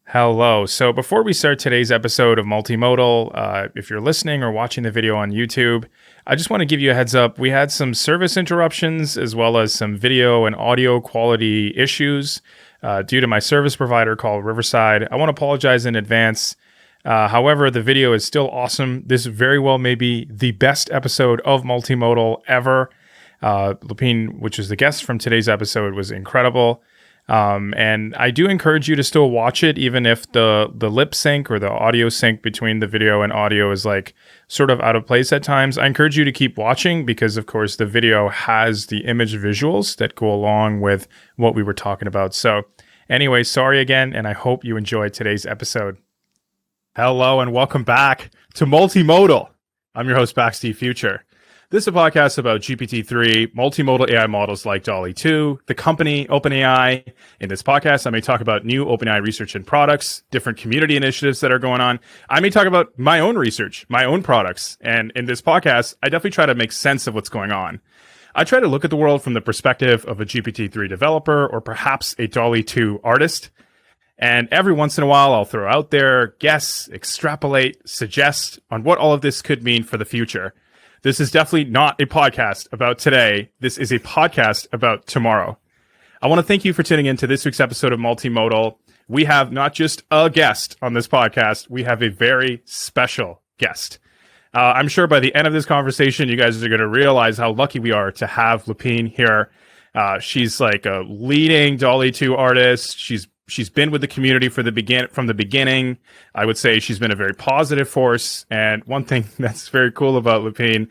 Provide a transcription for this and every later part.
Hello. So before we start today's episode of Multimodal, if you're listening or watching the video on YouTube, I just want to give you a heads up. We had some service interruptions as well as some video and audio quality issues due to my service provider called Riverside. I want to apologize in advance. However, the video is still awesome. This very well may be the best episode of Multimodal ever. Lapine, which is the guest from today's episode, was incredible. And I do encourage you to still watch it, even if the lip sync or the audio sync between the video and audio is like sort of out of place at times. I encourage you to keep watching because, of course, the video has the image visuals that go along with what we were talking about. So anyway, sorry again, and I hope you enjoyed today's episode. Hello, and welcome back to Multimodal. I'm your host, Backsteve Future. This is a podcast about GPT-3, multimodal AI models like DALL-E 2, the company, OpenAI. In this podcast, I may talk about new OpenAI research and products, different community initiatives that are going on. I may talk about my own research, my own products. And in this podcast, I definitely try to make sense of what's going on. I try to look at the world from the perspective of a GPT-3 developer or perhaps a DALL-E 2 artist. And every once in a while, I'll throw out there, guess, extrapolate, suggest on what all of this could mean for the future. This is definitely not a podcast about today. This is a podcast about tomorrow. I want to thank you for tuning in to this week's episode of Multimodal. We have not just a guest on this podcast, we have a very special guest. I'm sure by the end of this conversation, you guys are going to realize how lucky we are to have Lapine here. She's like a leading DALL-E 2 artist. She's been with the community from the beginning. I would say she's been a very positive force. And one thing that's very cool about Lapine,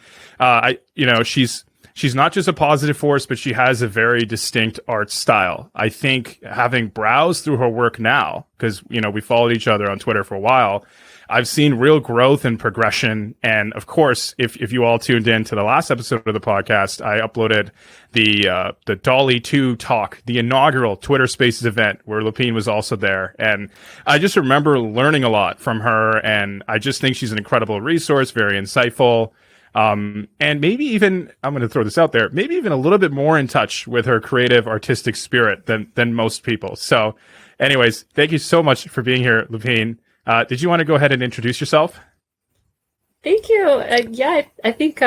she's not just a positive force, but she has a very distinct art style. I think having browsed through her work now, because we followed each other on Twitter for a while, I've seen real growth and progression. And of course, if you all tuned in to the last episode of the podcast, I uploaded the DALL-E 2 talk, the inaugural Twitter Spaces event where Lapine was also there. And I just remember learning a lot from her. And I just think she's an incredible resource, very insightful. And maybe even, I'm going to throw this out there, maybe even a little bit more in touch with her creative artistic spirit than most people. So anyways, thank you so much for being here, Lapine. Did you want to go ahead and introduce yourself? Thank you. I think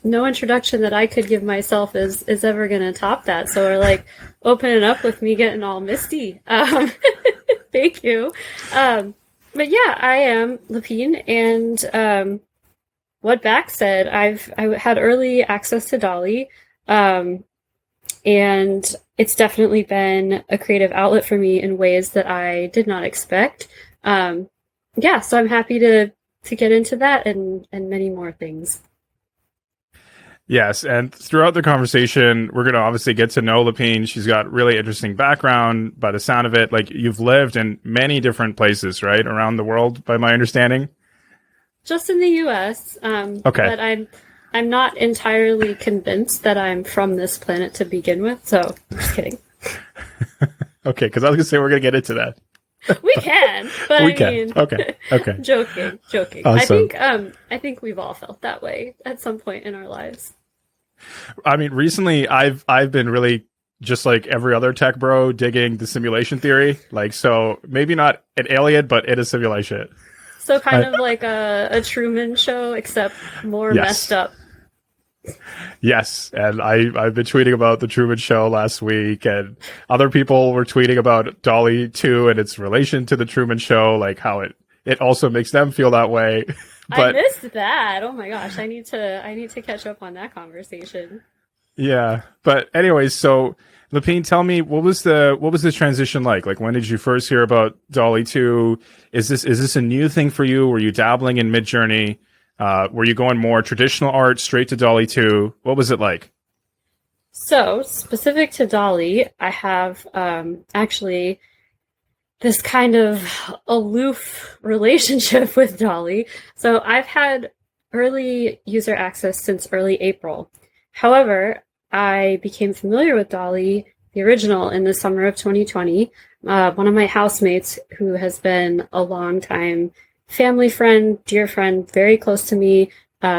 no introduction that I could give myself is ever going to top that. So we're like opening up with me getting all misty. Thank you. But yeah, I am Lapine, and what Back said, I had early access to DALL-E, and it's definitely been a creative outlet for me in ways that I did not expect. So I'm happy to get into that and many more things. Yes, and throughout the conversation, we're going to obviously get to know Lapine. She's got really interesting background by the sound of it. Like, you've lived in many different places, right, around the world, by my understanding? Just in the U.S. Okay. But I'm not entirely convinced that I'm from this planet to begin with, so I'm just kidding. Okay, because I was going to say we're going to get into that. We can, but we can. Okay. joking. Awesome. I think we've all felt that way at some point in our lives. I mean, recently I've been really just like every other tech bro digging the simulation theory. Like, so maybe not an alien, but in a simulation. So kind of like a Truman Show, except more messed up. Yes, and I've been tweeting about the Truman Show last week, and other people were tweeting about DALL-E 2 and its relation to the Truman Show, like how it also makes them feel that way. But I missed that. Oh my gosh, I need to catch up on that conversation. Yeah, but anyways, so Lapine, tell me, what was the transition like? Like, when did you first hear about DALL-E 2? Is this a new thing for you? Were you dabbling in Midjourney? Were you going more traditional art straight to DALL-E 2? What was it like? So, specific to DALL-E, I have actually this kind of aloof relationship with DALL-E. So I've had early user access since early April. However, I became familiar with DALL-E, the original, in the summer of 2020. One of my housemates, who has been a long time family friend, dear friend, very close to me.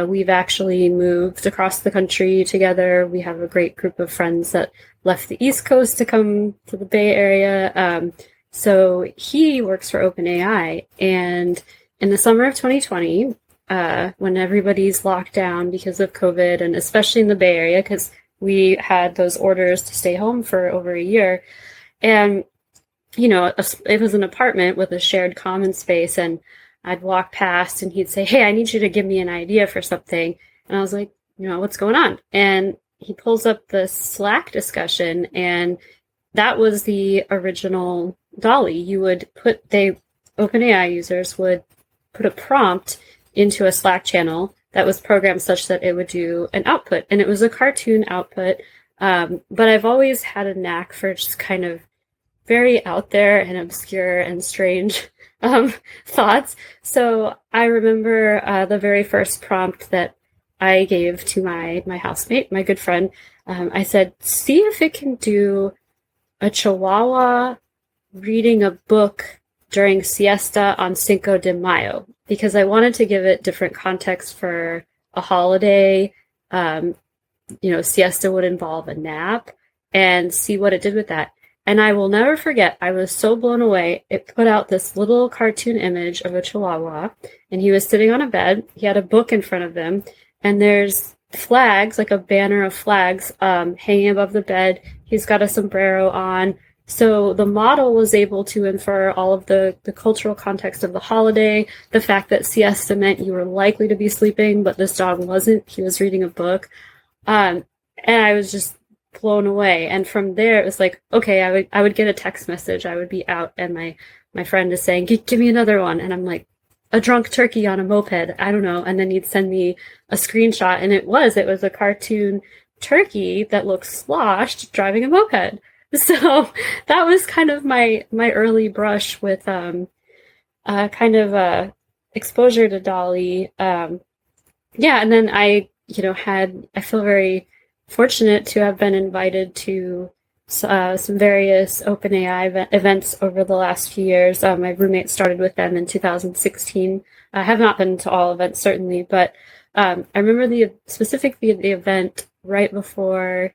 We've actually moved across the country together. We have a great group of friends that left the East Coast to come to the Bay Area. So he works for OpenAI, and in the summer of 2020, when everybody's locked down because of COVID, and especially in the Bay Area, because we had those orders to stay home for over a year, and it was an apartment with a shared common space, and I'd walk past and he'd say, "Hey, I need you to give me an idea for something." And I was like, "What's going on?" And he pulls up the Slack discussion, and that was the original DALL-E. OpenAI users would put a prompt into a Slack channel that was programmed such that it would do an output, and it was a cartoon output. But I've always had a knack for just kind of very out there and obscure and strange thoughts. So I remember the very first prompt that I gave to my housemate, my good friend. I said, "See if it can do a Chihuahua reading a book during siesta on Cinco de Mayo," because I wanted to give it different context for a holiday. Siesta would involve a nap, and see what it did with that. And I will never forget, I was so blown away. It put out this little cartoon image of a Chihuahua, and he was sitting on a bed. He had a book in front of him, and there's flags, like a banner of flags, hanging above the bed. He's got a sombrero on. So the model was able to infer all of the cultural context of the holiday, the fact that siesta meant you were likely to be sleeping, but this dog wasn't. He was reading a book. And I was just blown away. And from there, it was like, okay, I would get a text message. I would be out, and my friend is saying, "Give me another one." And I'm like, "A drunk turkey on a moped." I don't know. And then he'd send me a screenshot, and it was a cartoon turkey that looked sloshed driving a moped. So that was kind of my early brush with exposure to DALL-E. And then I feel very fortunate to have been invited to some various OpenAI events over the last few years. My roommate started with them in 2016. I have not been to all events, certainly, but I remember specifically the event right before,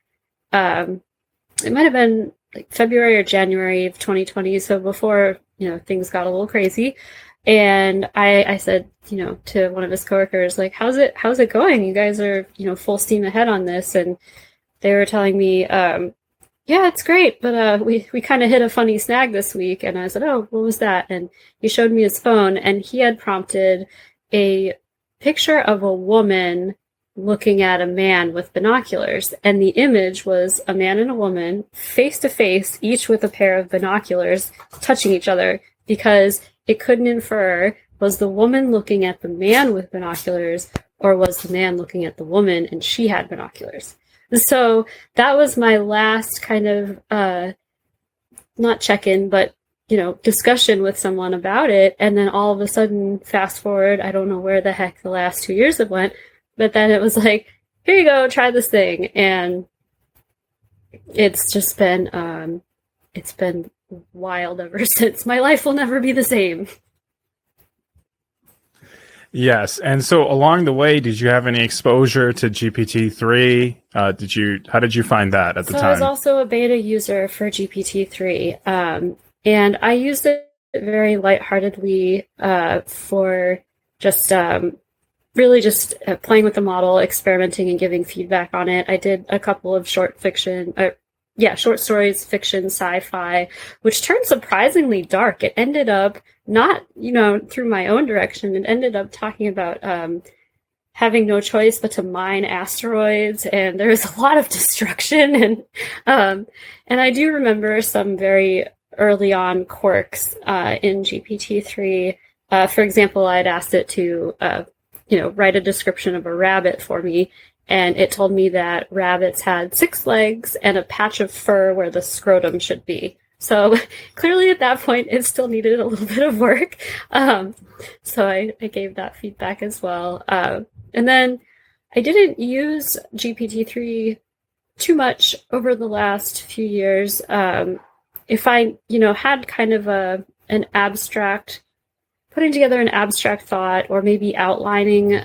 it might have been like February or January of 2020, so before things got a little crazy. And I said, to one of his coworkers, like, how's it going? You guys are, full steam ahead on this. And they were telling me, yeah, it's great, but we kind of hit a funny snag this week. And I said, "Oh, what was that?" And he showed me his phone, and he had prompted a picture of a woman looking at a man with binoculars. And the image was a man and a woman face to face, each with a pair of binoculars, touching each other, because it couldn't infer, was the woman looking at the man with binoculars, or was the man looking at the woman and she had binoculars? So that was my last kind of, not check-in, but, discussion with someone about it. And then all of a sudden, fast forward, I don't know where the heck the last 2 years have went, but then it was like, here you go, try this thing. And it's just been, it's been wild ever since. My life will never be the same. Yes. And so along the way, did you have any exposure to GPT-3? How did you find that at the time? I was also a beta user for GPT-3. And I used it very lightheartedly, for just, really just playing with the model, experimenting and giving feedback on it. I did a couple of short stories, fiction, sci-fi, which turned surprisingly dark. It ended up not, through my own direction. It ended up talking about having no choice but to mine asteroids, and there was a lot of destruction. And I do remember some very early on quirks in GPT-3. For example, I'd asked it to, write a description of a rabbit for me. And it told me that rabbits had 6 legs and a patch of fur where the scrotum should be. So clearly at that point, it still needed a little bit of work. So I gave that feedback as well. And then I didn't use GPT-3 too much over the last few years. If I, had kind of putting together an abstract thought, or maybe outlining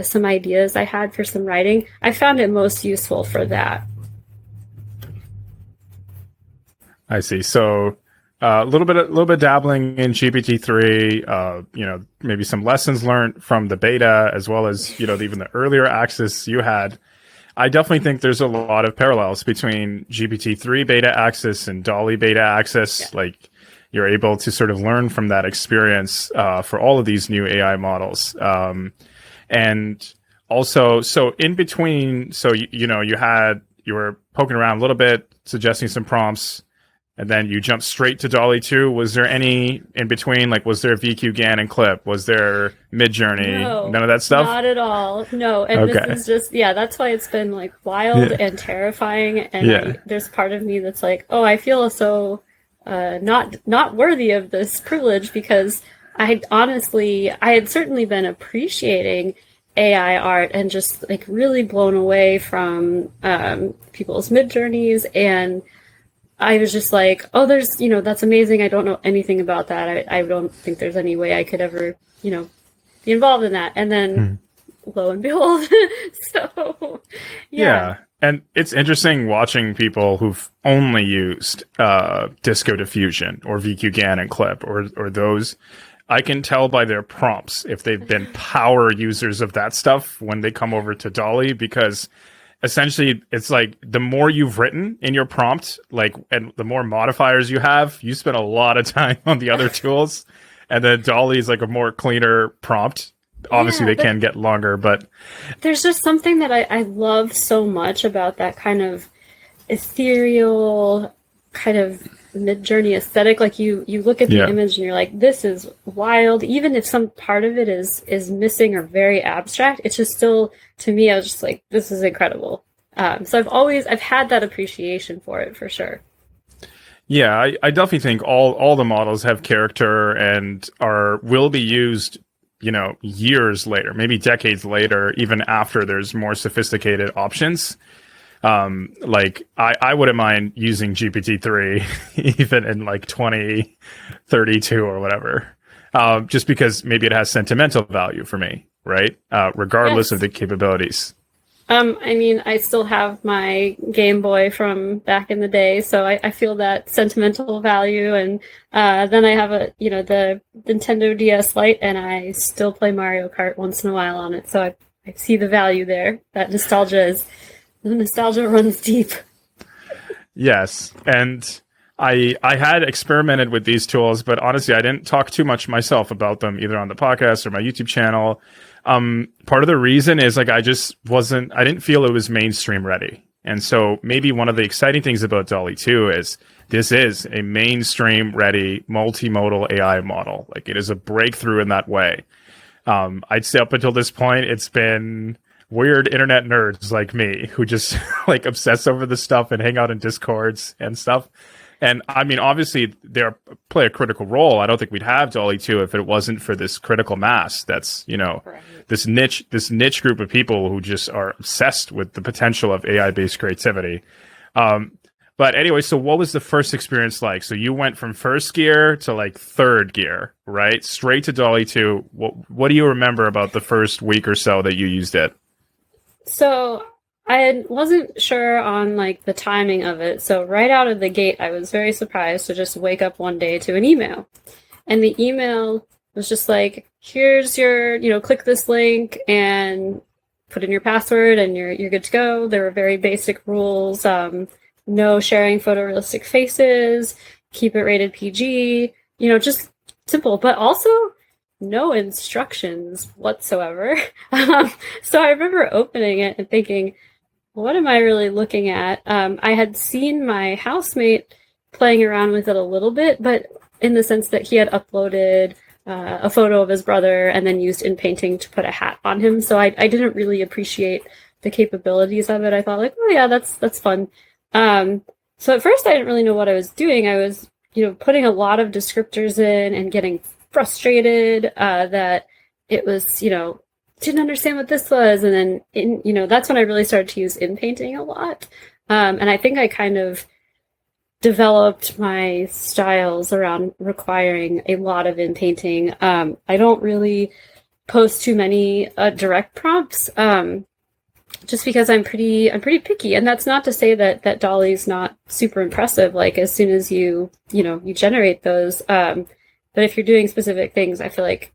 some ideas I had for some writing, I found it most useful for that. I see. So A little bit dabbling in GPT-3. Maybe some lessons learned from the beta, as well as even the earlier access you had. I definitely think there's a lot of parallels between GPT-3 beta access and DALL-E beta access. Yeah. Like, you're able to sort of learn from that experience for all of these new AI models. And also, so in between, so you were poking around a little bit, suggesting some prompts, and then you jumped straight to DALL-E 2. Was there any in between? Like, was there VQ, GAN, and Clip? Was there Midjourney? No, None of that stuff? not at all. No, and Okay. this is just, that's why it's been like wild and terrifying. And there's part of me that's like, oh, I feel so not worthy of this privilege, because I had certainly been appreciating AI art and just like really blown away from people's Midjourneys, and I was just like, oh, there's, that's amazing. I don't know anything about that. I don't think there's any way I could ever, be involved in that. And then lo and behold, so yeah. And it's interesting watching people who've only used Disco Diffusion or VQ GAN and Clip or those. I can tell by their prompts if they've been power users of that stuff when they come over to DALL-E, because essentially it's like the more you've written in your prompt, like, and the more modifiers you have, you spend a lot of time on the other tools. And then DALL-E is like a more cleaner prompt. Obviously they can get longer, but there's just something that I love so much about that kind of ethereal kind of Midjourney aesthetic. Like you look at the image and you're like, this is wild. Even if some part of it is missing or very abstract, it's just still, to me, I was just like, this is incredible. So I've had that appreciation for it, for sure. Yeah, I definitely think all the models have character and will be used, years later, maybe decades later, even after there's more sophisticated options. Like I wouldn't mind using GPT-3 even in like 2032 or whatever, just because maybe it has sentimental value for me, right? Regardless of the capabilities. I mean, I still have my Game Boy from back in the day, so I feel that sentimental value. And then I have the Nintendo DS Lite, and I still play Mario Kart once in a while on it. So I see the value there. That the nostalgia runs deep. Yes, and I had experimented with these tools, but honestly, I didn't talk too much myself about them, either on the podcast or my YouTube channel. Part of the reason is like I didn't feel it was mainstream ready. And so maybe one of the exciting things about DALL-E 2 is this is a mainstream ready multimodal AI model. Like, it is a breakthrough in that way. I'd say up until this point, it's been weird internet nerds like me who just like obsess over this stuff and hang out in Discords and stuff. And I mean, obviously they play a critical role. I don't think we'd have DALL-E 2 if it wasn't for this critical mass. That's, this niche group of people who just are obsessed with the potential of AI-based creativity. But anyway, so what was the first experience like? So you went from first gear to like third gear, right? Straight to DALL-E 2. What do you remember about the first week or so that you used it? So I wasn't sure on like the timing of it. So right out of the gate, I was very surprised to just wake up one day to an email. And the email was just like, here's your, click this link and put in your password and you're good to go. There were very basic rules. No sharing photorealistic faces, keep it rated PG, just simple, but also no instructions whatsoever. So I remember opening it and thinking, what am I really looking at? I had seen my housemate playing around with it a little bit, but in the sense that he had uploaded a photo of his brother and then used Inpainting to put a hat on him. So I didn't really appreciate the capabilities of it. I thought like, oh yeah, that's fun. So at first I didn't really know what I was doing. I was, putting a lot of descriptors in and getting frustrated that it was, didn't understand what this was. And then, that's when I really started to use Inpainting a lot. And I think I kind of developed my styles around requiring a lot of Inpainting. I don't really post too many direct prompts. just because I'm pretty picky. And that's not to say that DALL-E's not super impressive, like as soon as you generate those. But if you're doing specific things, I feel like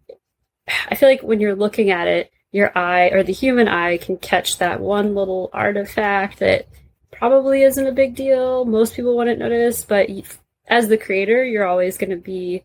when you're looking at it, your eye or the human eye can catch that one little artifact that probably isn't a big deal. Most people wouldn't notice, but as the creator, you're always going to be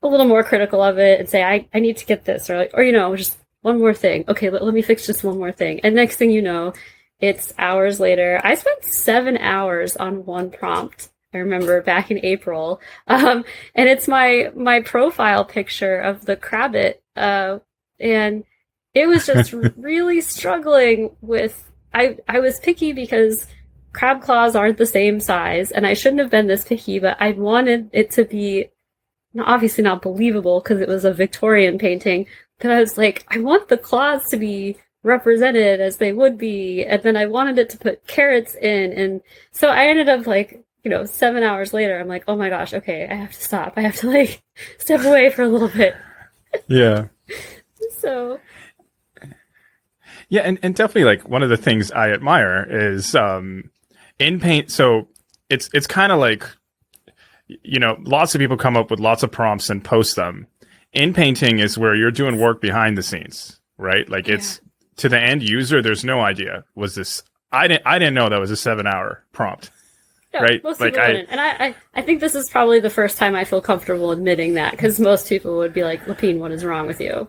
a little more critical of it and say, I need to get this, or just one more thing. Okay, let me fix just one more thing. And next thing you know, it's hours later. I spent 7 hours on one prompt. I remember back in April. And it's my profile picture of the Crabbit. And it was just really struggling with, I was picky because crab claws aren't the same size, and I shouldn't have been this picky, but I wanted it to be obviously not believable because it was a Victorian painting, but I was like, I want the claws to be represented as they would be, and then I wanted it to put carrots in, and so I ended up 7 hours later, I'm like, oh my gosh, okay, I have to stop. I have to step away for a little bit. Yeah. So... Yeah, and definitely one of the things I admire is in paint. So it's kind of like, lots of people come up with lots of prompts and post them. In painting is where you're doing work behind the scenes, right? It's to the end user. There's no idea. Was this? I didn't know that was a 7-hour prompt. No, right? Most people wouldn't. And I think this is probably the first time I feel comfortable admitting that, because most people would be like, Lapine, what is wrong with you?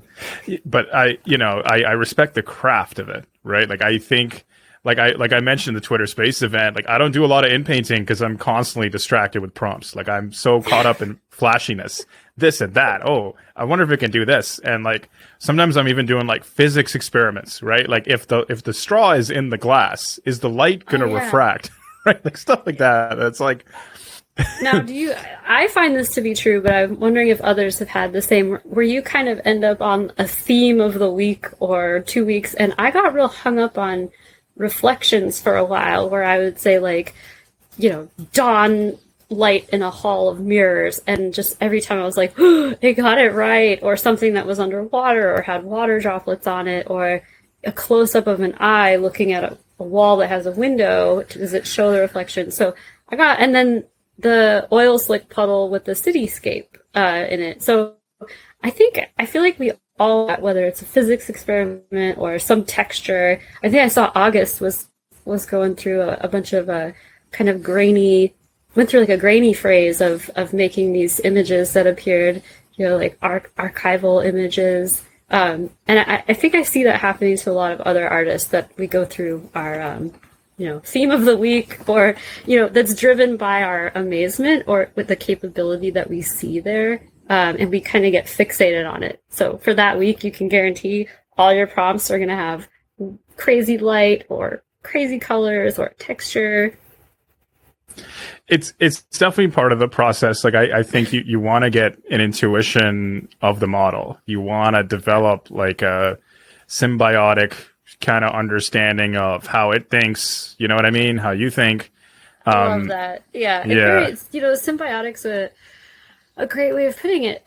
But I respect the craft of it, right? I think, I mentioned the Twitter Space event, I don't do a lot of in painting because I'm constantly distracted with prompts. I'm so caught up in flashiness, this and that. Oh, I wonder if it can do this. And sometimes I'm even doing physics experiments, right? If the straw is in the glass, is the light going to refract? Right, stuff like that. It's Now, I find this to be true, but I'm wondering if others have had the same, where you kind of end up on a theme of the week or 2 weeks, and I got real hung up on reflections for a while, where I would say dawn light in a hall of mirrors, and just every time I was like, oh, it got it right, or something that was underwater or had water droplets on it, or a close-up of an eye looking at a wall that has a window, does it show the reflection? So and then the oil slick puddle with the cityscape in it. So I feel like we all, whether it's a physics experiment or some texture, I think I saw August was going through a bunch of kind of grainy, went through a grainy phase of making these images that appeared, archival images. And I think I see that happening to a lot of other artists, that we go through our, theme of the week, or, that's driven by our amazement or with the capability that we see there. And we kind of get fixated on it. So for that week, you can guarantee all your prompts are going to have crazy light or crazy colors or texture. It's definitely part of the process. I think you want to get an intuition of the model. You want to develop a symbiotic kind of understanding of how it thinks. You know what I mean? How you think. I love that. Yeah. Symbiotic's a great way of putting it.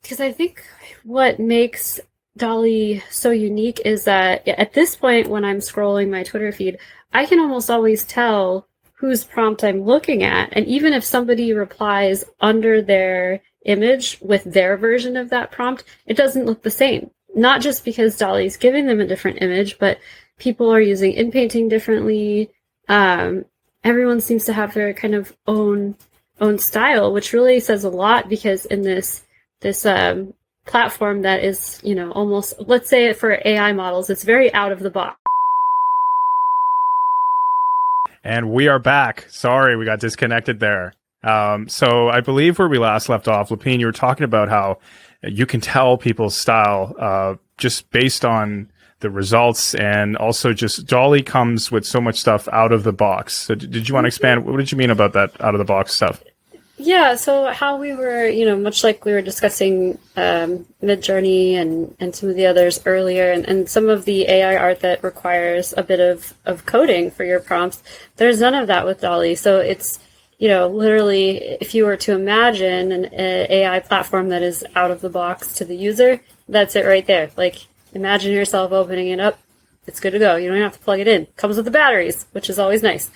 Because I think what makes DALL-E so unique is that at this point, when I'm scrolling my Twitter feed, I can almost always tell whose prompt I'm looking at. And even if somebody replies under their image with their version of that prompt, it doesn't look the same. Not just because DALL-E's giving them a different image, but people are using Inpainting differently. Everyone seems to have their kind of own style, which really says a lot, because in this platform that is, almost, let's say for AI models, it's very out of the box. And we are back. Sorry, we got disconnected there. So I believe where we last left off, Lapine, you were talking about how you can tell people's style just based on the results, and also just DALL-E comes with so much stuff out of the box. So did you want to expand? What did you mean about that out of the box stuff? Yeah, so how we were, much like we were discussing Midjourney and some of the others earlier, and some of the AI art that requires a bit of coding for your prompts, there's none of that with DALL-E. So it's, literally, if you were to imagine an AI platform that is out of the box to the user, that's it right there. Imagine yourself opening it up, it's good to go. You don't even have to plug it in. Comes with the batteries, which is always nice.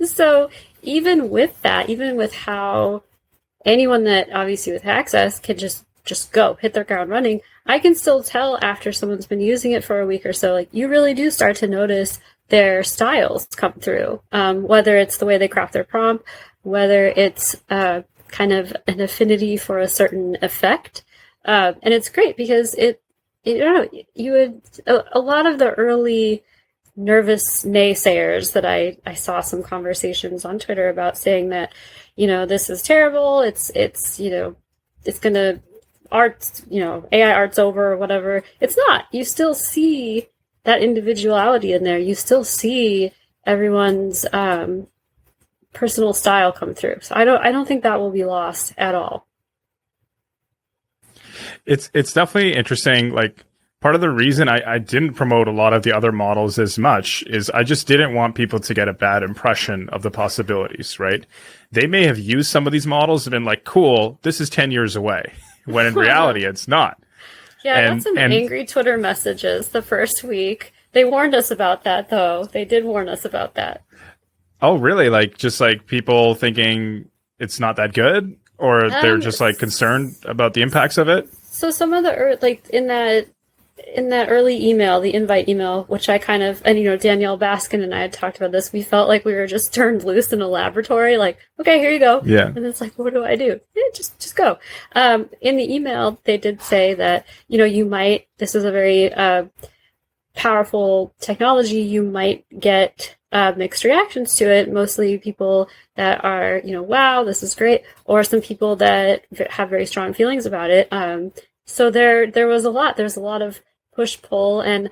So even with that, even with how anyone that obviously with access can just go hit their ground running, I can still tell after someone's been using it for a week or so, like you really do start to notice their styles come through, whether it's the way they craft their prompt, whether it's kind of an affinity for a certain effect. And it's great because you would, a lot of the early nervous naysayers that I saw some conversations on Twitter about saying that, this is terrible. It's going to art, AI art's over or whatever. It's not. You still see that individuality in there. You still see everyone's personal style come through. So I don't think that will be lost at all. It's definitely interesting. Like, part of the reason I didn't promote a lot of the other models as much is I just didn't want people to get a bad impression of the possibilities, right? They may have used some of these models and been like, cool, this is 10 years away, when in reality, it's not. Yeah, I got some angry Twitter messages the first week. They warned us about that, though. They did warn us about that. Oh, really? Like, just like people thinking it's not that good? Or they're just like concerned about the impacts of it? So some of the, like, in that early email, the invite email, which I kind of, and Danielle Baskin and I had talked about this, we felt like we were just turned loose in a laboratory, like, okay, here you go. Yeah. And it's like, what do I do? Just go. In the email, they did say that, this is a very powerful technology, you might get mixed reactions to it, mostly people that are, wow, this is great, or some people that have very strong feelings about it. So there's a lot of push-pull, and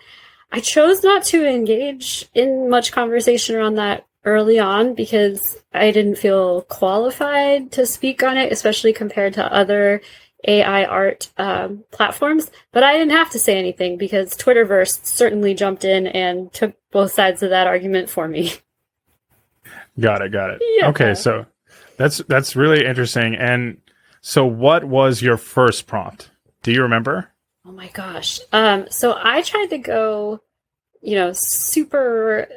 I chose not to engage in much conversation around that early on because I didn't feel qualified to speak on it, especially compared to other AI art platforms. But I didn't have to say anything because Twitterverse certainly jumped in and took both sides of that argument for me. Got it. Yeah. Okay, so that's really interesting. And so what was your first prompt? Do you remember? Oh my gosh. So I tried to go, super.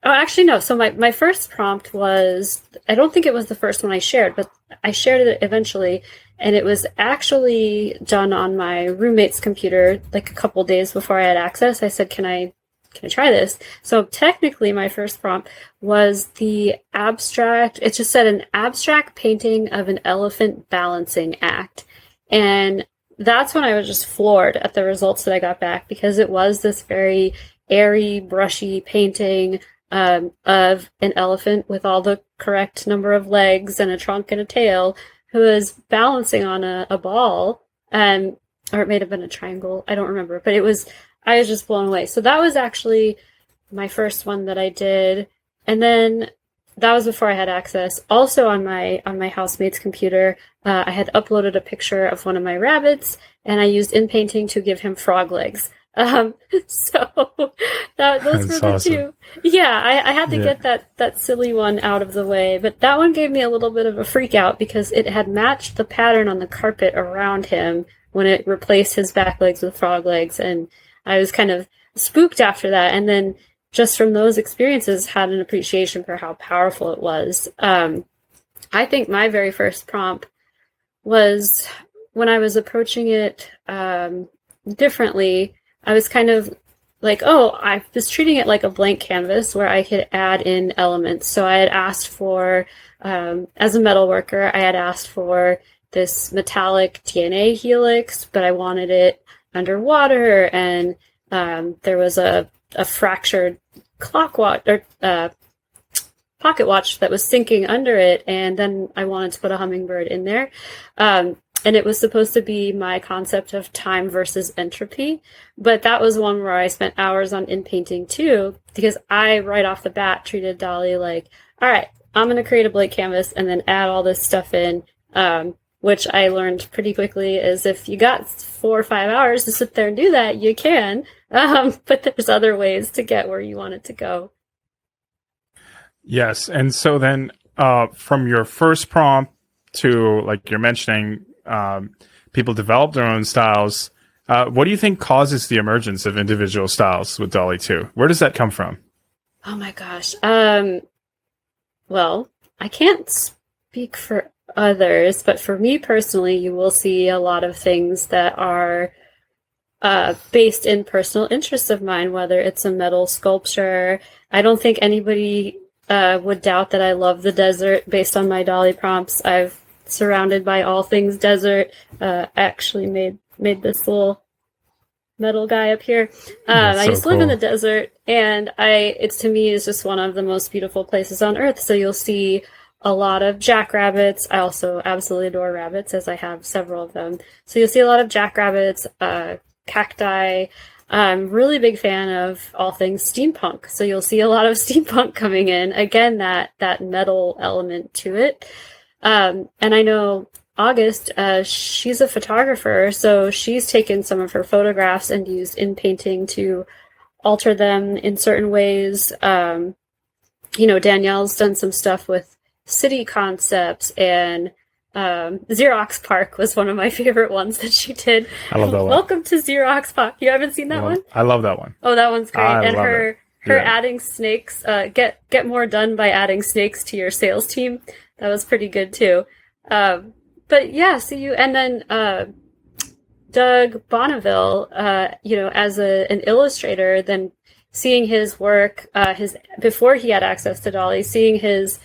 Oh, actually, no. So my first prompt was, I don't think it was the first one I shared, but I shared it eventually. And it was actually done on my roommate's computer, like a couple days before I had access. I said, can I try this? So technically my first prompt was the abstract. It just said an abstract painting of an elephant balancing act. And that's when I was just floored at the results that I got back, because it was this very airy, brushy painting of an elephant with all the correct number of legs and a trunk and a tail, who is balancing on a ball, or it may have been a triangle. I don't remember, but I was just blown away. So that was actually my first one that I did. And then that was before I had access. Also on my housemate's computer, I had uploaded a picture of one of my rabbits, and I used Inpainting to give him frog legs. So those were the awesome. two. Yeah, I had to get that silly one out of the way, but that one gave me a little bit of a freak out because it had matched the pattern on the carpet around him when it replaced his back legs with frog legs, and I was kind of spooked after that. And then just from those experiences, had an appreciation for how powerful it was. I think my very first prompt was when I was approaching it differently. I was kind of like, I was treating it like a blank canvas where I could add in elements. So I had asked for, as a metal worker, I had asked for this metallic DNA helix, but I wanted it underwater, and there was a fractured clock watch or pocket watch that was sinking under it, and then I wanted to put a hummingbird in there. And it was supposed to be my concept of time versus entropy. But that was one where I spent hours on Inpainting too, because I, right off the bat, treated DALL-E like, all right, I'm going to create a blank canvas and then add all this stuff in, which I learned pretty quickly is if you got 4 or 5 hours to sit there and do that, you can. But there's other ways to get where you want it to go. Yes. And so then from your first prompt to, like you're mentioning, people develop their own styles. What do you think causes the emergence of individual styles with DALL-E 2? Where does that come from? Oh my gosh. Well, I can't speak for others, but for me personally, you will see a lot of things that are based in personal interests of mine, whether it's a metal sculpture. I don't think anybody would doubt that I love the desert based on my DALL-E prompts. I've surrounded by all things desert. I actually made this little metal guy up here. I used to live in the desert, and it's to me is just one of the most beautiful places on earth. So you'll see a lot of jackrabbits. I also absolutely adore rabbits, as I have several of them. So you'll see a lot of jackrabbits, cacti. I'm really big fan of all things steampunk. So you'll see a lot of steampunk coming in. Again, that metal element to it. And I know August, she's a photographer, so she's taken some of her photographs and used Inpainting to alter them in certain ways. Danielle's done some stuff with city concepts, and Xerox Park was one of my favorite ones that she did. I love that one. Welcome to Xerox Park. You haven't seen that one? I love that one. Oh, that one's great. I and love her it. Yeah. adding snakes, get more done by adding snakes to your sales team. That was pretty good too. But yeah, and then Doug Bonneville, as an illustrator, then seeing his work, before he had access to DALL-E, seeing his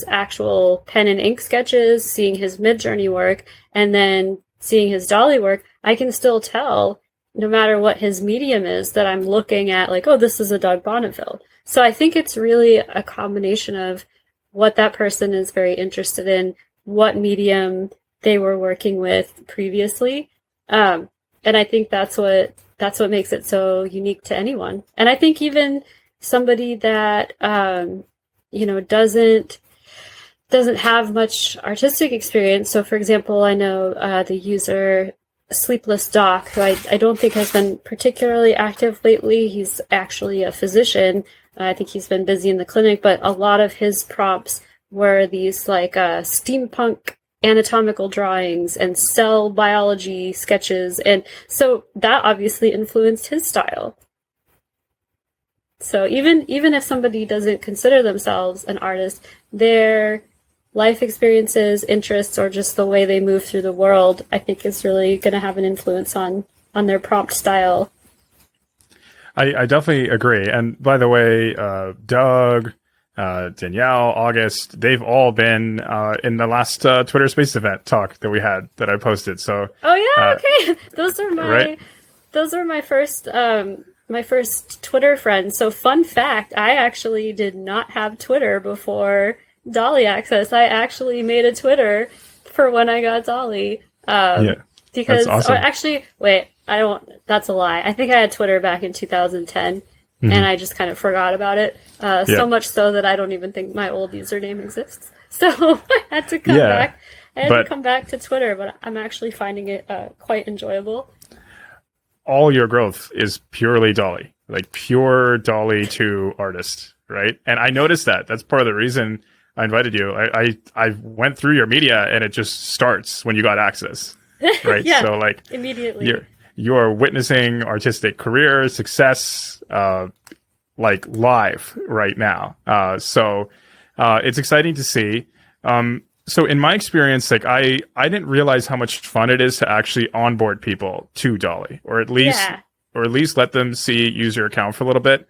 actual pen and ink sketches, seeing his Midjourney work, and then seeing his DALL-E work, I can still tell, no matter what his medium is, that I'm looking at like, oh, this is a Doug Bonneville. So I think it's really a combination of what that person is very interested in, what medium they were working with previously. And I think that's what makes it so unique to anyone. And I think even somebody that, doesn't have much artistic experience. So for example, I know the user Sleepless Doc, who I don't think has been particularly active lately. He's actually a physician. I think he's been busy in the clinic, but a lot of his prompts were these like steampunk anatomical drawings and cell biology sketches. And so that obviously influenced his style. So even if somebody doesn't consider themselves an artist, their life experiences, interests, or just the way they move through the world, I think is really going to have an influence on their prompt style. I definitely agree. And by the way, Doug, Danielle, August, they've all been in the last Twitter Space event talk that we had that I posted. So okay, those are right? my first Twitter friends. So fun fact, I actually did not have Twitter before DALL-E access. I actually made a Twitter for when I got DALL-E. Because that's awesome. Actually, wait, that's a lie. I think I had Twitter back in 2010. And I just kind of forgot about it. So much so that I don't even think my old username exists. So I had to come back. I had to come back to Twitter, but I'm actually finding it quite enjoyable. All your growth is purely DALL-E, like pure DALL-E 2 artist, right? And I noticed that. That's part of the reason I invited you. I went through your media, and it just starts when you got access, right? Yeah, so like immediately. You're witnessing artistic career success, like live right now. So it's exciting to see. So in my experience, like I didn't realize how much fun it is to actually onboard people to DALL-E, or at least let them use your account for a little bit.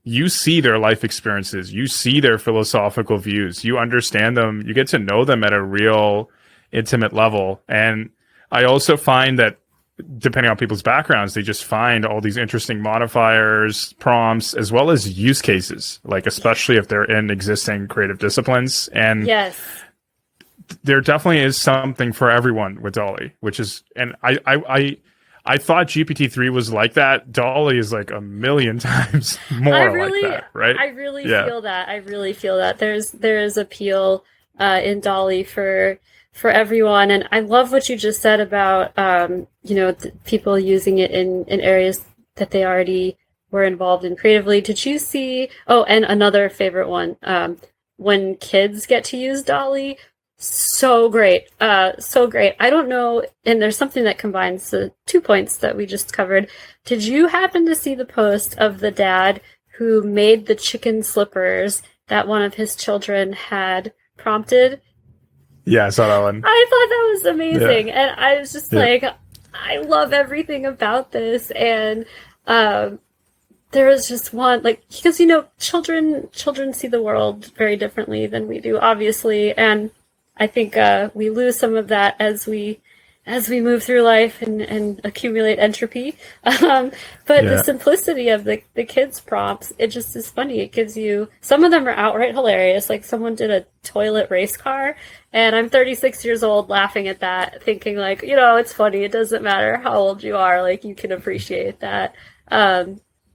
You see their life experiences, you see their philosophical views, you understand them, you get to know them at a real intimate level. And I also find that depending on people's backgrounds, they just find all these interesting modifiers, prompts, as well as use cases, like especially if they're in existing creative disciplines. And there definitely is something for everyone with DALL-E, which is, and I thought GPT-3 was like that. DALL-E is like a million times more like that, right? I really feel that. I really feel that there's appeal in DALL-E for everyone. And I love what you just said about, people using it in areas that they already were involved in creatively. Did you see, and another favorite one, when kids get to use DALL-E, So great. So great. I don't know, and there's something that combines the 2 points that we just covered. Did you happen to see the post of the dad who made the chicken slippers that one of his children had prompted? Yeah, I saw that one. I thought that was amazing. Yeah. And I was just Yeah. like, I love everything about this. And there was just one, like, because, children see the world very differently than we do, obviously. And I think we lose some of that as we move through life and accumulate entropy. But the simplicity of the kids' prompts, it just is funny. It gives you, some of them are outright hilarious. Like someone did a toilet race car, and I'm 36 years old laughing at that, thinking like, it's funny. It doesn't matter how old you are. Like you can appreciate that.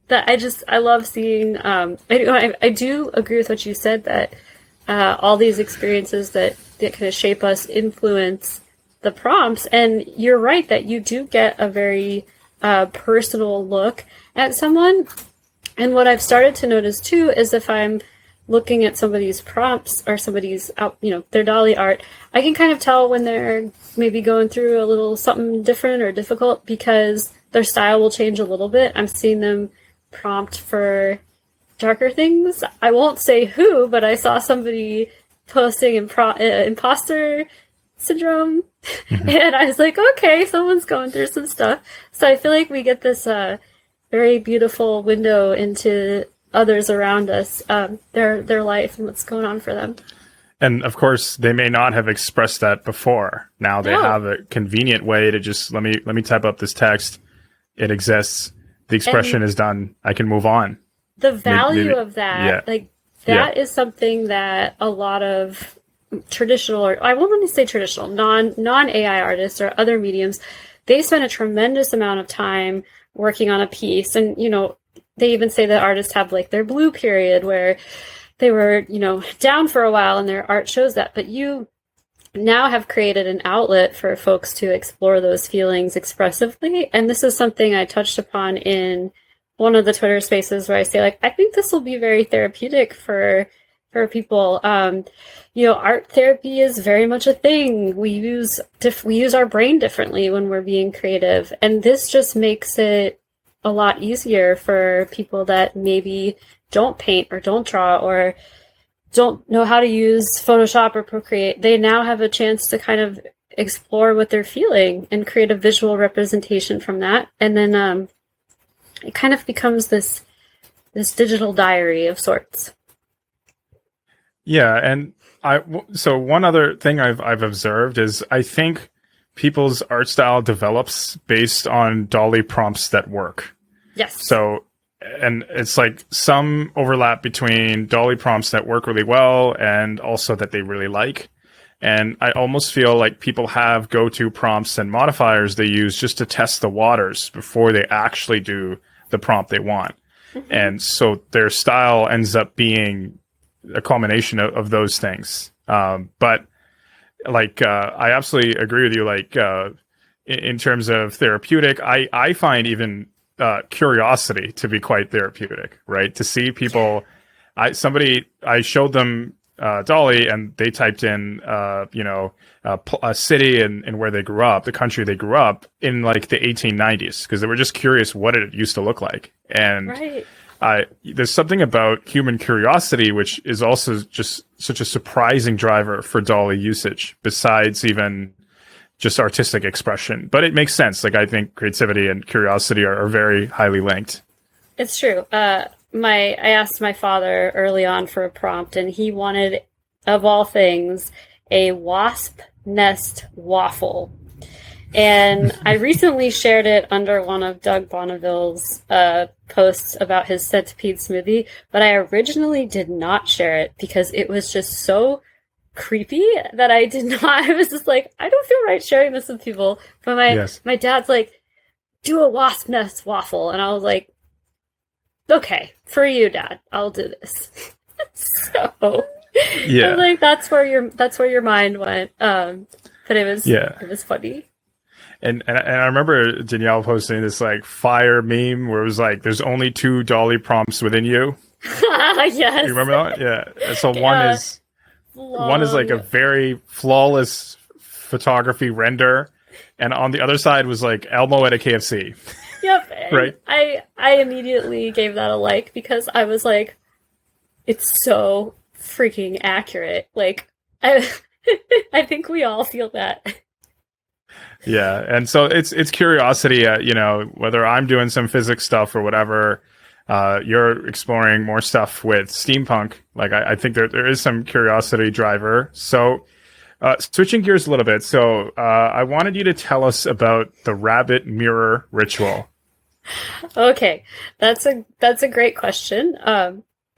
That I love seeing, I do agree with what you said, that all these experiences that kind of shape us influence the prompts. And you're right that you do get a very personal look at someone. And what I've started to notice too is if I'm looking at somebody's prompts or somebody's, their DALL-E art, I can kind of tell when they're maybe going through a little something different or difficult, because their style will change a little bit. I'm seeing them prompt for darker things. I won't say who, but I saw somebody posting imposter syndrome, and I was like, okay, someone's going through some stuff. So I feel like we get this very beautiful window into others around us, their life and what's going on for them. And of course, they may not have expressed that before. Now they have a convenient way to just let me type up this text. It exists. The expression is done. I can move on. The value of that, that is something that a lot of traditional, or I won't want to say traditional, non-AI artists or other mediums, they spend a tremendous amount of time working on a piece. And, they even say that artists have like their blue period where they were, down for a while, and their art shows that. But you now have created an outlet for folks to explore those feelings expressively. And this is something I touched upon in one of the Twitter spaces where I say, like, I think this will be very therapeutic for people. Art therapy is very much a thing. We use our brain differently when we're being creative. And this just makes it a lot easier for people that maybe don't paint or don't draw or don't know how to use Photoshop or Procreate. They now have a chance to kind of explore what they're feeling and create a visual representation from that. And then it kind of becomes this digital diary of sorts. Yeah, and so one other thing I've observed is I think people's art style develops based on DALL-E prompts that work. Yes. So, and it's like some overlap between DALL-E prompts that work really well and also that they really like. And I almost feel like people have go-to prompts and modifiers they use just to test the waters before they actually do the prompt they want. Mm-hmm. And so their style ends up being a culmination of those things. But like, I absolutely agree with you. Like, in terms of therapeutic, I find even curiosity to be quite therapeutic, right? To see people, I showed them DALL-E, and they typed in, a city and where they grew up, the country they grew up in, like the 1890s, because they were just curious what it used to look like. And right. There's something about human curiosity, which is also just such a surprising driver for DALL-E usage, besides even just artistic expression. But it makes sense. Like, I think creativity and curiosity are very highly linked. It's true. I asked my father early on for a prompt, and he wanted, of all things, a wasp nest waffle. And I recently shared it under one of Doug Bonneville's posts about his centipede smoothie, but I originally did not share it because it was just so creepy that I did not. I was just like, I don't feel right sharing this with people. But my dad's like, do a wasp nest waffle. And I was like, okay, for you, Dad, I'll do this. So yeah, I was like, that's where your mind went. But it was funny. And I remember Danielle posting this like fire meme where it was like, there's only 2 DALL-E prompts within you. Yes. You remember that? Yeah. So one is one is like a long. very flawless photography render, and on the other side was like Elmo at a KFC. Yep. And Right? I immediately gave that a like because I was like, it's so freaking accurate. Like, I, I think we all feel that. Yeah, and so it's curiosity. You know, whether I'm doing some physics stuff or whatever, you're exploring more stuff with steampunk. Like I think there is some curiosity driver. So switching gears a little bit. So I wanted you to tell us about the rabbit mirror ritual. Okay, that's a great question.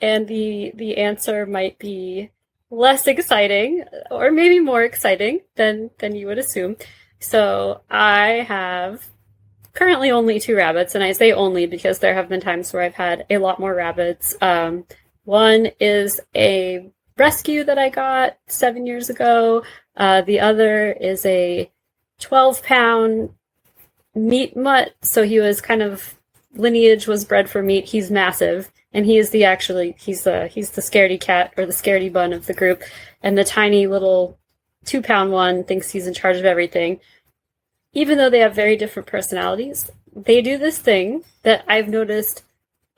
And the answer might be less exciting, or maybe more exciting than you would assume. So I have currently only two rabbits, and I say only because there have been times where I've had a lot more rabbits. One is a rescue that I got 7 years ago. The other is a 12-pound meat mutt. So he was kind of lineage was bred for meat. He's massive, and he is he's the scaredy cat or the scaredy bun of the group. And the tiny little 2-pound one thinks he's in charge of everything. Even though they have very different personalities, they do this thing that I've noticed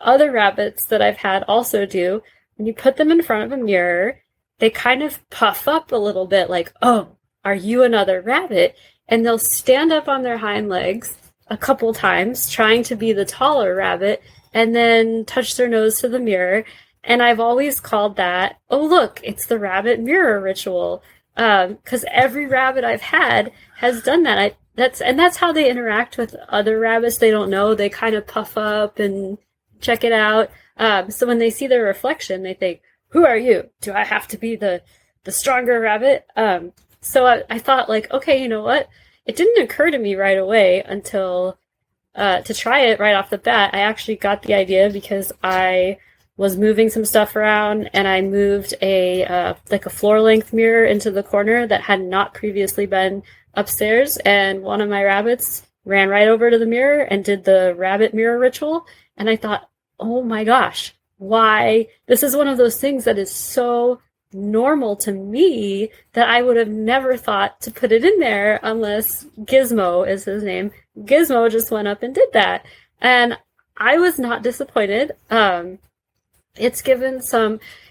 other rabbits that I've had also do. When you put them in front of a mirror, they kind of puff up a little bit like, oh, are you another rabbit? And they'll stand up on their hind legs a couple times, trying to be the taller rabbit, and then touch their nose to the mirror. And I've always called that, oh, look, it's the rabbit mirror ritual. Because every rabbit I've had has done that. That's how they interact with other rabbits they don't know. They kind of puff up and check it out. So when they see their reflection, they think, who are you? Do I have to be the stronger rabbit? So I thought, like, okay, you know what? It didn't occur to me right away until to try it right off the bat. I actually got the idea because I was moving some stuff around, and I moved a floor length mirror into the corner that had not previously been upstairs, and one of my rabbits ran right over to the mirror and did the rabbit mirror ritual. And I thought, oh my gosh, why? This is one of those things that is so normal to me that I would have never thought to put it in there unless Gizmo is his name. Gizmo just went up and did that. And I was not disappointed. It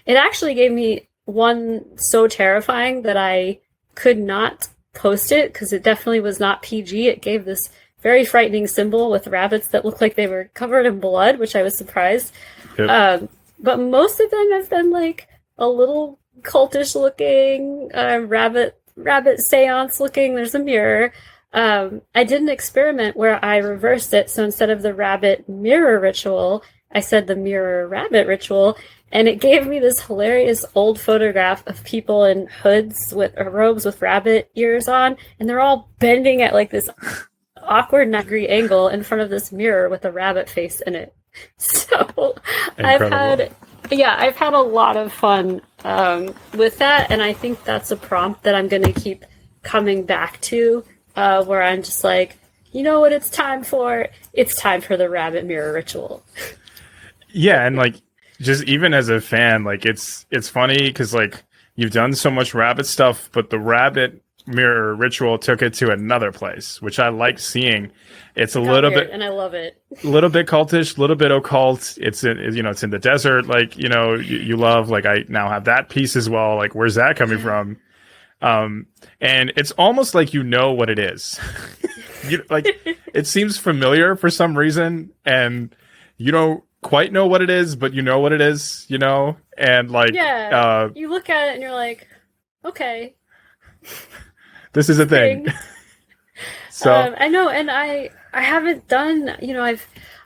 actually gave me one so terrifying that I could not post it because it definitely was not PG. It gave this very frightening symbol with rabbits that looked like they were covered in blood, which I was surprised. Yep. But most of them have been like a little cultish looking, rabbit seance looking. There's a mirror. I did an experiment where I reversed it. So instead of the rabbit mirror ritual, I said the mirror rabbit ritual, and it gave me this hilarious old photograph of people in hoods with or robes with rabbit ears on, and they're all bending at like this awkward 90-degree angle in front of this mirror with a rabbit face in it. So Incredible. I've had a lot of fun with that, and I think that's a prompt that I'm going to keep coming back to, where I'm just like, you know what it's time for? It's time for the rabbit mirror ritual. Yeah, and like just even as a fan, like it's funny because like you've done so much rabbit stuff, but the rabbit mirror ritual took it to another place, which I like seeing. It's a little bit, and I love it. A little bit cultish, a little bit occult. It's in, it's in the desert. Like, you love, like, I now have that piece as well. Like, where's that coming from? And it's almost like you know what it is. Like, it seems familiar for some reason, and you don't quite know what it is, but you know what it is, and like, you look at it and you're like, okay, this is a thing. So I know, and I haven't done,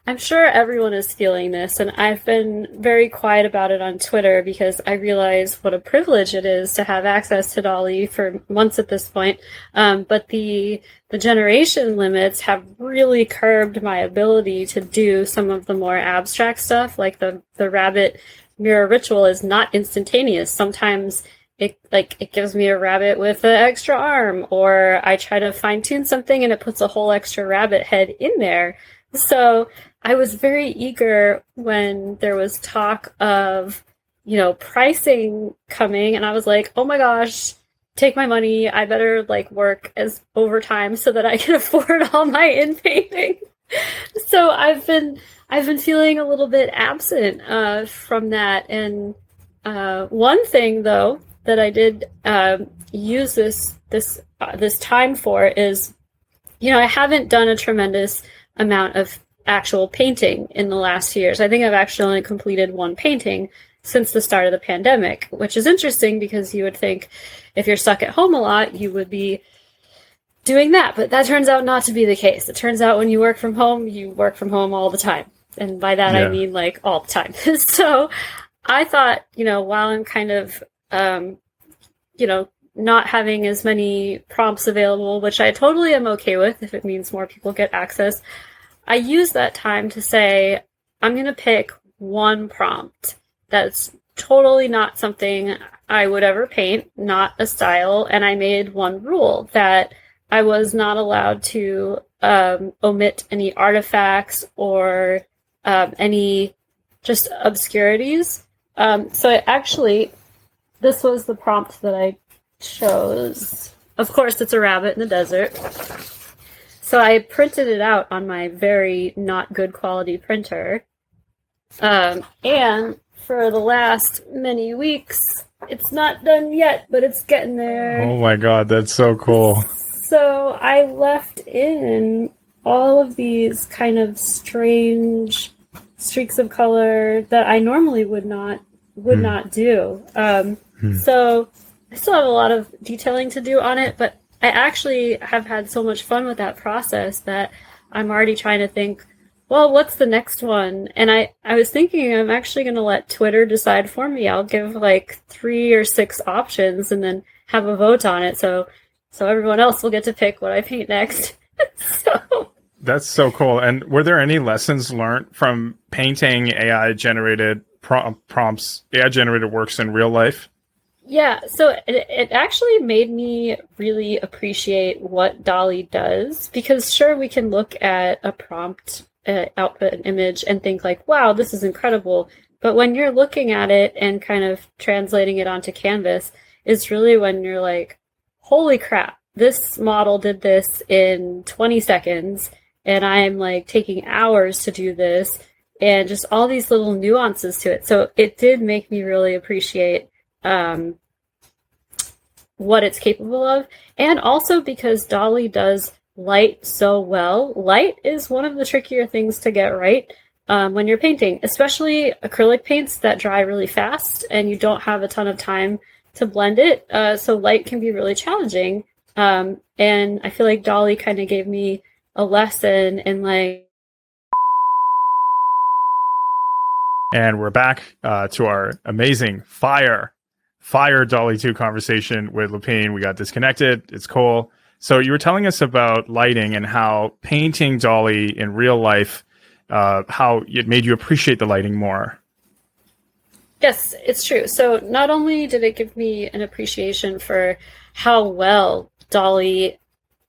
I'm sure everyone is feeling this, and I've been very quiet about it on Twitter because I realize what a privilege it is to have access to DALL-E for months at this point. But the generation limits have really curbed my ability to do some of the more abstract stuff, like the rabbit mirror ritual is not instantaneous. Sometimes it gives me a rabbit with an extra arm, or I try to fine tune something and it puts a whole extra rabbit head in there. So I was very eager when there was talk of pricing coming, and I was like, oh my gosh, take my money. I better like work as overtime so that I can afford all my in painting. So I've been feeling a little bit absent from that. And one thing though that I did use this time for is, I haven't done a tremendous amount of actual painting in the last few years. I think I've actually only completed one painting since the start of the pandemic, which is interesting because you would think if you're stuck at home a lot, you would be doing that. But that turns out not to be the case. It turns out when you work from home all the time. And by that, I mean like all the time. So I thought, while I'm kind of, not having as many prompts available, which I totally am okay with if it means more people get access, I use that time to say, I'm going to pick one prompt that's totally not something I would ever paint, not a style, and I made one rule that I was not allowed to omit any artifacts or any just obscurities. This was the prompt that I chose. Of course, it's a rabbit in the desert. So I printed it out on my very not good quality printer. And for the last many weeks, it's not done yet, but it's getting there. Oh my God, that's so cool. So I left in all of these kind of strange streaks of color that I normally would not do. So I still have a lot of detailing to do on it, but I actually have had so much fun with that process that I'm already trying to think, well, what's the next one? And I was thinking I'm actually going to let Twitter decide for me. I'll give like 3 or 6 options and then have a vote on it. So everyone else will get to pick what I paint next. That's so cool. And were there any lessons learned from painting AI-generated prompts, AI-generated works in real life? Yeah, so it actually made me really appreciate what DALL-E does, because sure, we can look at a prompt, output an image and think like, wow, this is incredible. But when you're looking at it and kind of translating it onto canvas, is really when you're like, holy crap, this model did this in 20 seconds, and I'm like taking hours to do this, and just all these little nuances to it. So it did make me really appreciate what it's capable of. And also because DALL-E does light so well. Light is one of the trickier things to get right when you're painting, especially acrylic paints that dry really fast and you don't have a ton of time to blend it. So light can be really challenging. And I feel like DALL-E kind of gave me a lesson in like... And we're back to our amazing fire DALL-E 2 conversation with Lapine. We got disconnected. It's cool. So you were telling us about lighting and how painting DALL-E in real life, how it made you appreciate the lighting more. Yes, it's true. So not only did it give me an appreciation for how well DALL-E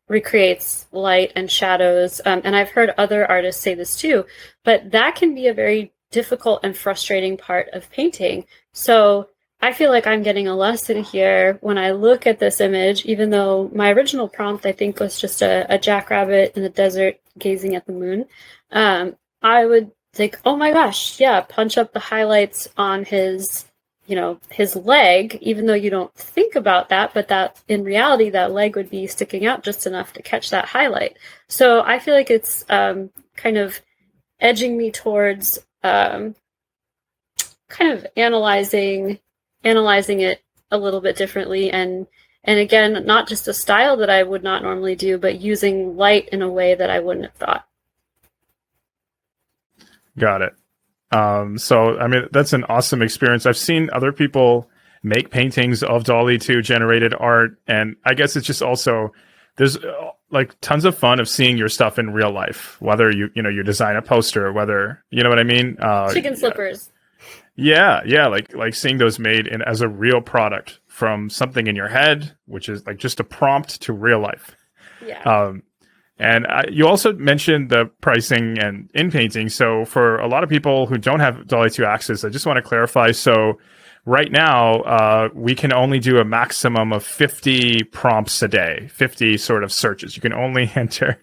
recreates light and shadows, and I've heard other artists say this too, but that can be a very difficult and frustrating part of painting. So I feel like I'm getting a lesson here when I look at this image, even though my original prompt, I think, was just a jackrabbit in the desert gazing at the moon. I would think, oh my gosh, yeah, punch up the highlights on his leg, even though you don't think about that, but that in reality, that leg would be sticking out just enough to catch that highlight. So I feel like it's kind of edging me towards kind of analyzing it a little bit differently, and again, not just a style that I would not normally do, but using light in a way that I wouldn't have thought. Got it. So, I mean, that's an awesome experience. I've seen other people make paintings of DALL-E 2 generated art, and I guess it's just also, there's like tons of fun of seeing your stuff in real life, whether you design a poster, whether, you know what I mean? Chicken slippers. Yeah, like seeing those made as a real product from something in your head, which is like just a prompt, to real life. Yeah. And you also mentioned the pricing and Inpainting. So for a lot of people who don't have DALL-E 2 access, I just want to clarify. So right now, we can only do a maximum of 50 prompts a day, 50 sort of searches. You can only enter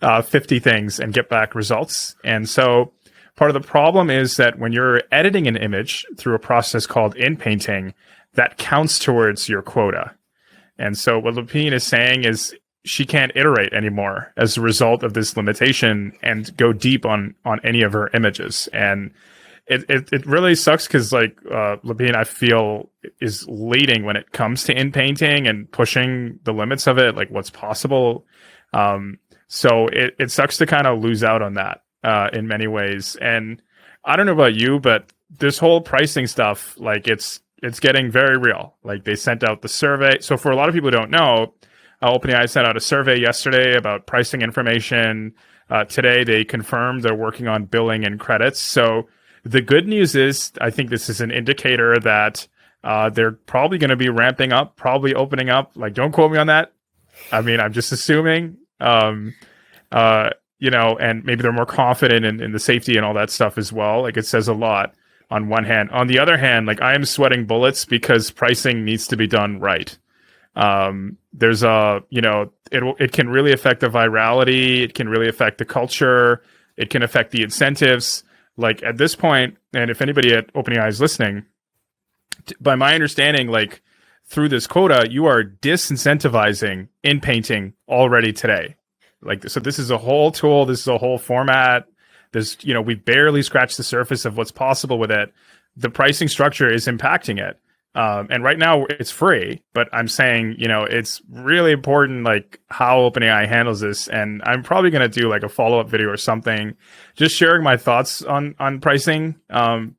50 things and get back results. And so part of the problem is that when you're editing an image through a process called inpainting, that counts towards your quota. And so what Lapine is saying is she can't iterate anymore as a result of this limitation and go deep on any of her images. And it really sucks because Lapine, I feel, is leading when it comes to inpainting and pushing the limits of it, like what's possible. So it sucks to kind of lose out on that in many ways. And I don't know about you, but this whole pricing stuff, like it's getting very real. Like they sent out the survey. So for a lot of people who don't know, OpenAI sent out a survey yesterday about pricing information. Today they confirmed they're working on billing and credits. So the good news is, I think this is an indicator that they're probably going to be ramping up, probably opening up. Like, don't quote me on that. I mean, I'm just assuming, and maybe they're more confident in the safety and all that stuff as well. Like, it says a lot on one hand. On the other hand, like, I am sweating bullets because pricing needs to be done right. There's it can really affect the virality. It can really affect the culture. It can affect the incentives. Like at this point, and if anybody at OpenAI is listening, by my understanding, like through this quota, you are disincentivizing inpainting already today. Like, so this is a whole tool. This is a whole format. We've barely scratched the surface of what's possible with it. The pricing structure is impacting it. And right now it's free, but I'm saying, it's really important, like how OpenAI handles this. And I'm probably going to do like a follow-up video or something, just sharing my thoughts on pricing,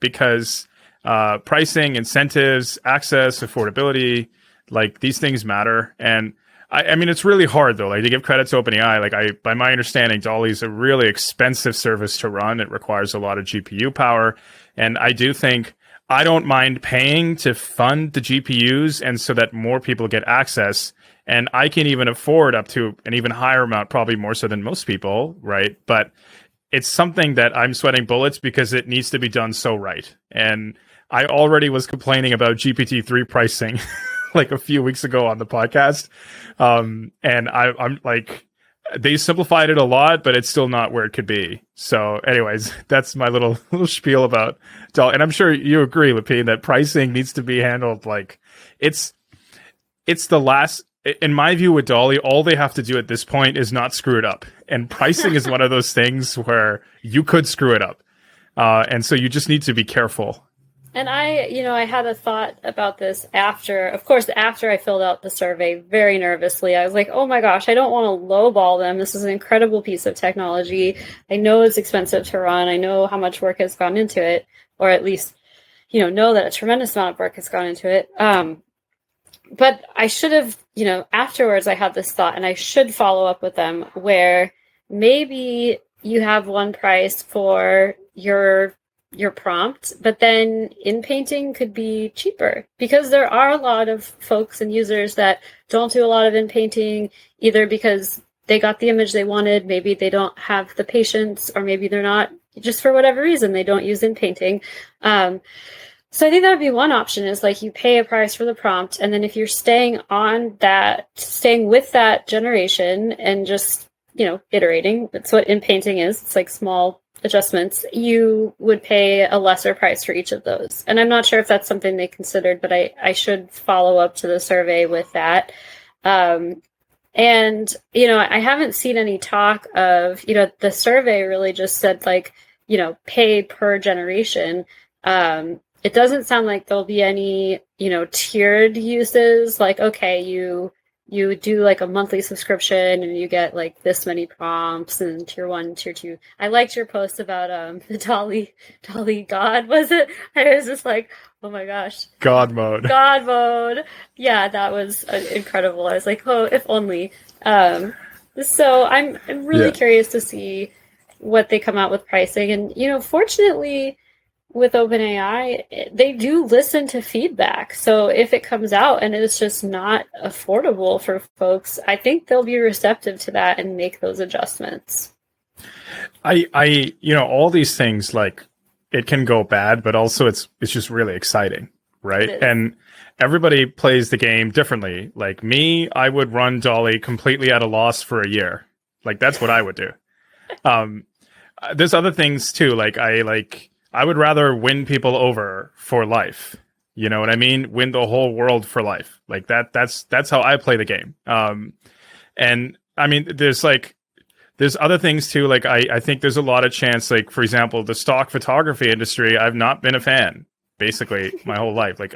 because pricing, incentives, access, affordability, like these things matter. And I mean, it's really hard though, like to give credit to OpenAI. Like by my understanding, DALL-E is a really expensive service to run. It requires a lot of GPU power. And I do think I don't mind paying to fund the GPUs and so that more people get access. And I can even afford up to an even higher amount, probably more so than most people, right? But it's something that I'm sweating bullets because it needs to be done so right. And I already was complaining about GPT-3 pricing like a few weeks ago on the podcast. And I'm like, they simplified it a lot, but it's still not where it could be. So anyways, that's my little spiel about DALL-E. And I'm sure you agree, Lapine, that pricing needs to be handled like it's the last, in my view with DALL-E, all they have to do at this point is not screw it up. And pricing is one of those things where you could screw it up. And so you just need to be careful. And I had a thought about this after I filled out the survey very nervously. I was like, oh my gosh, I don't want to lowball them. This is an incredible piece of technology. I know it's expensive to run. I know how much work has gone into it, or at least, know that a tremendous amount of work has gone into it. But I should have, afterwards I had this thought, and I should follow up with them where maybe you have one price for your prompt, but then inpainting could be cheaper, because there are a lot of folks and users that don't do a lot of inpainting, either because they got the image they wanted, maybe they don't have the patience, or maybe they're not, just for whatever reason, they don't use inpainting. So I think that would be one option, is like you pay a price for the prompt, and then if you're staying with that generation and just, iterating, that's what inpainting is. It's like small adjustments, you would pay a lesser price for each of those. And I'm not sure if that's something they considered, but I should follow up to the survey with that. And, I haven't seen any talk of, the survey really just said like, pay per generation. It doesn't sound like there'll be any, tiered uses, like, okay, you do like a monthly subscription and you get like this many prompts, and tier 1, tier 2. I liked your post about the DALL-E God, was it? I was just like, oh my gosh. God mode. Yeah, that was incredible. I was like, oh, if only. So I'm really curious to see what they come out with pricing. And, fortunately, with OpenAI, they do listen to feedback. So if it comes out and it's just not affordable for folks, I think they'll be receptive to that and make those adjustments. All these things, like, it can go bad, but also it's just really exciting, right? It is. And everybody plays the game differently. Like me, I would run DALL-E completely at a loss for a year. Like that's what I would do. Um, there's other things too. I would rather win people over for life. You know what I mean? Win the whole world for life. Like that's how I play the game. And I mean, there's other things too. Like I think there's a lot of chance, like for example, the stock photography industry, I've not been a fan basically my whole life. Like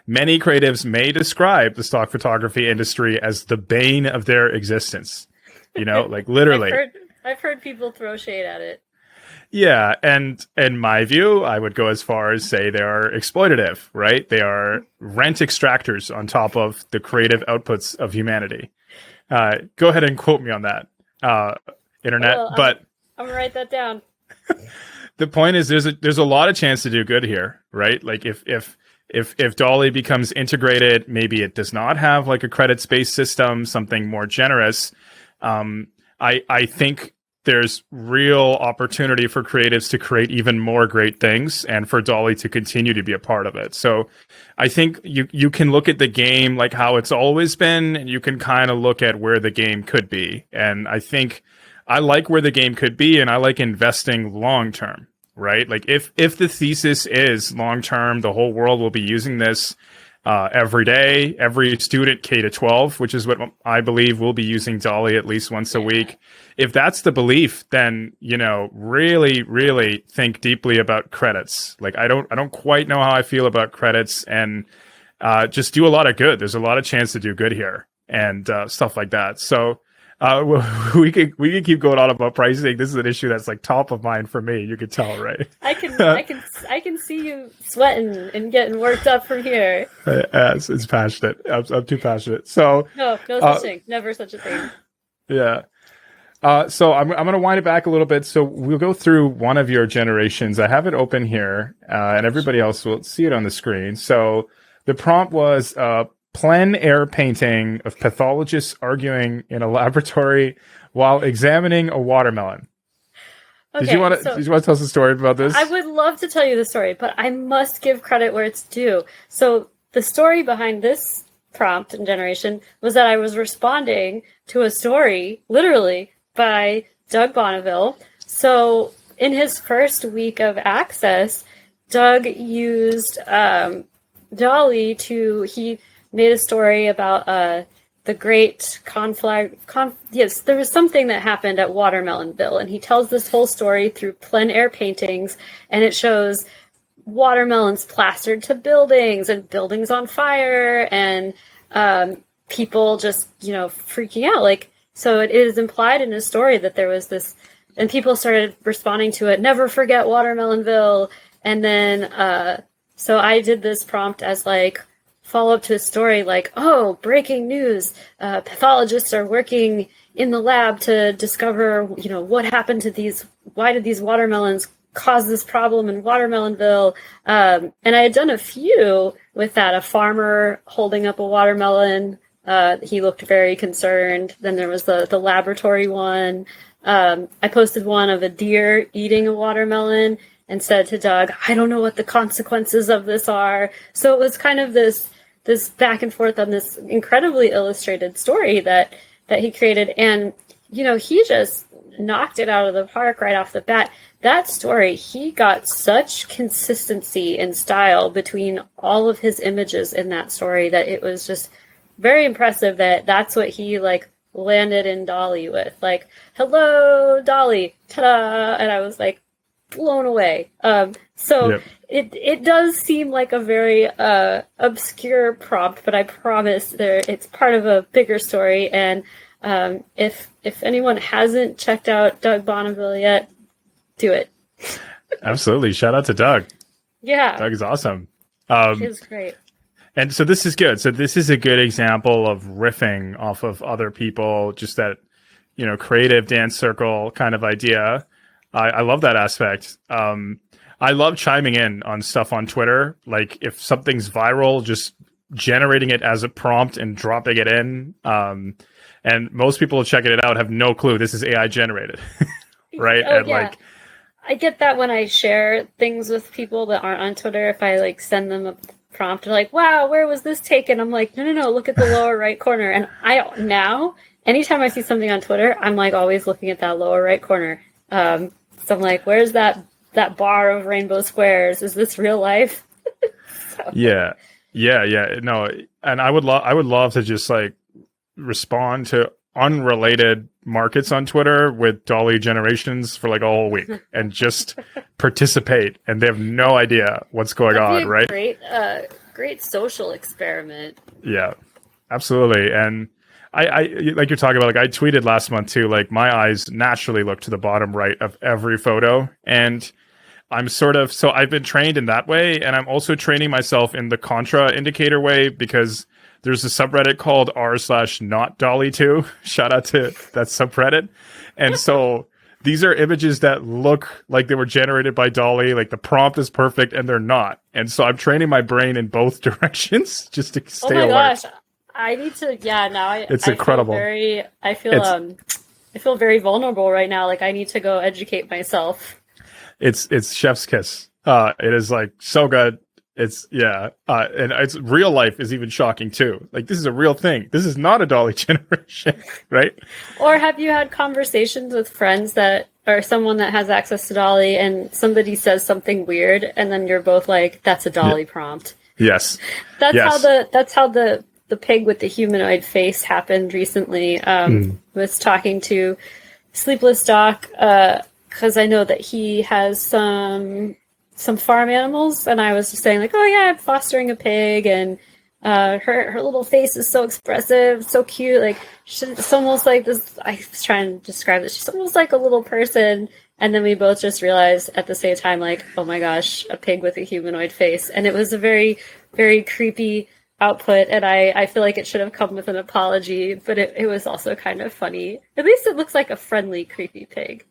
many creatives may describe the stock photography industry as the bane of their existence. You know, like literally. I've heard people throw shade at it. Yeah, and in my view, I would go as far as say they are exploitative, right? They are rent extractors on top of the creative outputs of humanity. Go ahead and quote me on that, internet. But I'm gonna write that down. The point is, there's a lot of chance to do good here, right? Like if DALL-E becomes integrated, maybe it does not have like a credits-based system, something more generous. I think there's real opportunity for creatives to create even more great things and for DALL-E to continue to be a part of it. So I think you can look at the game like how it's always been, and you can kind of look at where the game could be. And I think I like where the game could be, and I like investing long term, right? Like if the thesis is long term, the whole world will be using this every day, every student K to 12, which is what I believe will be using DALL-E at least once a week. If that's the belief, then, you know, really, really think deeply about credits. Like I don't quite know how I feel about credits, and just do a lot of good. There's a lot of chance to do good here and stuff like that. So we could keep going on about pricing. This is an issue that's like top of mind for me. You could tell, right? I can see you sweating and getting worked up from here. It's passionate. I'm too passionate. So no such thing. Never such a thing. Yeah. So I'm going to wind it back a little bit. So we'll go through one of your generations. I have it open here, and everybody else will see it on the screen. So the prompt was plein air painting of pathologists arguing in a laboratory while examining a watermelon. Okay, did you want to tell us a story about this? I would love to tell you the story, but I must give credit where it's due. So the story behind this prompt and generation was that I was responding to a story, literally, by Doug Bonneville. So in his first week of access, Doug used DALL-E he made a story about the great yes, there was something that happened at Watermelonville, and he tells this whole story through plein air paintings, and it shows watermelons plastered to buildings and buildings on fire and people just, you know, freaking out. Like, so it is implied in his story that there was this, and people started responding to it, never forget Watermelonville. And then, so I did this prompt as like, follow up to a story like, oh, breaking news, pathologists are working in the lab to discover, you know, what happened to these, why did these watermelons cause this problem in Watermelonville? And I had done a few with that, a farmer holding up a watermelon. He looked very concerned. Then there was the laboratory one. I posted one of a deer eating a watermelon and said to Doug, I don't know what the consequences of this are. So it was kind of this back and forth on this incredibly illustrated story that he created. And, you know, he just knocked it out of the park right off the bat. That story, he got such consistency in style between all of his images in that story that it was just very impressive that that's what he like landed in DALL-E with. Like, hello, DALL-E, ta-da! And I was like, blown away. Yep. It does seem like a very obscure prompt, but I promise it's part of a bigger story. And if anyone hasn't checked out Doug Bonneville yet, do it. Absolutely. Shout out to Doug. Yeah. Doug is awesome. He's great. And so this is good. So this is a good example of riffing off of other people, just that, you know, creative dance circle kind of idea. I love that aspect. I love chiming in on stuff on Twitter. Like if something's viral, just generating it as a prompt and dropping it in. And most people checking it out have no clue this is AI generated. Right? Oh, and yeah. like, I get that when I share things with people that aren't on Twitter. If I like send them prompt. They're like, wow, where was this taken? I'm like, no, look at the lower right corner. And anytime I see something on Twitter, I'm like always looking at that lower right corner. So I'm like, where's that bar of rainbow squares? Is this real life? So. Yeah. No, and I would love to just like respond to unrelated markets on Twitter with DALL-E generations for like a whole week and just participate, and they have no idea what's going on, right? Great social experiment. Yeah, absolutely. And I like you're talking about, like I tweeted last month too, like my eyes naturally look to the bottom right of every photo, and so I've been trained in that way, and I'm also training myself in the contra indicator way, because there's a subreddit called r/not DALL-E 2. Shout out to that subreddit. And so these are images that look like they were generated by DALL-E, like the prompt is perfect, and they're not. And so I'm training my brain in both directions just to stay alert. Oh my gosh. I need to, it's incredible. I feel very vulnerable right now. Like I need to go educate myself. It's chef's kiss. It is like so good. And it's real life is even shocking too. Like this is a real thing. This is not a DALL-E generation, right? Or have you had conversations with friends that or someone that has access to DALL-E and somebody says something weird and then you're both like, that's a DALL-E prompt. Yes. That's how the pig with the humanoid face happened recently. Was talking to Sleepless Doc, because I know that he has some farm animals, and I was just saying like, oh yeah, I'm fostering a pig, and her little face is so expressive, so cute. Like it's almost like this. I was trying to describe this. She's almost like a little person, and then we both just realized at the same time, like, oh my gosh, a pig with a humanoid face, and it was a very, very creepy output, and I feel like it should have come with an apology, but it was also kind of funny. At least it looks like a friendly, creepy pig.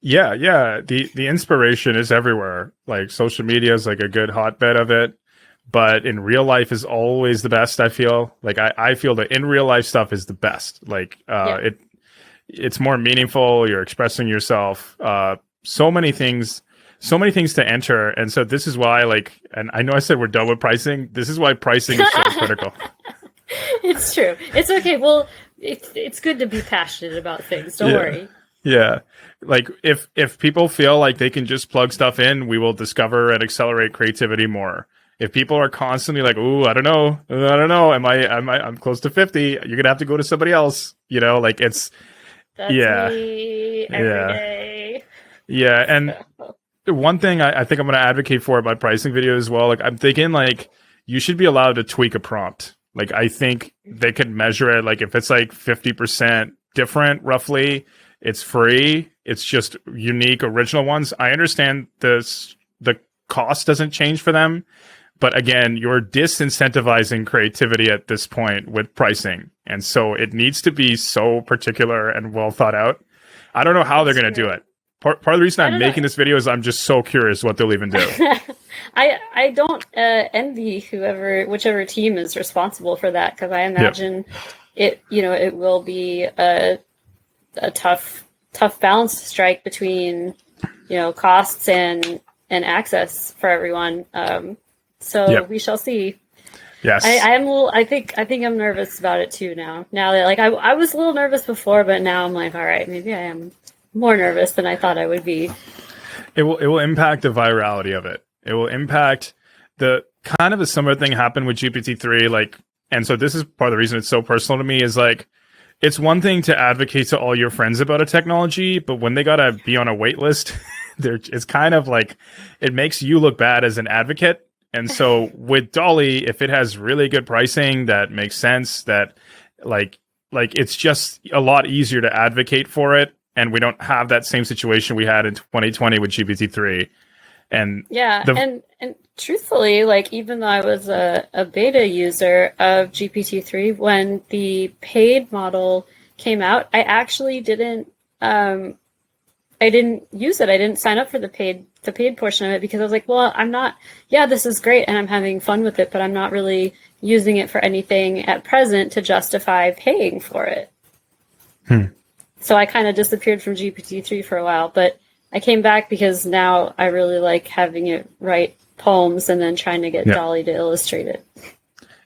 Yeah. The inspiration is everywhere. Like social media is like a good hotbed of it, but in real life is always the best. I feel like I feel that in real life stuff is the best. Like it's more meaningful. You're expressing yourself. So many things to enter. And so this is why, like, and I know I said we're done with pricing. This is why pricing is so critical. It's true. It's okay. Well, it's good to be passionate about things. Don't worry. Yeah. Like if people feel like they can just plug stuff in, we will discover and accelerate creativity more. If people are constantly like, ooh, I don't know. I'm close to 50. You're going to have to go to somebody else. You know, like That's me every day. Yeah. And one thing I think I'm going to advocate for my pricing video as well. Like I'm thinking like you should be allowed to tweak a prompt. Like I think they could measure it. Like if it's like 50% different, roughly, it's free. It's just unique, original ones. I understand the cost doesn't change for them, but again, you're disincentivizing creativity at this point with pricing, and so it needs to be so particular and well thought out. I don't know how they're going to do it. Part of the reason I'm making this video is I'm just so curious what they'll even do. I don't envy whichever team is responsible for that, because I imagine it will be a tough balance to strike between costs and access for everyone. We shall see. Yes, I think I'm nervous about it too now. Now that like I was a little nervous before, but now I'm like, all right, maybe I am more nervous than I thought I would be. It will impact the virality of it. It will impact the kind of a similar thing happened with GPT-3. Like, and so this is part of the reason it's so personal to me is like, it's one thing to advocate to all your friends about a technology, but when they gotta be on a wait list, it's kind of like, it makes you look bad as an advocate. And so with DALL-E, if it has really good pricing that makes sense, that like it's just a lot easier to advocate for it. And we don't have that same situation we had in 2020 with GPT-3. And and truthfully, like even though I was a beta user of GPT-3, when the paid model came out, I actually didn't use it. I didn't sign up for the paid portion of it because I was like, well, I'm not. Yeah, this is great, and I'm having fun with it, but I'm not really using it for anything at present to justify paying for it. So I kind of disappeared from GPT-3 for a while, but I came back because now I really like having it write poems and then trying to get Yeah. DALL-E to illustrate it.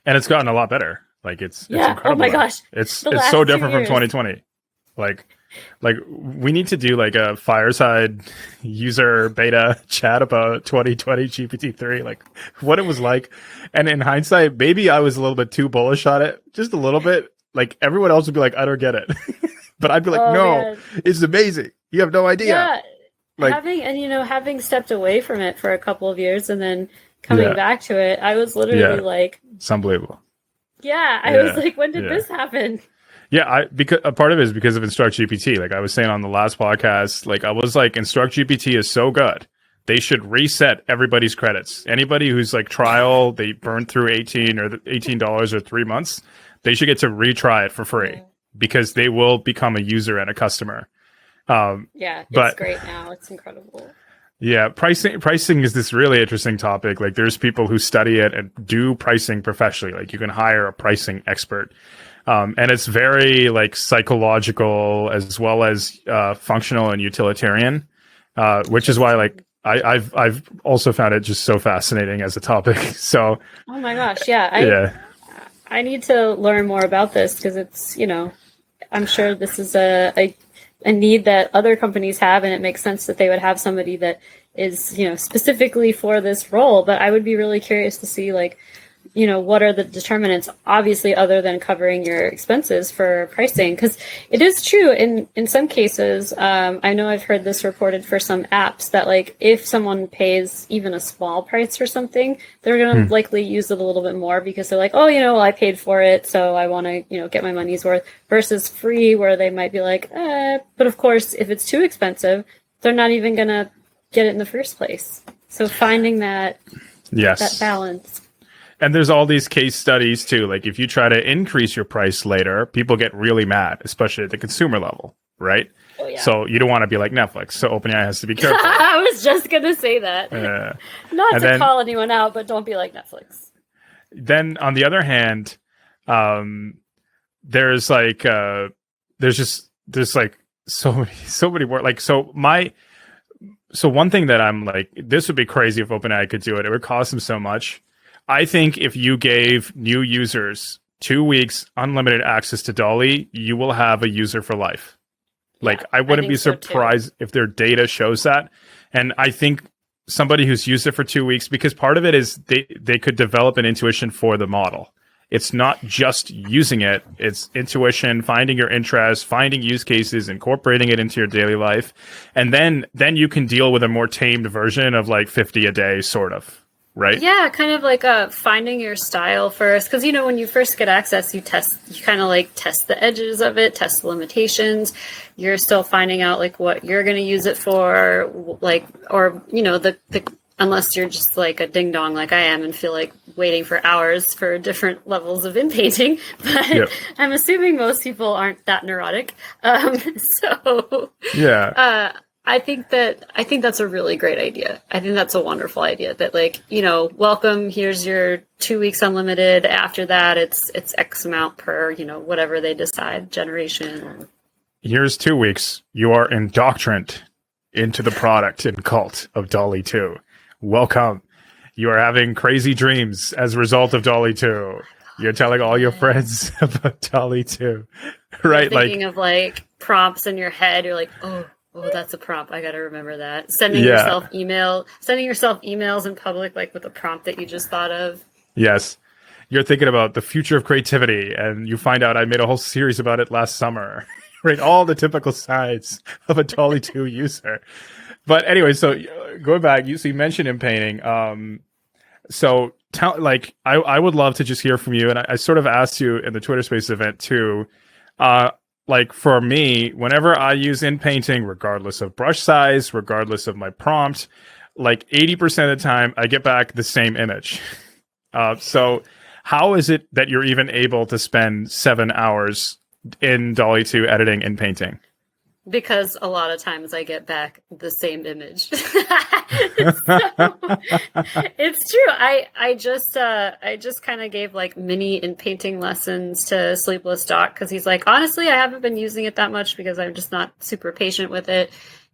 And it's gotten a lot better. Like it's incredible. Oh my gosh. It's The so last 2 different from years. 2020. Like we need to do like a fireside user beta chat about 2020 GPT-3, like what it was like. And in hindsight, maybe I was a little bit too bullish on it, just a little bit. Like everyone else would be like, I don't get it. But I'd be like, no, man. it's amazing. You have no idea. Yeah. Like, Having stepped away from it for a couple of years and then coming back to it, I was literally like, it's unbelievable. I was like, when did this happen? Yeah, because a part of it is because of Instruct GPT. Like I was saying on the last podcast, like I was like, Instruct GPT is so good. They should reset everybody's credits. Anybody who's like trial, they burned through $18 or 3 months, they should get to retry it for free because they will become a user and a customer. It's great now. It's incredible. Yeah, pricing is this really interesting topic. Like there's people who study it and do pricing professionally. Like you can hire a pricing expert. And it's very like psychological as well as functional and utilitarian, which is why like I've also found it just so fascinating as a topic. So oh my gosh, I need to learn more about this because it's I'm sure this is a need that other companies have, and it makes sense that they would have somebody that is specifically for this role. But I would be really curious to see like what are the determinants, obviously, other than covering your expenses for pricing? Because it is true in some cases. I know I've heard this reported for some apps that like if someone pays even a small price for something, they're going to likely use it a little bit more because they're like, oh, I paid for it, so I want to get my money's worth. Versus free, where they might be like, but of course, if it's too expensive, they're not even going to get it in the first place. So finding that balance. And there's all these case studies too. Like if you try to increase your price later, people get really mad, especially at the consumer level, right? Oh, yeah. So you don't want to be like Netflix. So OpenAI has to be careful. I was just going to say that. Not to call anyone out, but don't be like Netflix. Then on the other hand, there's like so many more. Like, so one thing that I'm like, this would be crazy if OpenAI could do it. It would cost them so much. I think if you gave new users 2 weeks unlimited access to DALL-E, you will have a user for life. Like, I wouldn't be surprised if their data shows that. And I think somebody who's used it for 2 weeks, because part of it is they could develop an intuition for the model. It's not just using it. It's intuition, finding your interests, finding use cases, incorporating it into your daily life. And then you can deal with a more tamed version of like 50 a day, sort of. Right. Yeah, kind of like finding your style first, because when you first get access, you kind of like test the edges of it, test the limitations. You're still finding out like what you're going to use it for, like, or the unless you're just like a ding dong like I am and feel like waiting for hours for different levels of inpainting. But I'm assuming most people aren't that neurotic. I think that's a really great idea. I think that's a wonderful idea that like, welcome, here's your 2 weeks unlimited. After that, it's X amount per, whatever they decide, generation. Here's 2 weeks. You are indoctrined into the product and cult of DALL-E 2. Welcome. You are having crazy dreams as a result of DALL-E 2. You're telling all your friends about DALL-E 2. Right? You're thinking of like prompts in your head. You're like, oh, that's a prompt. I got to remember that. Sending yourself emails in public, like with a prompt that you just thought of. Yes. You're thinking about the future of creativity, and you find out I made a whole series about it last summer. Right? All the typical sides of a DALL-E 2 user. But anyway, so going back, you mentioned Inpainting. So I would love to just hear from you. And I sort of asked you in the Twitter Space event too, like for me, whenever I use Inpainting, regardless of brush size, regardless of my prompt, like 80% of the time I get back the same image. So how is it that you're even able to spend 7 hours in DALL-E 2 editing Inpainting? Because a lot of times I get back the same image. It's true. I just kind of gave like mini Inpainting lessons to Sleepless Doc because he's like, honestly, I haven't been using it that much because I'm just not super patient with it.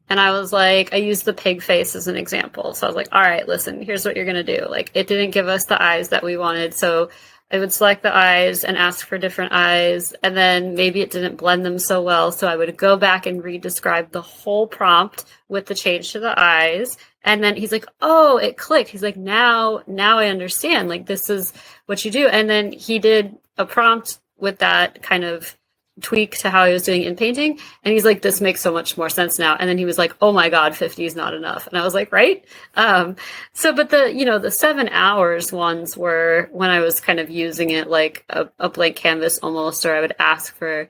And I was like, I used the pig face as an example. So I was like, all right, listen, here's what you're going to do. Like, it didn't give us the eyes that we wanted. So I would select the eyes and ask for different eyes. And then maybe it didn't blend them so well. So I would go back and re-describe the whole prompt with the change to the eyes. And then he's like, oh, it clicked. He's like, now I understand. Like, this is what you do. And then he did a prompt with that kind of tweak to how he was doing Inpainting, and he's like, this makes so much more sense now. And then he was like, oh my god, 50 is not enough. And I was like, right. But the 7 hours ones were when I was kind of using it like a blank canvas almost, or I would ask for,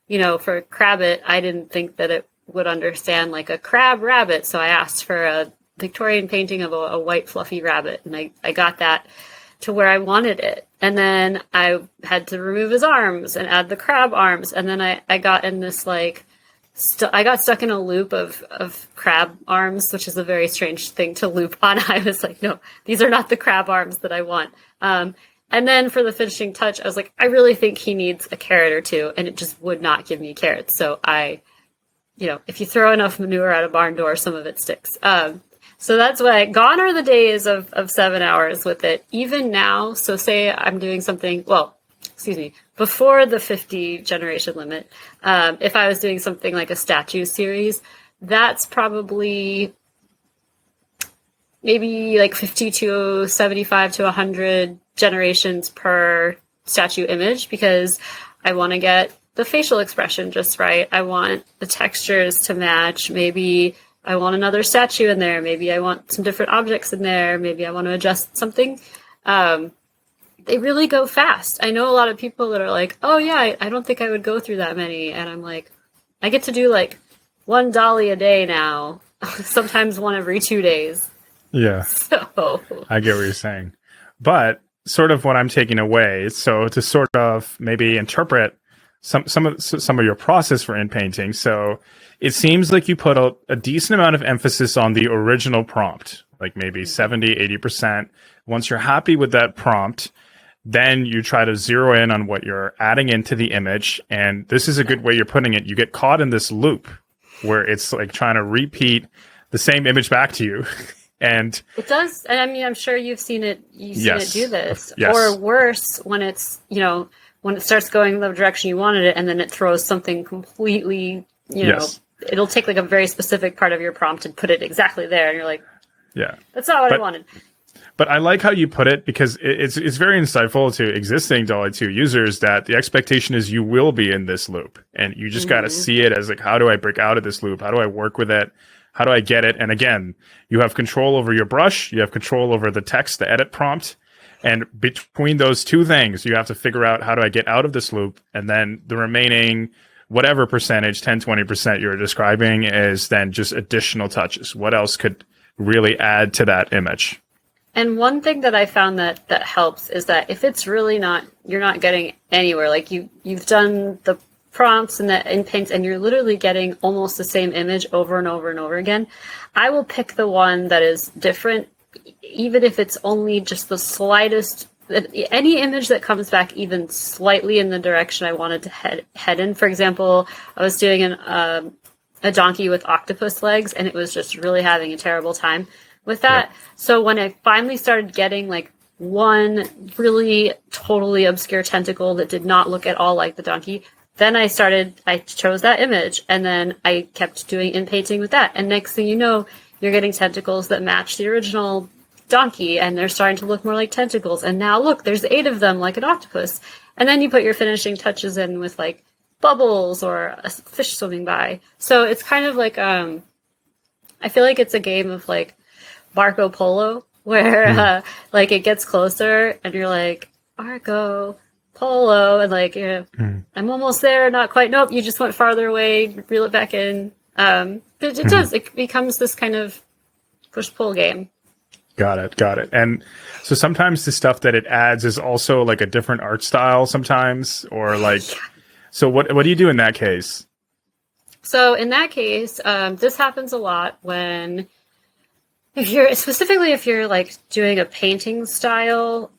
for Crabbit, I didn't think that it would understand like a crab rabbit, so I asked for a Victorian painting of a white fluffy rabbit, and I got that to where I wanted it. And then I had to remove his arms and add the crab arms. And then I got in this like, I got stuck in a loop of crab arms, which is a very strange thing to loop on. I was like, no, these are not the crab arms that I want. And then for the finishing touch, I was like, I really think he needs a carrot or two. And it just would not give me carrots. So if you throw enough manure at a barn door, some of it sticks. So that's why gone are the days of 7 hours with it. Even now, so say I'm doing something, before the 50 generation limit, if I was doing something like a statue series, that's probably maybe like 50 to 75 to 100 generations per statue image, because I want to get the facial expression just right. I want the textures to match. Maybe I want another statue in there. Maybe I want some different objects in there. Maybe I want to adjust something. They really go fast. I know a lot of people that are like, oh yeah, I don't think I would go through that many. And I'm like, I get to do like one DALL-E a day now. Sometimes one every 2 days. Yeah. So I get what you're saying. But sort of what I'm taking away, so to sort of maybe interpret some of your process for Inpainting. So it seems like you put a decent amount of emphasis on the original prompt, like maybe 70, 80%. Once you're happy with that prompt, then you try to zero in on what you're adding into the image. And this is a good way you're putting it. You get caught in this loop where it's like trying to repeat the same image back to you. And it does. And I mean, I'm sure you've seen it do this. Yes. Or worse, when it's, when it starts going the direction you wanted it, and then it throws something completely, Yes. It'll take like a very specific part of your prompt and put it exactly there. And you're like, yeah, that's not what I wanted. But I like how you put it, because it's very insightful to existing DALL-E 2 users that the expectation is you will be in this loop. And you just got to see it as like, how do I break out of this loop? How do I work with it? How do I get it? And again, you have control over your brush. You have control over the text, the edit prompt. And between those two things, you have to figure out, how do I get out of this loop? And then the remaining whatever percentage, 10, 20% you're describing, is then just additional touches. What else could really add to that image? And one thing that I found that helps is that if it's really you're not getting anywhere, like you've done the prompts and the inpaints and you're literally getting almost the same image over and over and over again, I will pick the one that is different, even if it's only just the slightest, any image that comes back even slightly in the direction I wanted to head in. For example, I was doing a donkey with octopus legs, and it was just really having a terrible time with that. Yeah. So when I finally started getting like one really totally obscure tentacle that did not look at all like the donkey, then I chose that image, and then I kept doing Inpainting with that. And next thing you know, you're getting tentacles that match the original donkey, and they're starting to look more like tentacles. And now look, there's 8 of them like an octopus. And then you put your finishing touches in with like bubbles or a fish swimming by. So it's kind of like, I feel like it's a game of like Marco Polo, where like it gets closer and you're like, Marco Polo, and like, I'm almost there, not quite. Nope, you just went farther away, reel it back in. But it does, it becomes this kind of push-pull game. Got it. And so sometimes the stuff that it adds is also like a different art style sometimes, or like, so what do you do in that case? So in that case, this happens a lot when, if you're like doing a painting style,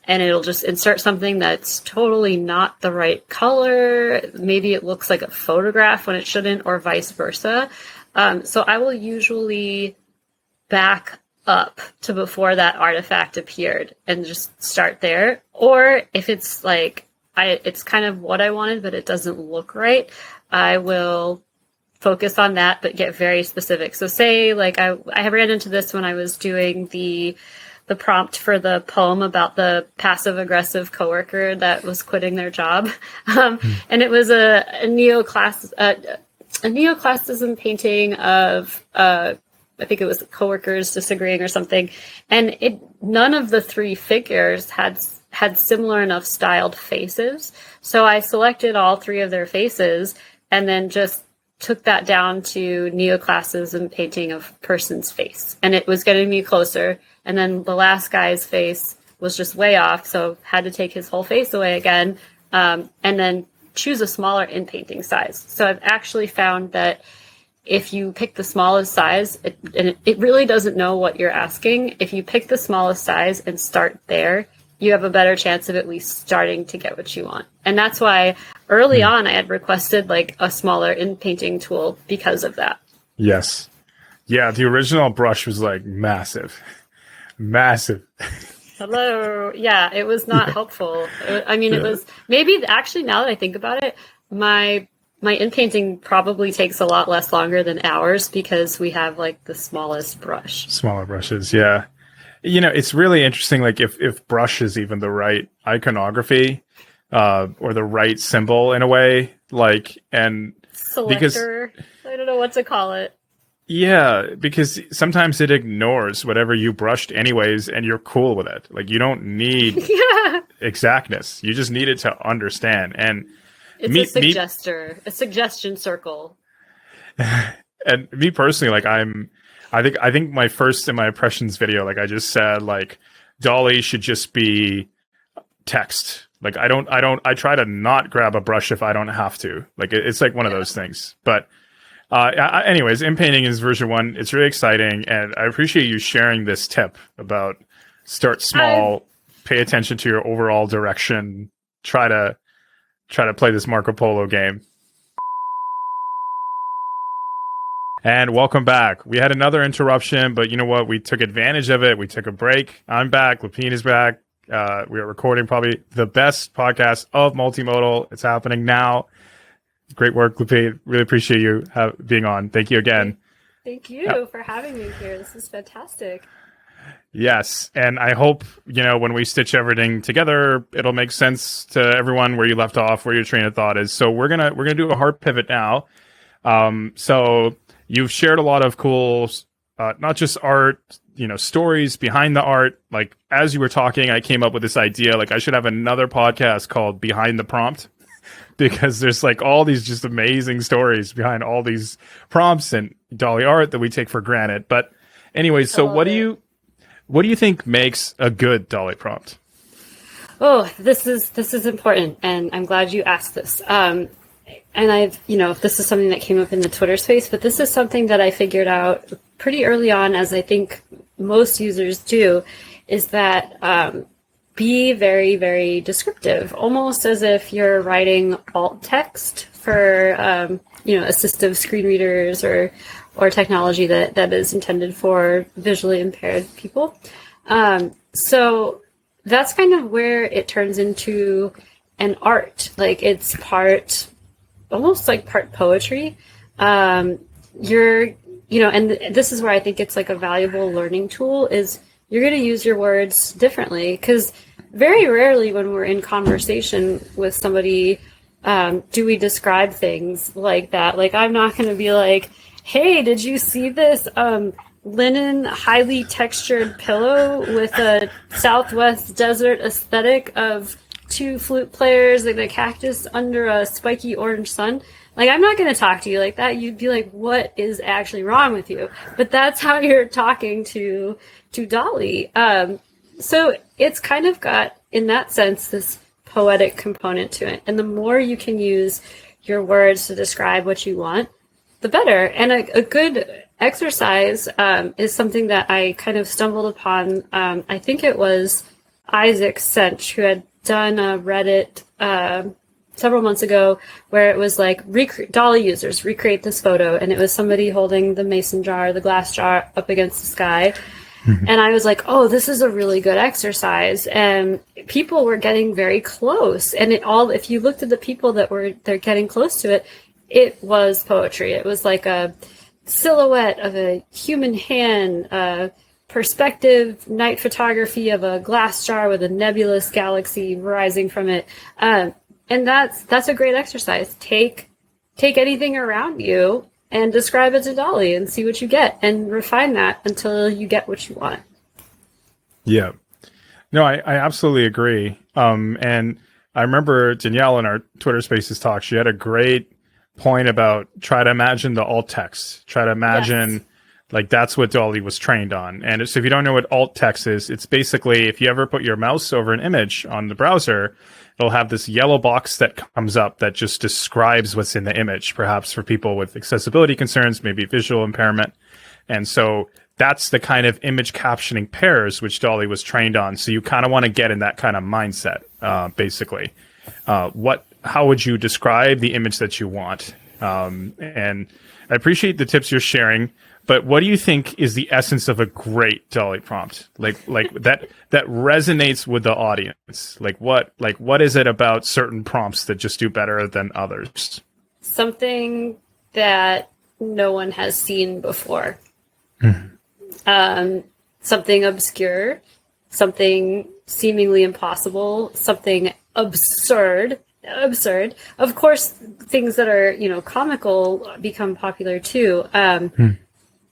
and it'll just insert something that's totally not the right color. Maybe it looks like a photograph when it shouldn't, or vice versa. So I will usually back up to before that artifact appeared and just start there. Or if it's like, it's kind of what I wanted, but it doesn't look right, I will focus on that, but get very specific. So say like I have ran into this when I was doing the prompt for the poem about the passive aggressive coworker that was quitting their job. And it was a neoclassicism painting of, I think it was coworkers disagreeing or something. And none of the three figures had similar enough styled faces. So I selected all three of their faces and then just took that down to neoclassicism painting of person's face. And it was getting me closer. And then the last guy's face was just way off. So had to take his whole face away again. And then choose a smaller inpainting size. So I've actually found that if you pick the smallest size, it really doesn't know what you're asking. If you pick the smallest size and start there, you have a better chance of at least starting to get what you want. And that's why early on I had requested like a smaller inpainting tool because of that. Yes. Yeah, the original brush was like massive. Hello. Yeah, it was not helpful. It was maybe actually, now that I think about it, my inpainting probably takes a lot less longer than ours because we have like the smallest brush. Smaller brushes, yeah. You know, it's really interesting, like if brush is even the right iconography or the right symbol in a way, like, and selector, I don't know what to call it. Yeah, because sometimes it ignores whatever you brushed anyways, and you're cool with it. Like, you don't need exactness. You just need it to understand. And it's a suggestion circle. And me personally, like I think my first in my impressions video, like I just said, like DALL-E should just be text. Like I try to not grab a brush if I don't have to. Like it's like one of those things. But anyways, Inpainting is version 1. It's really exciting, and I appreciate you sharing this tip about start small, pay attention to your overall direction, try to play this Marco Polo game. And welcome back. We had another interruption, but you know what? We took advantage of it. We took a break. I'm back. Lapine is back. We are recording probably the best podcast of Multimodal. It's happening now. Great work, Lapine. Really appreciate you being on. Thank you again. Thank you for having me here. This is fantastic. Yes, and I hope, when we stitch everything together, it'll make sense to everyone where you left off, where your train of thought is. So we're gonna do a hard pivot now. So you've shared a lot of cool, not just art, stories behind the art. Like, as you were talking, I came up with this idea, like I should have another podcast called Behind the Prompt, because there's like all these just amazing stories behind all these prompts and DALL-E art that we take for granted. But anyways, so what do you think makes a good DALL-E prompt? Oh, this is important, and I'm glad you asked this. And this is something that came up in the Twitter space, but this is something that I figured out pretty early on, as I think most users do, is that be very, very descriptive, almost as if you're writing alt text for, assistive screen readers or technology that is intended for visually impaired people. So that's kind of where it turns into an art. Like, it's almost like part poetry. And this is where I think it's like a valuable learning tool, is you're going to use your words differently, because very rarely when we're in conversation with somebody, do we describe things like that. Like, I'm not going to be like, hey, did you see this linen, highly textured pillow with a Southwest desert aesthetic of 2 flute players and a cactus under a spiky orange sun? Like, I'm not going to talk to you like that. You'd be like, what is actually wrong with you? But that's how you're talking to DALL-E. So it's kind of got, in that sense, this poetic component to it. And the more you can use your words to describe what you want, the better. And a good exercise is something that I kind of stumbled upon. I think it was Isaac Sench, who had done a Reddit several months ago where it was like DALL-E users recreate this photo, and it was somebody holding the mason jar, the glass jar, up against the sky. And I was like, oh, this is a really good exercise. And people were getting very close. And if you looked at the people they're getting close to it, it was poetry. It was like a silhouette of a human hand, perspective night photography of a glass jar with a nebulous galaxy rising from it. And that's a great exercise. Take anything around you and describe it to DALL-E and see what you get, and refine that until you get what you want. Yeah. No, I absolutely agree. And I remember Danielle in our Twitter Spaces talk, she had a great point about try to imagine the alt text. Try to imagine, yes, like that's what DALL-E was trained on. And so if you don't know what alt text is, it's basically if you ever put your mouse over an image on the browser, it'll have this yellow box that comes up that just describes what's in the image, perhaps for people with accessibility concerns, maybe visual impairment. And so that's the kind of image captioning pairs which DALL-E was trained on. So you kind of want to get in that kind of mindset, basically. How would you describe the image that you want? And I appreciate the tips you're sharing. But what do you think is the essence of a great DALL-E prompt? Like that resonates with the audience. Like what is it about certain prompts that just do better than others? Something that no one has seen before. Something obscure, something seemingly impossible, something absurd. Of course, things that are, comical become popular too.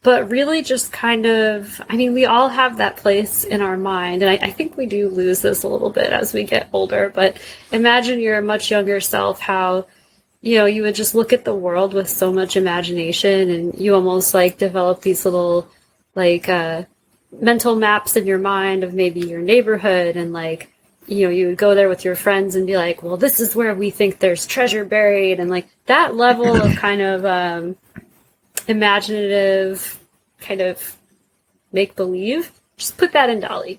But really just kind of, we all have that place in our mind. And I think we do lose this a little bit as we get older. But imagine your much younger self, how, you would just look at the world with so much imagination, and you almost like develop these little mental maps in your mind of maybe your neighborhood. And you would go there with your friends and be like, well, this is where we think there's treasure buried. And that level of kind of imaginative kind of make-believe, just put that in DALL-E.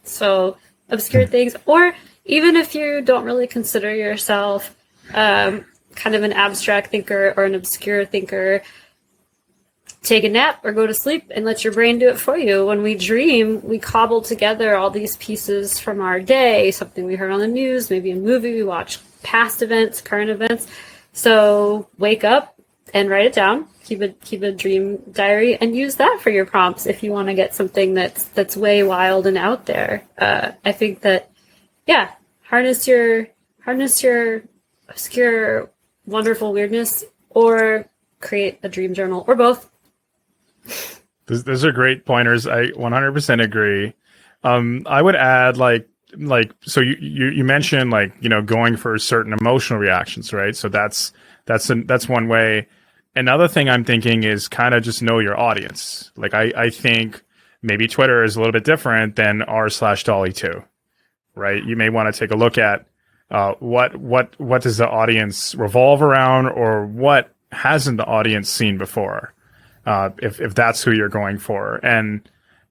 So obscure things, or even if you don't really consider yourself kind of an abstract thinker or an obscure thinker, take a nap or go to sleep and let your brain do it for you. When we dream, we cobble together all these pieces from our day, something we heard on the news, maybe a movie we watched, past events, current events. So wake up and write it down. Keep a dream diary and use that for your prompts if you want to get something that's way wild and out there. I think that, yeah, harness your obscure, wonderful weirdness, or create a dream journal, or both. Those are great pointers. I 100% agree. I would add so you mentioned going for certain emotional reactions, right? So that's one way. Another thing I'm thinking is kind of just know your audience. I think maybe Twitter is a little bit different than r/DALL-E 2, right? You may want to take a look at what does the audience revolve around, or what hasn't the audience seen before, if that's who you're going for. And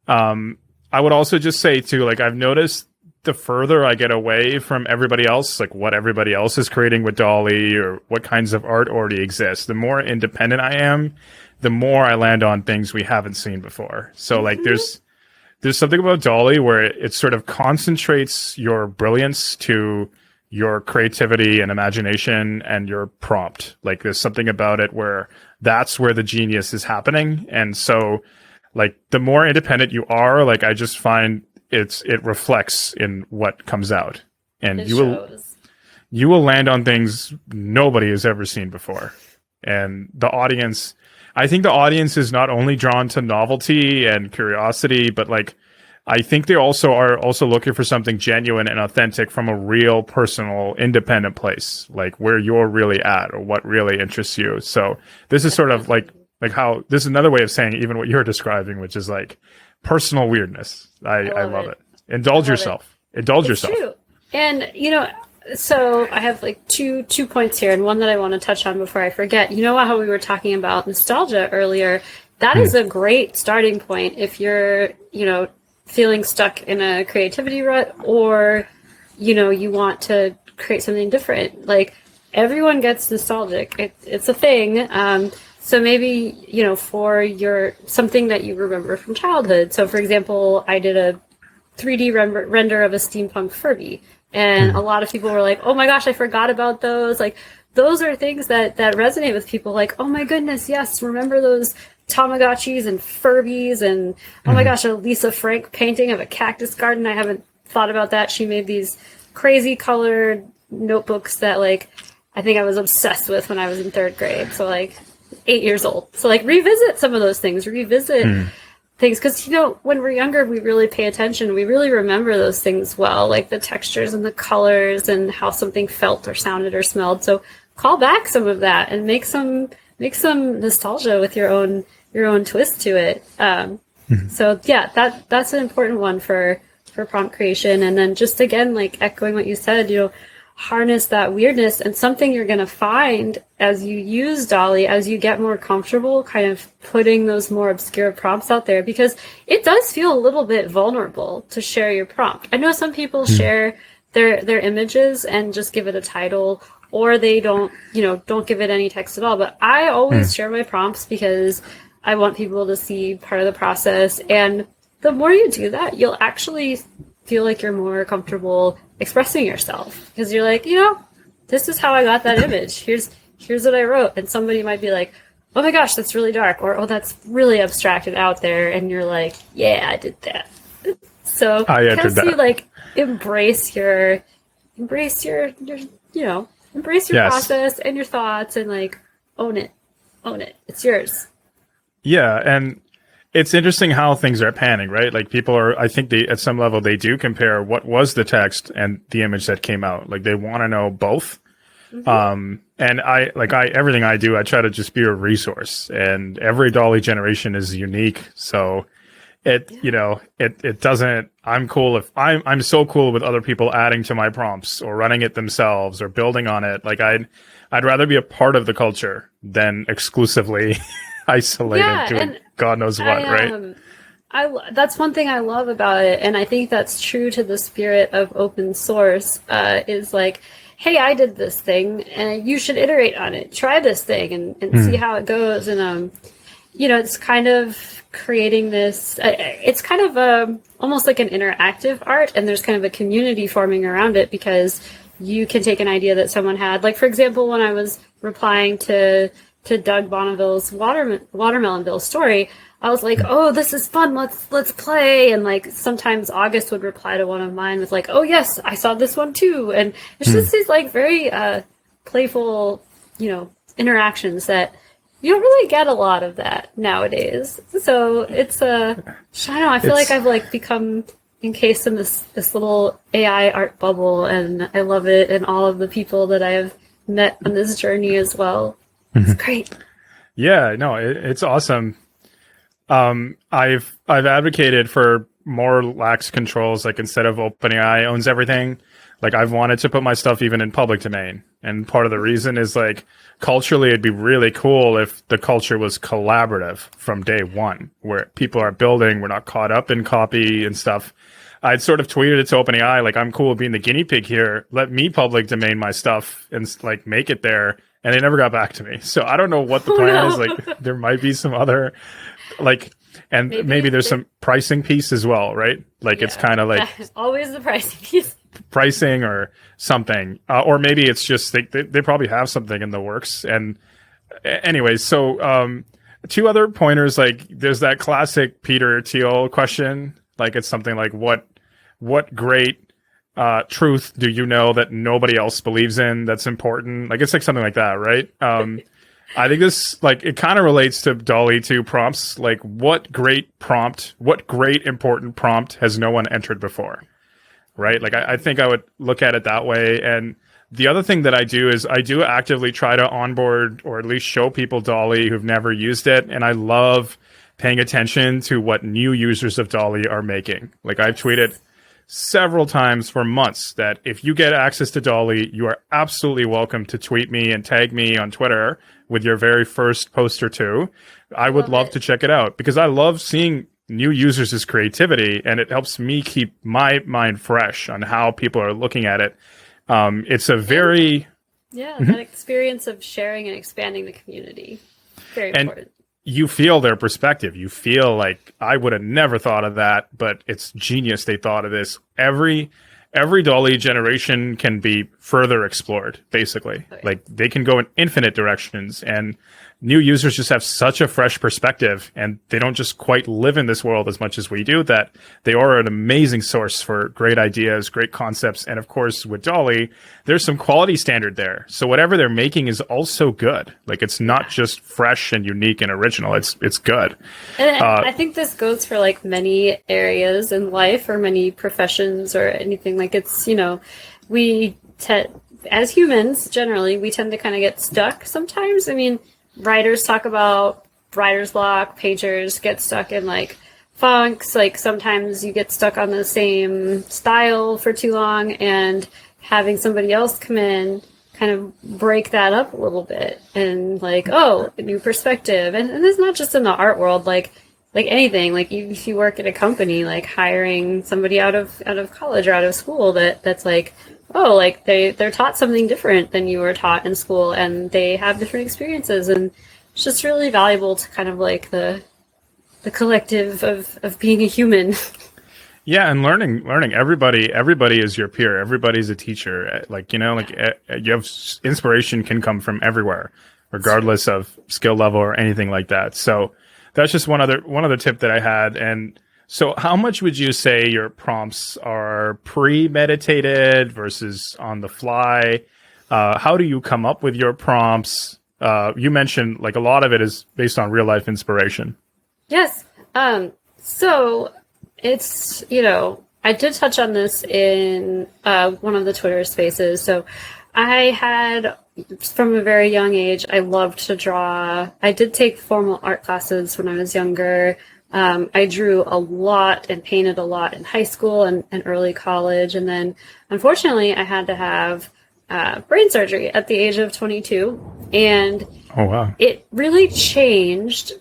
I would also just say too, I've noticed the further I get away from everybody else, what everybody else is creating with DALL-E or what kinds of art already exists, the more independent I am, the more I land on things we haven't seen before. So there's something about DALL-E where it sort of concentrates your brilliance to your creativity and imagination and your prompt. There's something about it where that's where the genius is happening. And so the more independent you are, I just find it reflects in what comes out, and you will land on things nobody has ever seen before. And I think the audience is not only drawn to novelty and curiosity, but I think they are also looking for something genuine and authentic from a real, personal, independent place, where you're really at or what really interests you. So this is sort of how this is another way of saying even what you're describing, which is personal weirdness. I love it. Indulge yourself. Indulge yourself. True. And so I have two points here, and one that I want to touch on before I forget. How we were talking about nostalgia earlier? That is a great starting point if you're, feeling stuck in a creativity rut, or, you want to create something different. everyone gets nostalgic. It's a thing. So maybe, for something that you remember from childhood. So for example, I did a 3D render of a steampunk Furby. And a lot of people were like, oh my gosh, I forgot about those. Like, those are things that resonate with people. Like, oh my goodness, yes, remember those Tamagotchis and Furbies, and oh my gosh, a Lisa Frank painting of a cactus garden. I haven't thought about that. She made these crazy colored notebooks that, like, I think I was obsessed with when I was in 3rd grade. So, like, 8 years old. So, like, revisit some of those things. Revisit things. Because, when we're younger, we really pay attention. We really remember those things well, like the textures and the colors and how something felt or sounded or smelled. So call back some of that and make some nostalgia with your own twist to it. So yeah, that's an important one for prompt creation. And then just again, like echoing what you said, harness that weirdness, and something you're going to find as you use DALL-E, as you get more comfortable kind of putting those more obscure prompts out there, because it does feel a little bit vulnerable to share your prompt. I know some people share their images and just give it a title, or they don't give it any text at all. But I always share my prompts because I want people to see part of the process. And the more you do that, you'll actually feel like you're more comfortable expressing yourself, because you're like, this is how I got that image. Here's what I wrote. And somebody might be like, oh my gosh, that's really dark, or oh, that's really abstracted out there. And you're like, yeah, I did that. So because you like embrace your process and your thoughts, and like own it. It's yours. Yeah, and it's interesting how things are panning, right? Like people are, I think at some level they do compare what was the text and the image that came out. Like they want to know both. And everything I do, I try to just be a resource, and every DALL-E generation is unique. So it doesn't, I'm so cool with other people adding to my prompts or running it themselves or building on it. Like I'd rather be a part of the culture than exclusively isolated doing God knows what, right? That's one thing I love about it, and I think that's true to the spirit of open source, is like, hey, I did this thing, and you should iterate on it. Try this thing and see how it goes. And, it's kind of creating this, it's kind of almost like an interactive art, and there's kind of a community forming around it, because you can take an idea that someone had. Like, for example, when I was replying to Doug Bonneville's Watermelonville story, I was like, oh, this is fun, let's play. And like sometimes August would reply to one of mine with like, oh yes, I saw this one too. And it's just these like very playful, interactions that you don't really get a lot of that nowadays. So it's I don't know, I feel like I've like become encased in this little AI art bubble, and I love it, and all of the people that I've met on this journey as well. It's great. Yeah, no, it's awesome. I've advocated for more lax controls. Like instead of OpenAI owns everything, like I've wanted to put my stuff even in public domain. And part of the reason is like culturally, it'd be really cool if the culture was collaborative from day one, where people are building, we're not caught up in copy and stuff. I'd sort of tweeted it to OpenAI, like, I'm cool with being the guinea pig here. Let me public domain my stuff and like make it there. And they never got back to me. So I don't know what the plan is. Like there might be some other like, and maybe there's some pricing piece as well, right? Like it's kind of like always the pricing piece. Pricing or something. Or maybe it's just they probably have something in the works. And anyways, so two other pointers, like there's that classic Peter Thiel question. Like it's something like what great truth do you know that nobody else believes in that's important? Like it's like something like that, right? I think this, like, it kind of relates to DALL-E 2 prompts. Like, what great important prompt has no one entered before, right? Like, I think I would look at it that way. And the other thing that I do is I do actively try to onboard or at least show people DALL-E who've never used it. And I love paying attention to what new users of DALL-E are making. Like, I've tweeted several times for months that if you get access to DALL-E, you are absolutely welcome to tweet me and tag me on Twitter with your very first post or two. I would love to check it out because I love seeing new users' creativity, and it helps me keep my mind fresh on how people are looking at it. It's a very Yeah, that experience of sharing and expanding the community. Very And important. you feel their perspective. You feel like I would have never thought of that, but it's genius they thought of this. Every DALL-E generation can be further explored, basically. Oh, yeah. Like they can go in infinite directions, and new users just have such a fresh perspective, and they don't just quite live in this world as much as we do, that they are an amazing source for great ideas, great concepts. And of course, with DALL-E, there's some quality standard there. So whatever they're making is also good. Like it's not just fresh and unique and original. It's good. And I think this goes for like many areas in life or many professions or anything. Like it's, as humans, generally, we tend to kind of get stuck sometimes. I mean, writers talk about writer's block, painters get stuck in like funks. Like sometimes you get stuck on the same style for too long, and having somebody else come in kind of break that up a little bit and like, oh, a new perspective. And it's not just in the art world, like anything, like if you work at a company, like hiring somebody out of college or out of school that's like, oh, like they're taught something different than you were taught in school, and they have different experiences, and it's just really valuable to kind of like the collective of being a human. Yeah, and learning. Everybody is your peer. Everybody's a teacher. Like you have inspiration can come from everywhere, regardless of skill level or anything like that. So that's just one other tip that I had. And so, how much would you say your prompts are premeditated versus on the fly? How do you come up with your prompts? You mentioned like a lot of it is based on real life inspiration. Yes. So it's, I did touch on this in one of the Twitter spaces. So I had, from a very young age, I loved to draw. I did take formal art classes when I was younger. I drew a lot and painted a lot in high school and early college. And then, unfortunately, I had to have brain surgery at the age of 22. And oh, wow. It really changed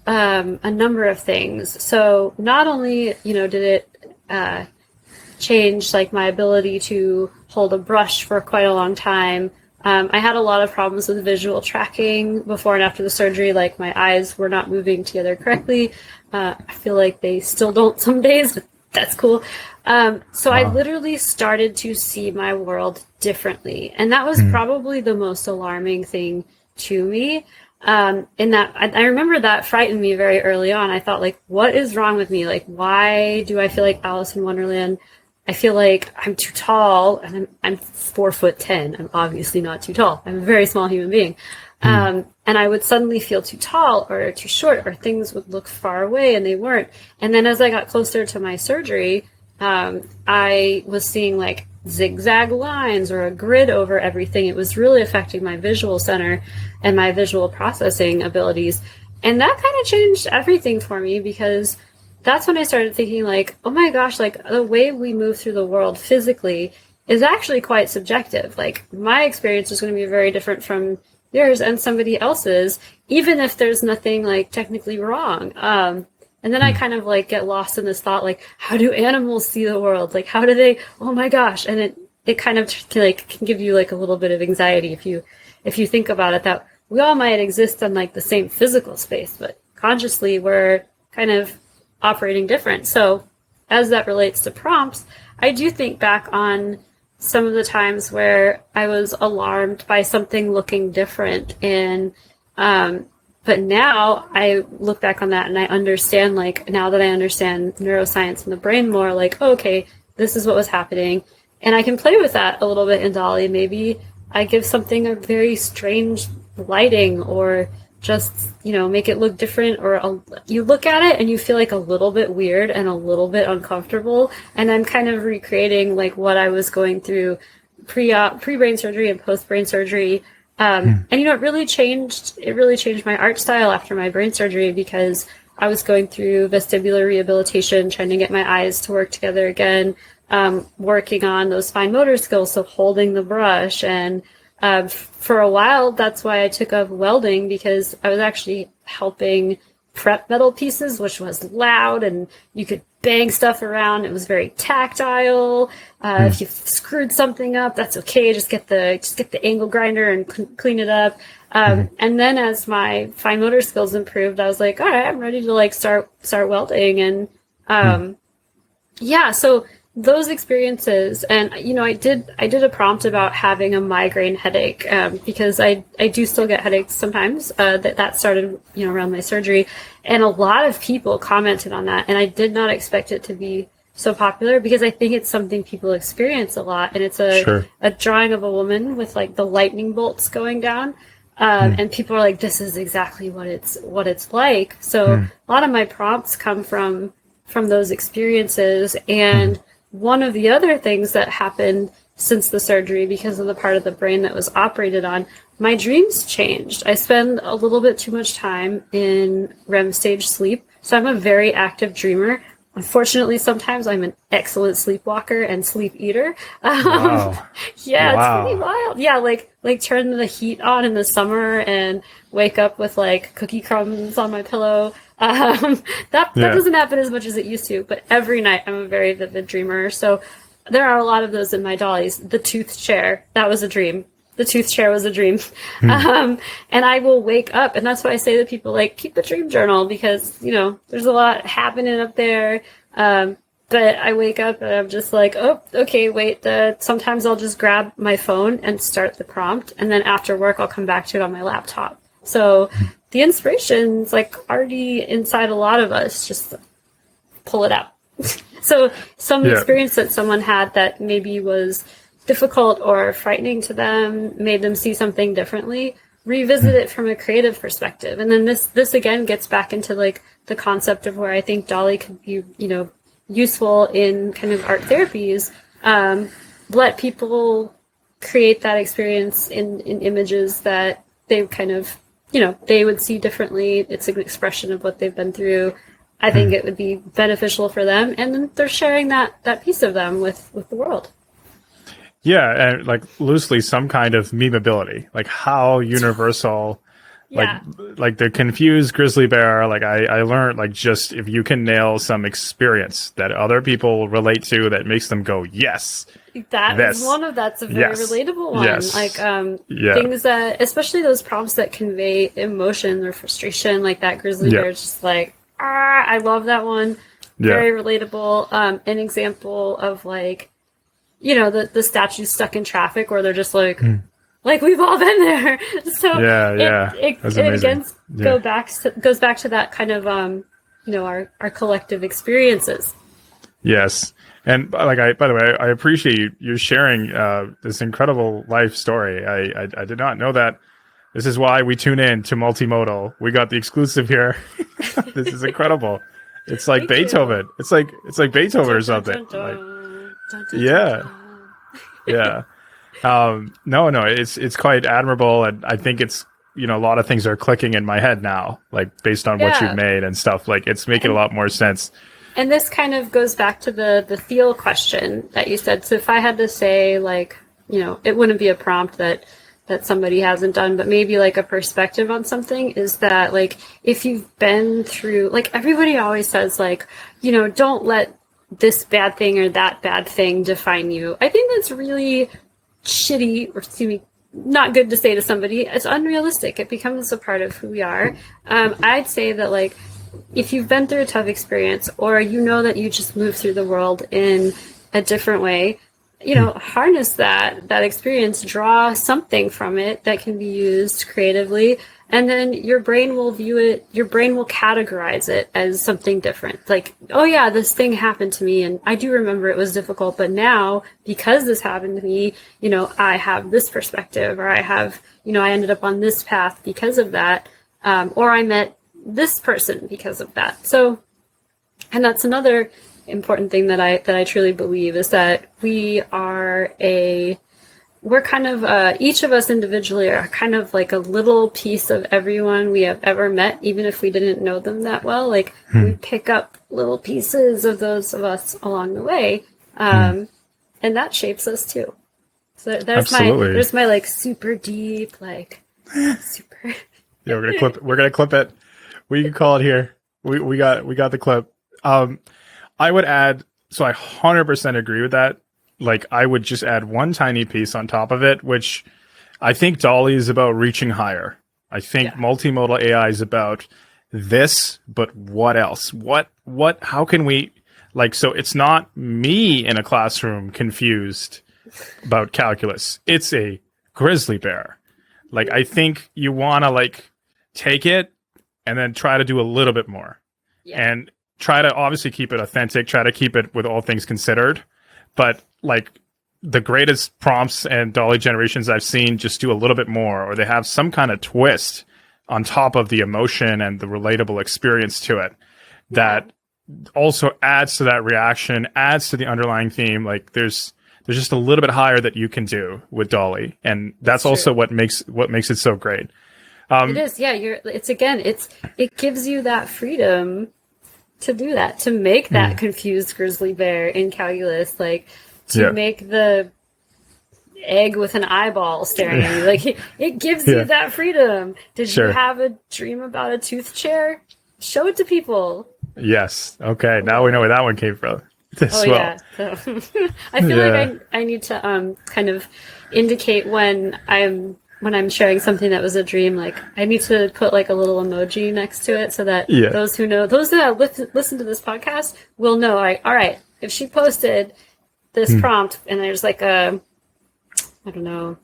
a number of things. So not only, did it change like my ability to hold a brush for quite a long time. I had a lot of problems with visual tracking before and after the surgery. Like my eyes were not moving together correctly. I feel like they still don't some days, but that's cool. So I literally started to see my world differently. And that was probably the most alarming thing to me. In that I remember that frightened me very early on. I thought like, what is wrong with me? Like, why do I feel like Alice in Wonderland? I feel like I'm too tall, and I'm 4'10". I'm obviously not too tall. I'm a very small human being. And I would suddenly feel too tall or too short, or things would look far away and they weren't. And then as I got closer to my surgery, I was seeing like zigzag lines or a grid over everything. It was really affecting my visual center and my visual processing abilities. And that kind of changed everything for me, because that's when I started thinking like, oh my gosh, like the way we move through the world physically is actually quite subjective. Like my experience is going to be very different from yours and somebody else's, even if there's nothing like technically wrong. And then I kind of like get lost in this thought, like, how do animals see the world? Like, how do they, oh my gosh. And it kind of like can give you like a little bit of anxiety if you think about it, that we all might exist in like the same physical space, but consciously we're kind of operating different. So as that relates to prompts, I do think back on some of the times where I was alarmed by something looking different. And, but now I look back on that and I understand, like, now that I understand neuroscience and the brain more, like, oh, okay, this is what was happening. And I can play with that a little bit in DALL-E. Maybe I give something a very strange lighting, or just, make it look different, or you look at it and you feel like a little bit weird and a little bit uncomfortable. And I'm kind of recreating like what I was going through pre-brain surgery and post-brain surgery. And, it really changed my art style after my brain surgery, because I was going through vestibular rehabilitation, trying to get my eyes to work together again, working on those fine motor skills, so holding the brush. And for a while, that's why I took up welding, because I was actually helping prep metal pieces, which was loud, and you could bang stuff around. It was very tactile. If you screwed something up, that's okay. Just get the angle grinder and clean it up. And then as my fine motor skills improved, I was like, all right, I'm ready to like start welding. And yeah, so those experiences, and I did a prompt about having a migraine headache, because I do still get headaches sometimes. That started around my surgery, and a lot of people commented on that, and I did not expect it to be so popular, because I think it's something people experience a lot, and it's a drawing of a woman with like the lightning bolts going down. And people are like, this is exactly what it's like. So a lot of my prompts come from those experiences. And one of the other things that happened since the surgery, because of the part of the brain that was operated on, my dreams changed. I spend a little bit too much time in REM stage sleep. So I'm a very active dreamer. Unfortunately, sometimes I'm an excellent sleepwalker and sleep eater. Wow. Yeah, it's pretty wild. Yeah, like turn the heat on in the summer and wake up with like cookie crumbs on my pillow. That doesn't happen as much as it used to, but every night I'm a very vivid dreamer. So there are a lot of those in my dollies. The tooth chair, that was a dream. The tooth chair was a dream. And I will wake up, and that's why I say to people, like, keep a dream journal, because, there's a lot happening up there. But I wake up and I'm just like, oh, okay, wait. Sometimes I'll just grab my phone and start the prompt, and then after work I'll come back to it on my laptop. So the inspiration's like already inside a lot of us, just pull it out. So some experience that someone had that maybe was difficult or frightening to them, made them see something differently, revisit it from a creative perspective. And then this again gets back into like the concept of where I think DALL-E could be, useful in kind of art therapies. Let people create that experience in images that they kind of, they would see differently. It's an expression of what they've been through. I think it would be beneficial for them, and then they're sharing that piece of them with the world. Yeah, and like loosely some kind of memeability, like how universal, like the confused grizzly bear. Like I learned, like, just if you can nail some experience that other people relate to, that makes them go, yes. That's a very relatable one. Yes. Like things that, especially those prompts that convey emotion or frustration, like that grizzly bear is just like, I love that one. Very relatable. An example of like, the statues stuck in traffic, where they're just like we've all been there. So it again goes back to that kind of our collective experiences. Yes. And by the way, I appreciate you sharing this incredible life story. I did not know that. This is why we tune in to Multimodal. We got the exclusive here. This is incredible. It's like Beethoven. It's like Beethoven or something. Yeah. No, it's quite admirable, and I think it's, a lot of things are clicking in my head now, like based on what you've made and stuff. Like it's making a lot more sense. And this kind of goes back to the feel question that you said. So if I had to say, like, it wouldn't be a prompt that somebody hasn't done, but maybe like a perspective on something, is that like if you've been through, like, everybody always says, like, don't let this bad thing or that bad thing define you. I think that's really shitty, or not good to say to somebody. It's unrealistic. It becomes a part of who we are. I'd say that, like, if you've been through a tough experience, or that you just move through the world in a different way, harness that experience, draw something from it that can be used creatively, and then your brain will view it, your brain will categorize it as something different. Like, oh yeah, this thing happened to me, and I do remember it was difficult, but now, because this happened to me, I have this perspective, or I have, I ended up on this path because of that, or I met this person because of that. So, and that's another important thing that I truly believe, is that we're kind of, each of us individually are kind of like a little piece of everyone we have ever met, even if we didn't know them that well. Like we pick up little pieces of those of us along the way. And that shapes us too. So there's my like super deep, like super. Yeah, we're gonna clip it. We can call it here. We got the clip. I would add, so I 100% agree with that. Like, I would just add one tiny piece on top of it, which I think DALL-E is about reaching higher. I think multimodal AI is about this, but what else? How can we, like, so it's not me in a classroom confused about calculus. It's a grizzly bear. Like, I think you want to, like, take it and then try to do a little bit more. Yeah. And try to obviously keep it authentic, try to keep it with all things considered. But, like, the greatest prompts and DALL-E generations I've seen just do a little bit more, or they have some kind of twist on top of the emotion and the relatable experience to it that also adds to that reaction, adds to the underlying theme. Like, there's just a little bit higher that you can do with DALL-E, and that's also what makes it so great. It is, yeah. It gives you that freedom to do that, to make that confused grizzly bear in calculus, like to make the egg with an eyeball staring at you. Like, it gives you that freedom. Did you have a dream about a tooth chair? Show it to people. Yes. Okay. Now we know where that one came from. Yeah. So, I feel like I need to kind of indicate when I'm sharing something that was a dream. Like, I need to put like a little emoji next to it so that those that listen to this podcast will know. Like, all right, if she posted this prompt and there's like a, I don't know,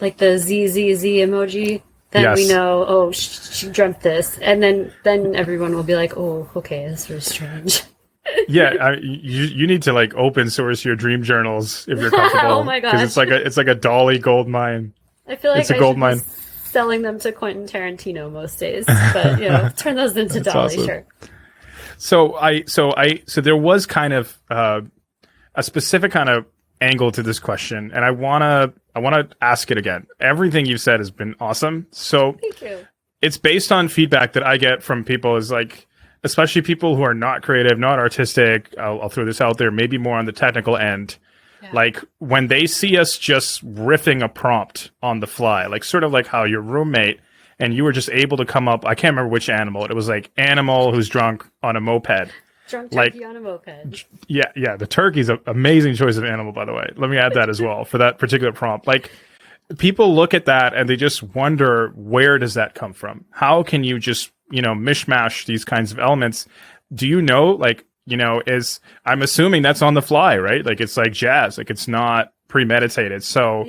like the ZZZ emoji, then we know, oh, she dreamt this, and then everyone will be like, oh, okay, this was strange. You need to like open source your dream journals if you're comfortable. Oh my gosh, it's like a DALL-E gold mine. I feel like it's a gold mine. Selling them to Quentin Tarantino most days, but turn those into DALL-E, awesome. Sure. So there was kind of a specific kind of angle to this question, and I wanna ask it again. Everything you've said has been awesome. So thank you. It's based on feedback that I get from people, is like, especially people who are not creative, not artistic. I'll throw this out there, maybe more on the technical end. Yeah. Like, when they see us just riffing a prompt on the fly, like sort of like how your roommate and you were just able to come up, I can't remember which animal. It was like animal who's drunk on a moped. Drunk turkey on a moped. Yeah. The turkey's an amazing choice of animal, by the way. Let me add that as well for that particular prompt. Like, people look at that and they just wonder, where does that come from? How can you just, mishmash these kinds of elements? Do you know, like, I'm assuming that's on the fly, right? Like, it's like jazz, like it's not premeditated. So,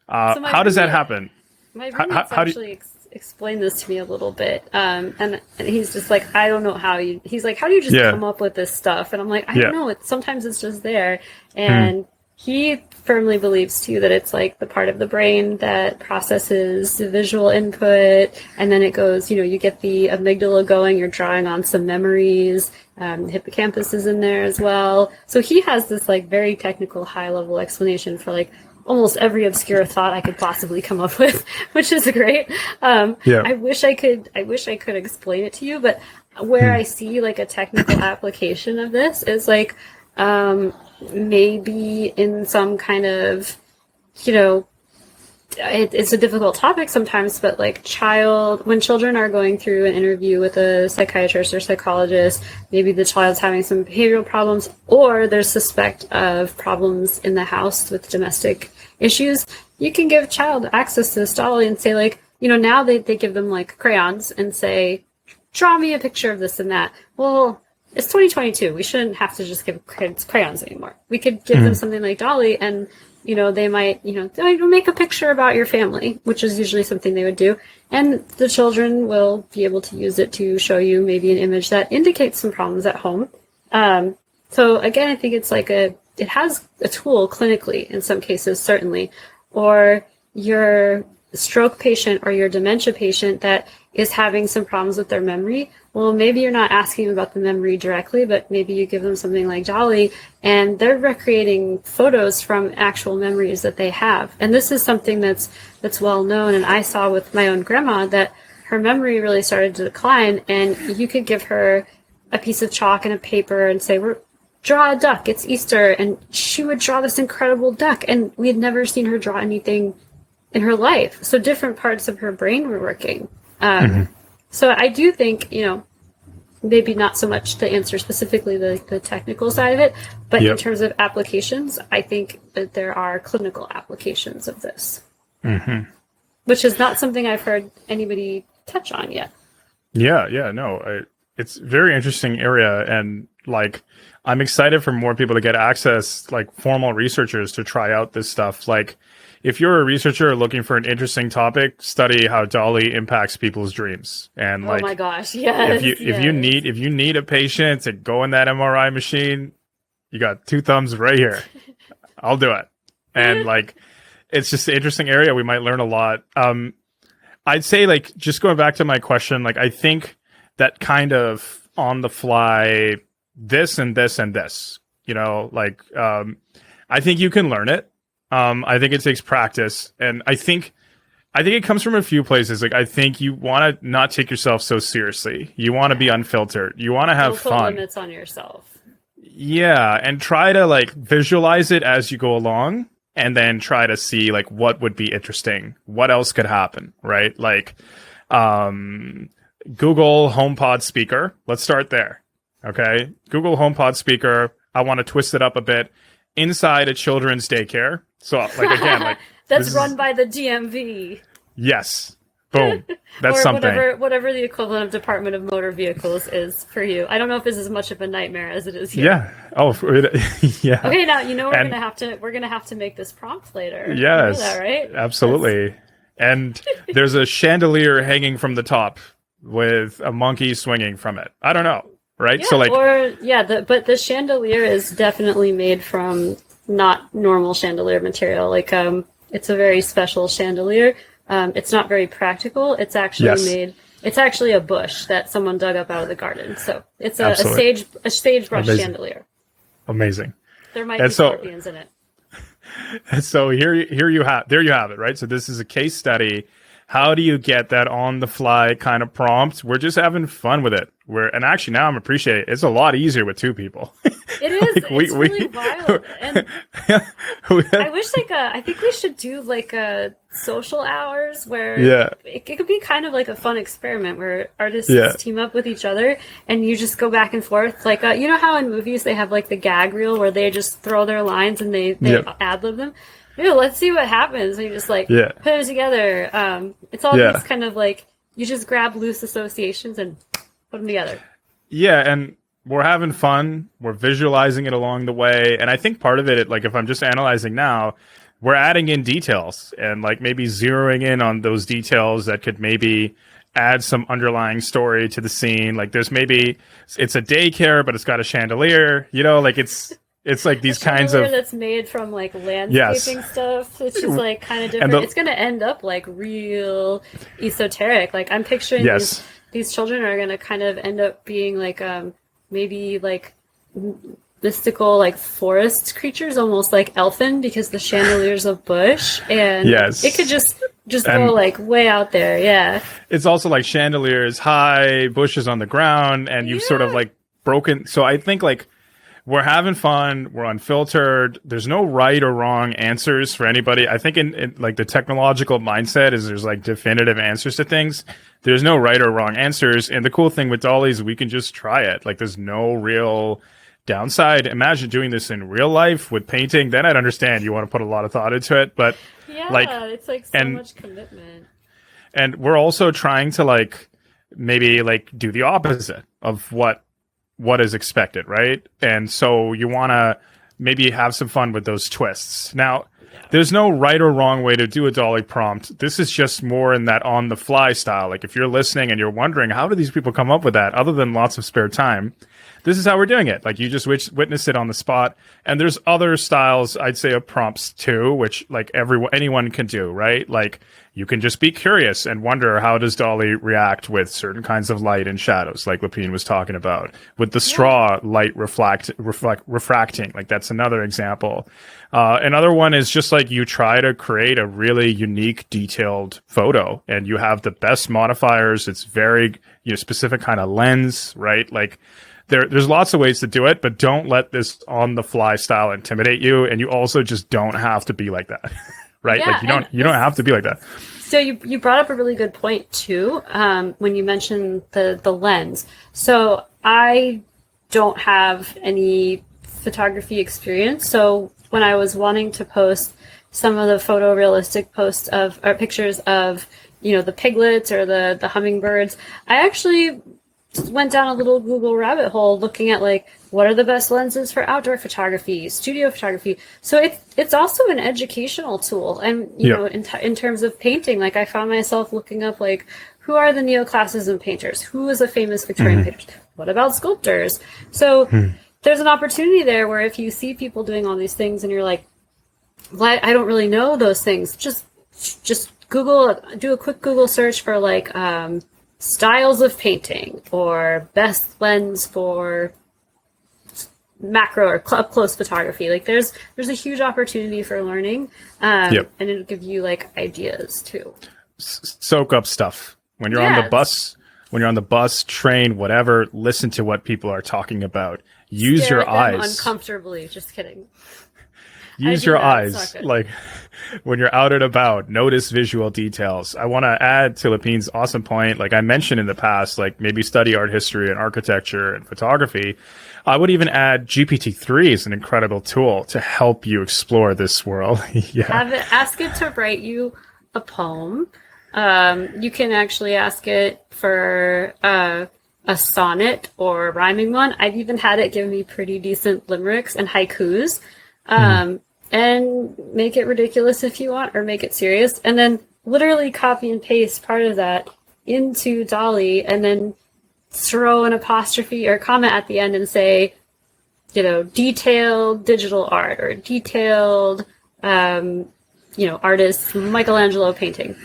how does that happen? My roommate's actually explained this to me a little bit. And he's just like, I don't know how he's like, how do you just come up with this stuff? And I'm like, I don't know. Sometimes it's just there. And he firmly believes too that it's like the part of the brain that processes the visual input, and then it goes, you get the amygdala going, you're drawing on some memories, hippocampus is in there as well. So he has this like very technical high level explanation for like almost every obscure thought I could possibly come up with, which is great. I wish I could explain it to you, but where I see like a technical application of this is like, maybe in some kind of, it's a difficult topic sometimes, but like when children are going through an interview with a psychiatrist or psychologist, maybe the child's having some behavioral problems, or there's suspect of problems in the house with domestic issues, you can give child access to this DALL-E and say like, now they give them like crayons and say, draw me a picture of this and that. Well, it's 2022. We shouldn't have to just give kids crayons anymore. We could give them something like DALL-E, and they might make a picture about your family, which is usually something they would do, and the children will be able to use it to show you maybe an image that indicates some problems at home. So again, I think it's like it has a tool clinically in some cases, certainly, or your stroke patient or your dementia patient that is having some problems with their memory. Well, maybe you're not asking about the memory directly, but maybe you give them something like DALL-E and they're recreating photos from actual memories that they have. And this is something that's well known. And I saw with my own grandma that her memory really started to decline, and you could give her a piece of chalk and a paper and say, draw a duck, it's Easter. And she would draw this incredible duck. And we had never seen her draw anything in her life. So different parts of her brain were working. So I do think, maybe not so much to answer specifically the technical side of it, but in terms of applications, I think that there are clinical applications of this, which is not something I've heard anybody touch on yet. No, it's a very interesting area, and like I'm excited for more people to get access, like formal researchers to try out this stuff. Like if you're a researcher looking for an interesting topic, study how DALL-E impacts people's dreams. And like, oh my gosh, yes. If you need a patient to go in that MRI machine, you got 2 thumbs right here. I'll do it. And like, it's just an interesting area. We might learn a lot. I'd say, like, just going back to my question, like, I think that kind of on the fly, this and this and this, you know, like, I think you can learn it. I think it takes practice, and I think it comes from a few places. Like, I think you want to not take yourself so seriously. You want to be unfiltered. You want to have fun. Put limits on yourself. Yeah, and try to like visualize it as you go along, and then try to see like what would be interesting. What else could happen, right? Like, Google HomePod speaker. Let's start there. Okay, Google HomePod speaker. I want to twist it up a bit. Inside a children's daycare. So, like, again, like that's run by the DMV. Yes. Boom. That's or something. Whatever the equivalent of Department of Motor Vehicles is for you. I don't know if this is much of a nightmare as it is here. Yeah. Oh, yeah. Okay, now you know we're gonna have to make this prompt later. Yes. You know that, right? Absolutely. And there's a chandelier hanging from the top with a monkey swinging from it. I don't know. Right? Yeah, so like, but the chandelier is definitely made from not normal chandelier material. Like, it's a very special chandelier. It's not very practical. It's actually it's actually a bush that someone dug up out of the garden. So it's a sagebrush chandelier. Amazing. There might be scorpions in it. And so there you have it, right? So this is a case study. How do you get that on the fly kind of prompt? We're just having fun with it. And actually now I'm appreciating it. It's a lot easier with 2 people. It is. Like it's really wild. And I wish I think we should do like a social hours where it could be kind of like a fun experiment where artists team up with each other and you just go back and forth. Like, you know how in movies they have like the gag reel where they just throw their lines and they ad-lib them? Yeah, let's see what happens. You just like put them together. It's all these kind of like, you just grab loose associations and put them together. Yeah, and we're having fun. We're visualizing it along the way. And I think part of it, like if I'm just analyzing now, we're adding in details and like maybe zeroing in on those details that could maybe add some underlying story to the scene. Like it's a daycare, but it's got a chandelier, you know, like it's like these kinds of that's made from like landscaping stuff. It's just like kind of different. It's going to end up like real esoteric. Like I'm picturing these children are going to kind of end up being like maybe like mystical like forest creatures, almost like elfin, because the chandelier's a bush, and it could just go like way out there. Yeah, it's also like chandeliers high, bushes on the ground, and you've sort of like broken. So I think like we're having fun. We're unfiltered. There's no right or wrong answers for anybody. I think in like the technological mindset is there's like definitive answers to things. There's no right or wrong answers. And the cool thing with DALL-E is we can just try it. Like there's no real downside. Imagine doing this in real life with painting. Then I'd understand you want to put a lot of thought into it. But it's like so much commitment. And we're also trying to like maybe like do the opposite of what is expected, right? And so you want to maybe have some fun with those twists. Now, there's no right or wrong way to do a DALL-E prompt. This is just more in that on-the-fly style. Like if you're listening and you're wondering, how do these people come up with that other than lots of spare time? This is how we're doing it. Like you just witness it on the spot. And there's other styles, I'd say, of prompts too, which like anyone can do, right? Like you can just be curious and wonder, how does DALL-E react with certain kinds of light and shadows, like Lapine was talking about, with the straw light refracting. Like that's another example. Another one is just like you try to create a really unique, detailed photo, and you have the best modifiers. It's very specific kind of lens, right? Like there's lots of ways to do it, but don't let this on the fly style intimidate you. And you also just don't have to be like that, right? Yeah, like you don't have to be like that. So you brought up a really good point too, when you mentioned the lens. So I don't have any photography experience. So when I was wanting to post some of the photorealistic posts or pictures of, the piglets or the hummingbirds, I actually went down a little Google rabbit hole looking at like, what are the best lenses for outdoor photography, studio photography. So it's also an educational tool. And, in terms of painting, like I found myself looking up like, who are the neoclassicism painters? Who is a famous Victorian painter? What about sculptors? So there's an opportunity there where if you see people doing all these things and you're like, well, I don't really know those things, just do a quick Google search for like, styles of painting or best lens for macro or up close photography. Like there's a huge opportunity for learning, and it'll give you like ideas too. Soak up stuff when you're on the bus, train, whatever. Listen to what people are talking about. Use Stare your at them eyes uncomfortably. Just kidding. Use your eyes, like when you're out and about, notice visual details. I want to add to Lapine's awesome point. Like I mentioned in the past, like maybe study art history and architecture and photography. I would even add GPT-3 is an incredible tool to help you explore this world. Ask it to write you a poem. You can actually ask it for a sonnet or a rhyming one. I've even had it give me pretty decent limericks and haikus. And make it ridiculous if you want, or make it serious, and then literally copy and paste part of that into DALL-E, and then throw an apostrophe or comment at the end and say, detailed digital art or detailed, artist Michelangelo painting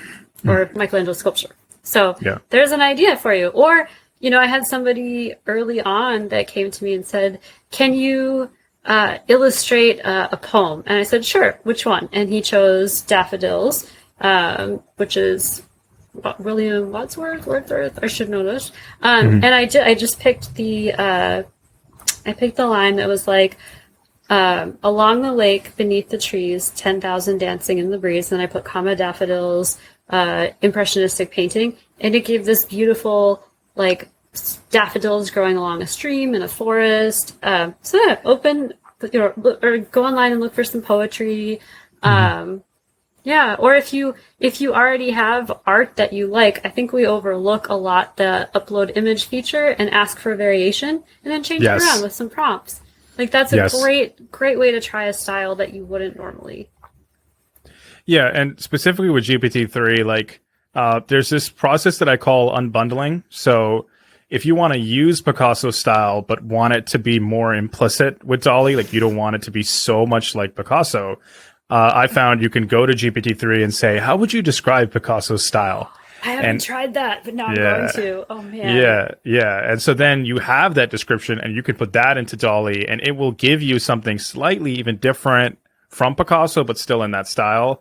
or Michelangelo sculpture. So there's an idea for you. Or, I had somebody early on that came to me and said, can you illustrate a poem? And I said, sure, which one? And he chose Daffodils, which is William Wordsworth. I should know this. And I just picked the line that was like, along the lake, beneath the trees, 10,000 dancing in the breeze. And I put comma daffodils, impressionistic painting. And it gave this beautiful, like, daffodils growing along a stream in a forest. Open, or go online and look for some poetry. Or if you already have art that you like, I think we overlook a lot the upload image feature and ask for variation and then change it around with some prompts. Like that's a great way to try a style that you wouldn't normally. Yeah, and specifically with GPT-3, like there's this process that I call unbundling. So if you want to use Picasso style, but want it to be more implicit with DALL-E, like you don't want it to be so much like Picasso, I found you can go to GPT-3 and say, how would you describe Picasso's style? I haven't tried that, but now I'm going to. Oh, man. Yeah. And so then you have that description and you can put that into DALL-E and it will give you something slightly even different from Picasso, but still in that style.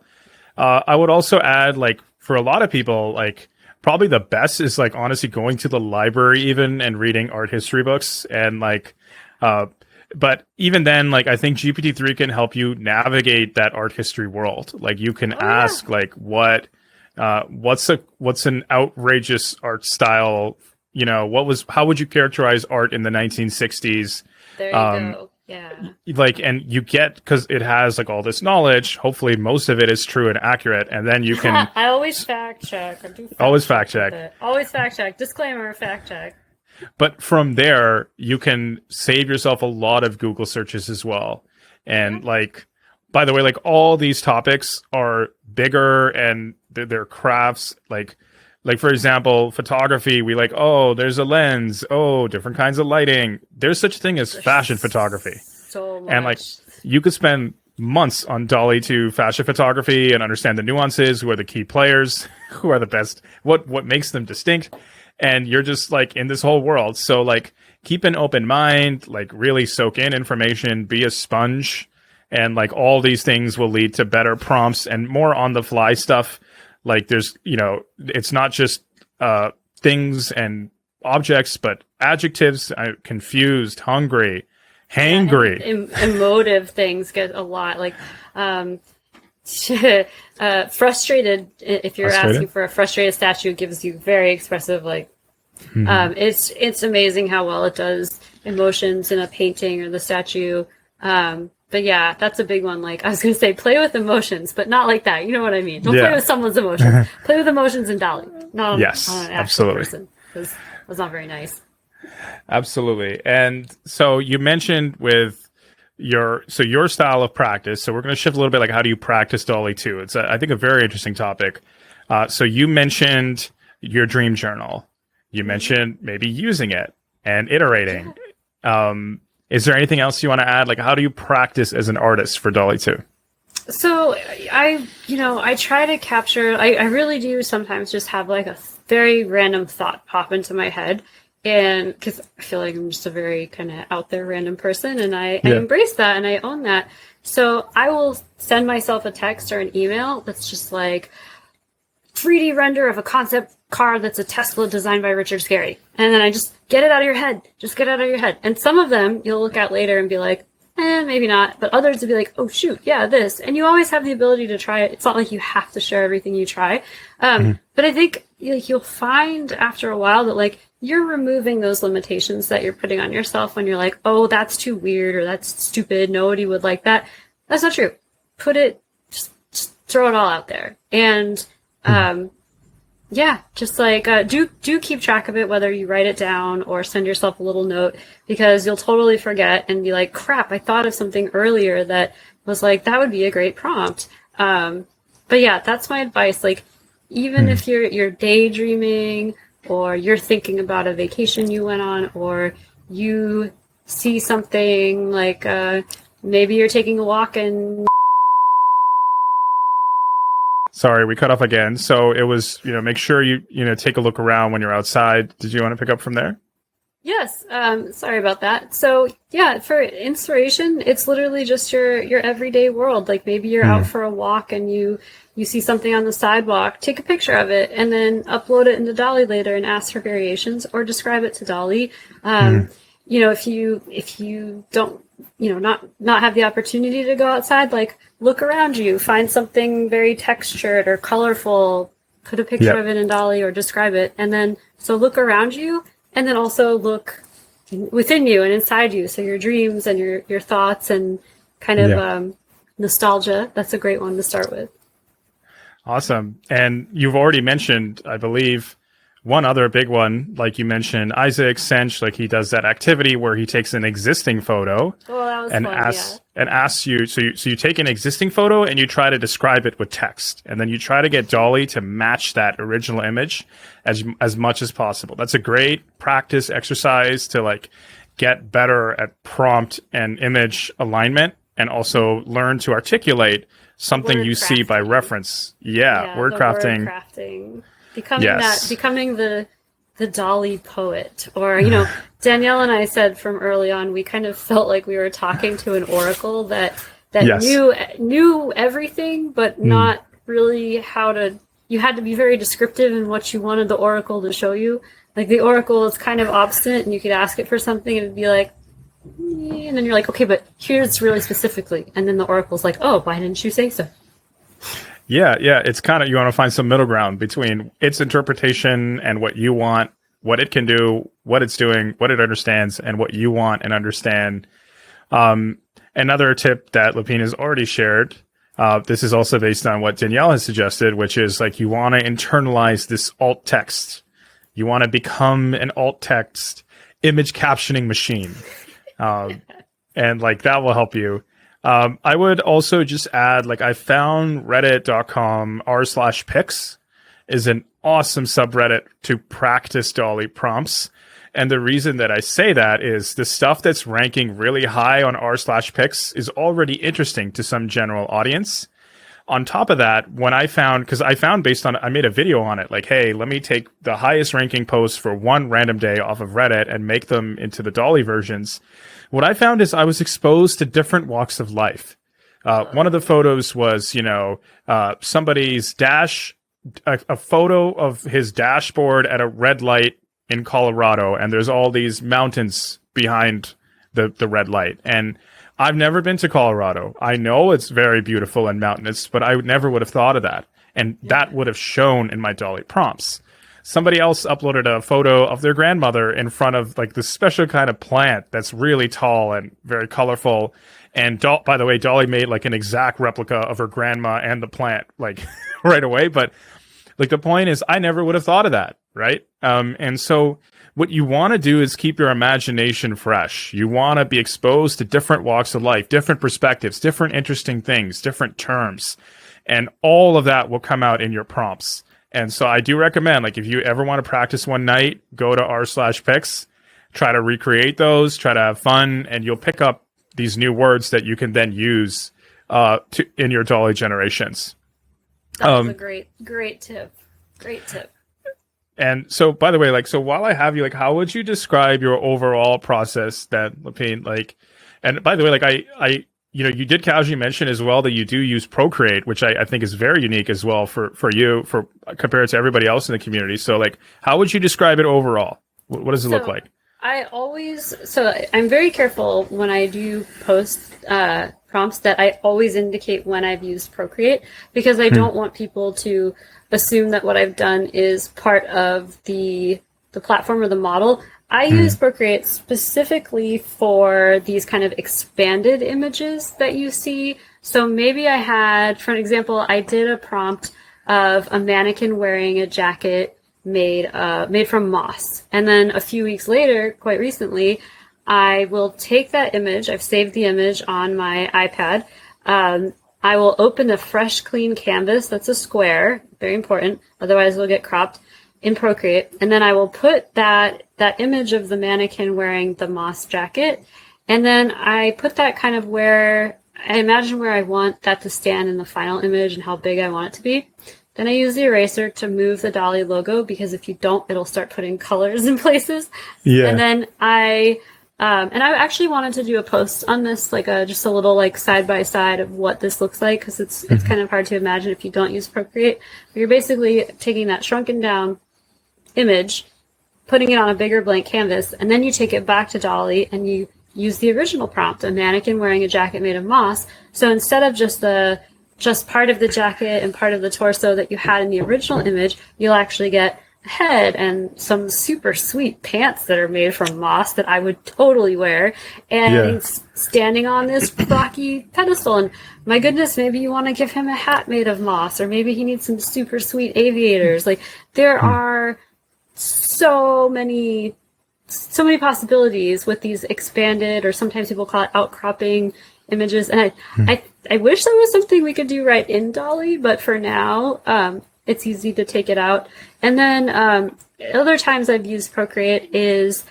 I would also add, like, for a lot of people, like, probably the best is like honestly going to the library even and reading art history books and like, but even then, like I think GPT-3 can help you navigate that art history world. Like you can ask like what's an outrageous art style? How would you characterize art in the 1960s? There you go. Yeah. Like, and you get, because it has like all this knowledge, hopefully most of it is true and accurate. And then you can. I always fact check. Always fact check. Always fact check. Disclaimer, fact check. But from there, you can save yourself a lot of Google searches as well. And like, by the way, like all these topics are bigger and they're crafts. Like for example, photography, we like, oh, there's a lens. Oh, different kinds of lighting. There's such a thing as fashion photography. So much. And like, you could spend months on DALL-E to fashion photography and understand the nuances, who are the key players, who are the best, what makes them distinct. And you're just like in this whole world. So like, keep an open mind, like really soak in information, be a sponge. And like all these things will lead to better prompts and more on the fly stuff. Like there's, it's not just things and objects, but adjectives, confused, hungry, hangry. Emotive things get a lot. Like Frustrated, if you're Frustrated? asking for a frustrated statue, it gives you very expressive, like, it's amazing how well it does emotions in a painting or the statue. But yeah, that's a big one. Like, I was going to say, play with emotions, but not like that. You know what I mean? Don't play with someone's emotions. Play with emotions in DALL-E, not on, Yes, on an actual absolutely. person, because that's not very nice. Absolutely. And so you mentioned with your style of practice. So we're going to shift a little bit, like how do you practice DALL-E 2? It's I think a very interesting topic. So you mentioned your dream journal. You mentioned maybe using it and iterating. Is there anything else you want to add? Like, how do you practice as an artist for DALL-E 2? So I try to capture, I really do sometimes just have like a very random thought pop into my head. And because I feel like I'm just a very kind of out there random person, and I embrace that and I own that. So I will send myself a text or an email that's just like 3D render of a concept car that's a Tesla designed by Richard Scarry. And then I just get it out of your head. Just get it out of your head. And some of them you'll look at later and be like, maybe not. But others will be like, oh, shoot, yeah, this. And you always have the ability to try it. It's not like you have to share everything you try. But I think you'll find after a while that like you're removing those limitations that you're putting on yourself when you're like, oh, that's too weird or that's stupid. Nobody would like that. That's not true. Just throw it all out there. And just like do keep track of it, whether you write it down or send yourself a little note, because you'll totally forget and be like, crap, I thought of something earlier that was like, that would be a great prompt. But yeah, that's my advice. Like, even if you're daydreaming or you're thinking about a vacation you went on, or you see something like maybe you're taking a walk and Sorry, we cut off again. So it was, make sure you take a look around when you're outside. Did you want to pick up from there? Yes. Sorry about that. So yeah, for inspiration, it's literally just your everyday world. Like maybe you're out for a walk and you see something on the sidewalk, take a picture of it and then upload it into DALL-E later and ask for variations or describe it to DALL-E. If you don't, not have the opportunity to go outside, like look around you, find something very textured or colorful, put a picture of it in DALL-E or describe it. And then, so look around you and then also look within you and inside you. So your dreams and your thoughts and kind of nostalgia. That's a great one to start with. Awesome. And you've already mentioned, I believe, one other big one, like you mentioned, Isaac Sench, like he does that activity where he takes an existing photo and asks you. So you take an existing photo and you try to describe it with text, and then you try to get DALL-E to match that original image as much as possible. That's a great practice exercise to like get better at prompt and image alignment, and also learn to articulate something you see by reference. Word crafting. Becoming the DALL-E poet, or Danielle and I said from early on, we kind of felt like we were talking to an oracle that knew everything, but not really how to. You had to be very descriptive in what you wanted the oracle to show you. Like the oracle is kind of obstinate, and you could ask it for something, and it'd be like, and then you're like, okay, but here's really specifically, and then the oracle's like, oh, why didn't you say so? Yeah. It's kind of, you want to find some middle ground between its interpretation and what you want, what it can do, what it's doing, what it understands, and what you want and understand. Another tip that Lapine has already shared, this is also based on what Danielle has suggested, which is like you want to internalize this alt text. You want to become an alt text image captioning machine. And like that will help you. I would also just add, like, I found reddit.com r/pics is an awesome subreddit to practice DALL-E prompts. And the reason that I say that is the stuff that's ranking really high on r/pics is already interesting to some general audience. On top of that, I made a video on it, like, hey, let me take the highest ranking posts for one random day off of Reddit and make them into the DALL-E versions. What I found is I was exposed to different walks of life. One of the photos was, somebody's a photo of his dashboard at a red light in Colorado, and there's all these mountains behind the red light. And I've never been to Colorado. I know it's very beautiful and mountainous, but I never would have thought of that. And that would have shown in my DALL-E prompts. Somebody else uploaded a photo of their grandmother in front of like this special kind of plant that's really tall and very colorful. And by the way, DALL-E made like an exact replica of her grandma and the plant like right away. But like the point is, I never would have thought of that, right? And so what you want to do is keep your imagination fresh. You want to be exposed to different walks of life, different perspectives, different interesting things, different terms. And all of that will come out in your prompts. And so I do recommend, like, if you ever want to practice one night, go to r/pics, try to recreate those, try to have fun, and you'll pick up these new words that you can then use in your DALL-E generations. That's a great tip. Great tip. And so, by the way, like, so while I have you, like, how would you describe your overall process then, Lapine? Like, and by the way, like, I you know, you did casually mention as well that you do use Procreate, which I think is very unique as well for you, for compared to everybody else in the community. So, like, how would you describe it overall? What does it look like? I'm very careful when I do post prompts that I always indicate when I've used Procreate, because I don't want people to assume that what I've done is part of the platform or the model. I use Procreate specifically for these kind of expanded images that you see. So maybe I had, for an example, I did a prompt of a mannequin wearing a jacket made from moss. And then a few weeks later, quite recently, I will take that image. I've saved the image on my iPad. I will open a fresh, clean canvas. That's a square. Very important. Otherwise, it'll get cropped in Procreate. And then I will put that image of the mannequin wearing the moss jacket. And then I put that kind of where I imagine where I want that to stand in the final image and how big I want it to be. Then I use the eraser to move the DALL-E logo, because if you don't, it'll start putting colors in places. Yeah. And then I actually wanted to do a post on this, like just a little like side by side of what this looks like, because it's kind of hard to imagine if you don't use Procreate. But you're basically taking that shrunken down image, putting it on a bigger blank canvas, and then you take it back to DALL-E and you use the original prompt, a mannequin wearing a jacket made of moss. So instead of just part of the jacket and part of the torso that you had in the original image, you'll actually get a head and some super sweet pants that are made from moss that I would totally wear, and standing on this rocky pedestal. And my goodness, maybe you want to give him a hat made of moss, or maybe he needs some super sweet aviators. Like, there are so many possibilities with these expanded, or sometimes people call it outcropping images. And I wish there was something we could do right in DALL-E, but for now, it's easy to take it out. And then other times I've used Procreate is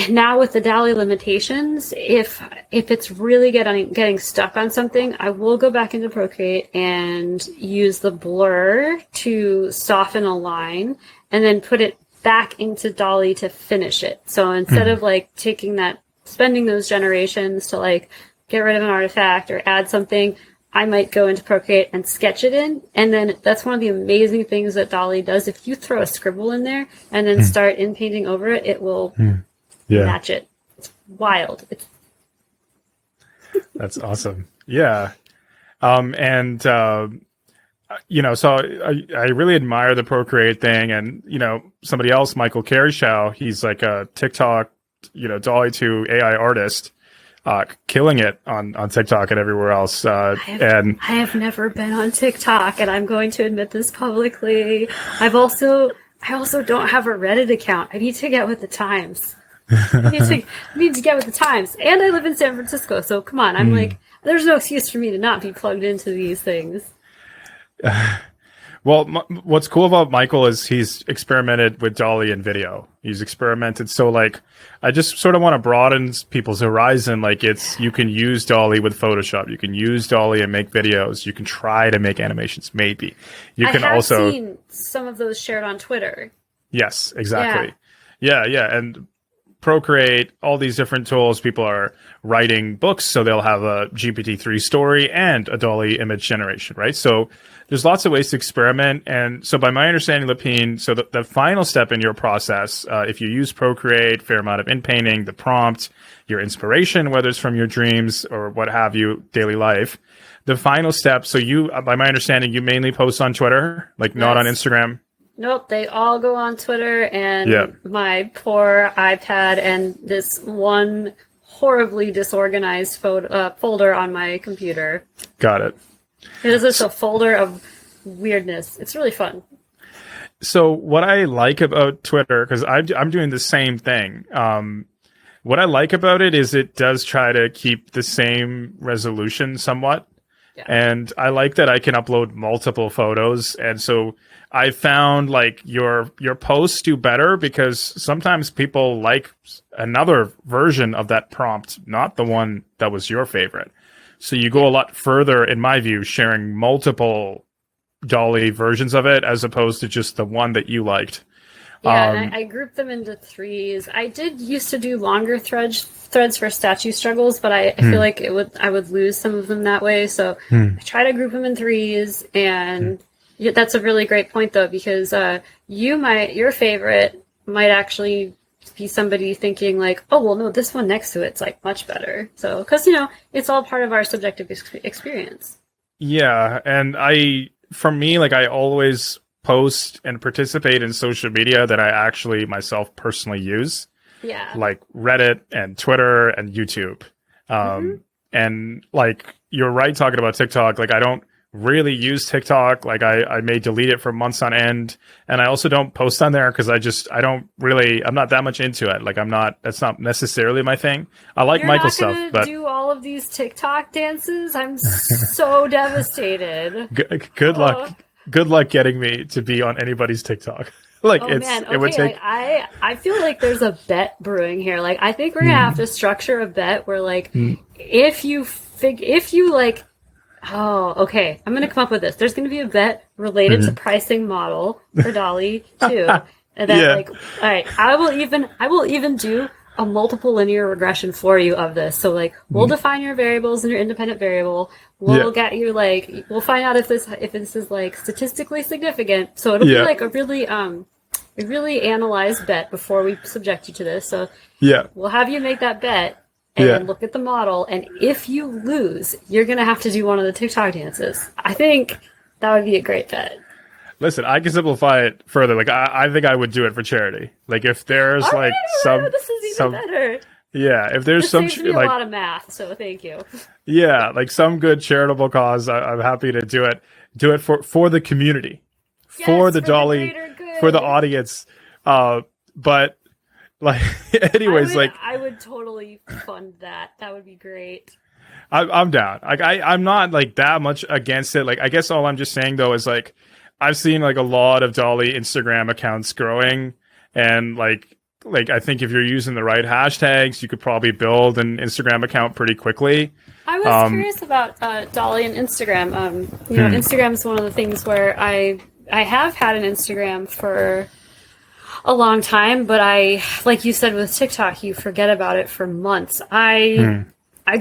now with the DALL-E limitations. If it's really getting stuck on something, I will go back into Procreate and use the blur to soften a line, and then put it back into DALL-E to finish it. So instead of like spending those generations to like get rid of an artifact or add something, I might go into Procreate and sketch it in. And then that's one of the amazing things that DALL-E does. If you throw a scribble in there and then start inpainting over it, it will match it. It's wild. That's awesome. Yeah. You know, so I really admire the Procreate thing. And, you know, somebody else, Michael Caryshow, he's like a TikTok, you know, DALL-E 2 AI artist, killing it on TikTok and everywhere else. I have never been on TikTok, and I'm going to admit this publicly. I also don't have a Reddit account. I need to get with the times. I need to get with the times. And I live in San Francisco, so come on. I'm like, there's no excuse for me to not be plugged into these things. Well, what's cool about Michael is he's experimented with DALL-E and video. He's experimented. So, like, I just sort of want to broaden people's horizon. Like, you can use DALL-E with Photoshop. You can use DALL-E and make videos. You can try to make animations, maybe. I have seen some of those shared on Twitter. Yes, exactly. Yeah. And Procreate, all these different tools, people are writing books, so they'll have a GPT-3 story and a DALL-E image generation, right? So there's lots of ways to experiment. And so by my understanding, Lapine, so the final step in your process, if you use Procreate, fair amount of inpainting, the prompt, your inspiration, whether it's from your dreams or what have you, daily life, the final step. So you, by my understanding, you mainly post on Twitter, like not on Instagram. Nope, they all go on Twitter and my poor iPad and this one horribly disorganized folder on my computer. Got it. It is just a folder of weirdness. It's really fun. So what I like about Twitter, because I'm doing the same thing. What I like about it is it does try to keep the same resolution somewhat. Yeah. And I like that I can upload multiple photos. And so I found like your posts do better because sometimes people like another version of that prompt, not the one that was your favorite. So you go a lot further, in my view, sharing multiple DALL-E versions of it as opposed to just the one that you liked. Yeah, and I grouped them into threes. I did used to do longer threads for statue struggles, but I feel like I would lose some of them that way. So I try to group them in threes, and that's a really great point though, because your favorite might actually be somebody thinking like, oh well, no, this one next to it's like much better. So because it's all part of our subjective experience. Yeah, and for me, like I always post and participate in social media that I actually myself personally use. Yeah. Like Reddit and Twitter and YouTube. And like you're right talking about TikTok. Like I don't really use TikTok. Like I may delete it for months on end. And I also don't post on there because I'm not that much into it. Like that's not necessarily my thing. I like Michael's stuff, but do all of these TikTok dances. I'm so devastated. Good luck. Good luck getting me to be on anybody's TikTok. Like it would take. Like, I feel like there's a bet brewing here. Like I think we're gonna have to structure a bet where like if you like, oh okay, I'm gonna come up with this. There's gonna be a bet related to pricing model for DALL-E 2, and then like, all right, I will even do a multiple linear regression for you of this. So like we'll define your variables and your independent variable. We'll get you like we'll find out if this is like statistically significant. So it'll be like a really analyzed bet before we subject you to this. So we'll have you make that bet and look at the model, and if you lose, you're gonna have to do one of the TikTok dances. I think that would be a great bet. Listen, I can simplify it further. Like I think I would do it for charity. Like if there's like this is even better. Yeah, if there's this saves me a lot of math, so thank you. Yeah, like some good charitable cause, I'm happy to do it. Do it for the community, for the DALL-E, for the audience. But like, anyways, I would totally fund that. That would be great. I'm down. Like I'm not like that much against it. Like I guess all I'm just saying though is like I've seen like a lot of DALL-E Instagram accounts growing, and like I think if you're using the right hashtags, you could probably build an Instagram account pretty quickly. I was curious about DALL-E and Instagram. Instagram is one of the things where I have had an Instagram for a long time, but like you said with TikTok, you forget about it for months. I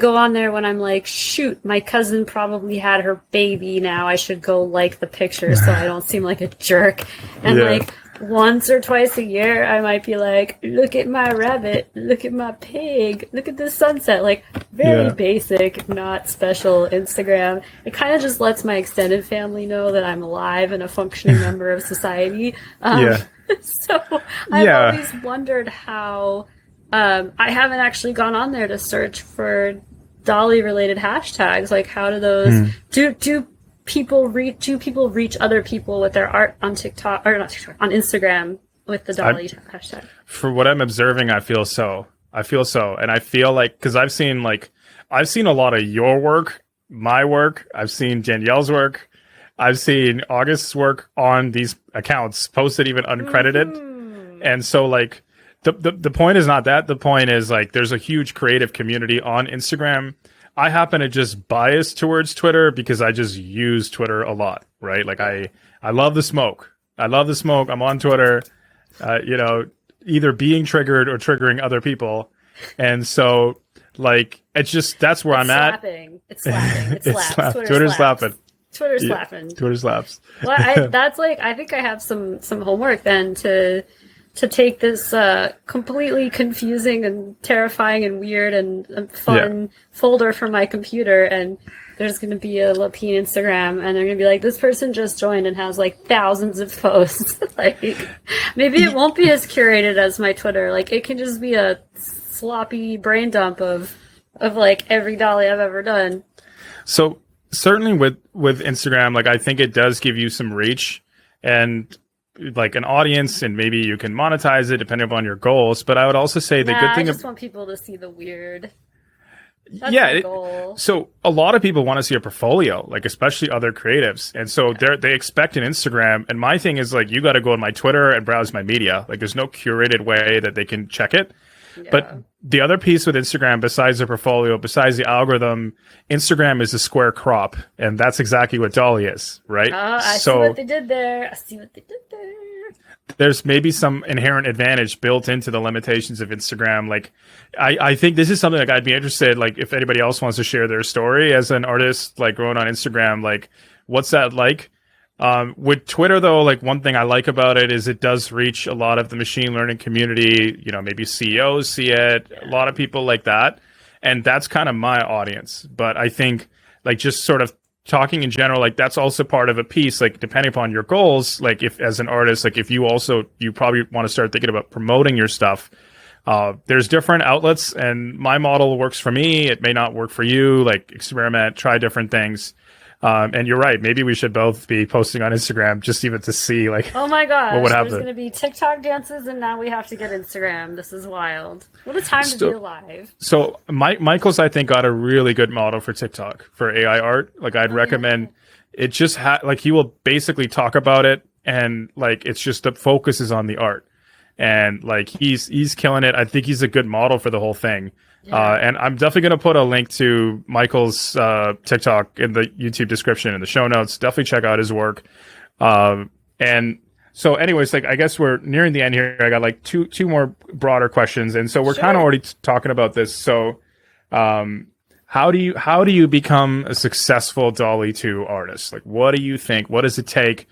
go on there when I'm like, shoot, my cousin probably had her baby now. I should go like the picture so I don't seem like a jerk. And like once or twice a year, I might be like, look at my rabbit, look at my pig, look at the sunset. Like very basic, not special Instagram. It kind of just lets my extended family know that I'm alive and a functioning member of society. So I've always wondered how... I haven't actually gone on there to search for DALL-E related hashtags. Like, how do those do people reach other people with their art on TikTok or not TikTok on Instagram with the DALL-E hashtag? For what I'm observing, I feel so, and I feel like because I've seen a lot of your work, my work. I've seen Danielle's work. I've seen August's work on these accounts posted even uncredited, and so like. The point is not that. The point is like there's a huge creative community on Instagram. I happen to just bias towards Twitter because I just use Twitter a lot, right? Like I love the smoke. I'm on Twitter. either being triggered or triggering other people. And so like, it's just, that's where I'm slapping. at. It's slapping. It slaps. Twitter's slapping. Twitter slapping. Twitter slaps. Well, that's like, I think I have some homework then to take this completely confusing and terrifying and weird and fun folder from my computer, and there's going to be a Lapine Instagram, and they're going to be like, this person just joined and has like thousands of posts. Like, maybe it won't be as curated as my Twitter. Like, it can just be a sloppy brain dump of like every DALL-E I've ever done. So certainly with Instagram, like, I think it does give you some reach and like an audience, and maybe you can monetize it depending upon your goals. But I would also say the good thing, I just want people to see the weird. That's my goal. So a lot of people want to see a portfolio, like especially other creatives, and so they expect an Instagram. And my thing is like, you got to go on my Twitter and browse my media. Like, there's no curated way that they can check it. Yeah. But the other piece with Instagram, besides the portfolio, besides the algorithm, Instagram is a square crop, and that's exactly what DALL-E is, right? I see what they did there. There's maybe some inherent advantage built into the limitations of Instagram. Like, I think this is something like I'd be interested, like, if anybody else wants to share their story as an artist, like growing on Instagram, like, what's that like? With Twitter, though, like, one thing I like about it is it does reach a lot of the machine learning community. You know, maybe CEOs see it, a lot of people like that. And that's kind of my audience. But I think, like, just sort of talking in general, like, that's also part of a piece, like, depending upon your goals, like, if as an artist, like, if you probably want to start thinking about promoting your stuff. There's different outlets, and my model works for me. It may not work for you. Like, experiment, try different things. And you're right. Maybe we should both be posting on Instagram just even to see, like, oh my gosh, what would happen. There's going to be TikTok dances, and now we have to get Instagram. This is wild. What a time to be alive. So Michael's, I think, got a really good model for TikTok for AI art. Like, I'd recommend it. Just like, he will basically talk about it, and like, it's just the focus is on the art, and like, he's killing it. I think he's a good model for the whole thing. Yeah. And I'm definitely going to put a link to Michael's TikTok in the YouTube description in the show notes. Definitely check out his work. And so anyways, like, I guess we're nearing the end here. I got like two more broader questions. And so we're kind of already talking about this. So how do you become a successful DALL-E 2 artist? Like, what do you think? What does it take?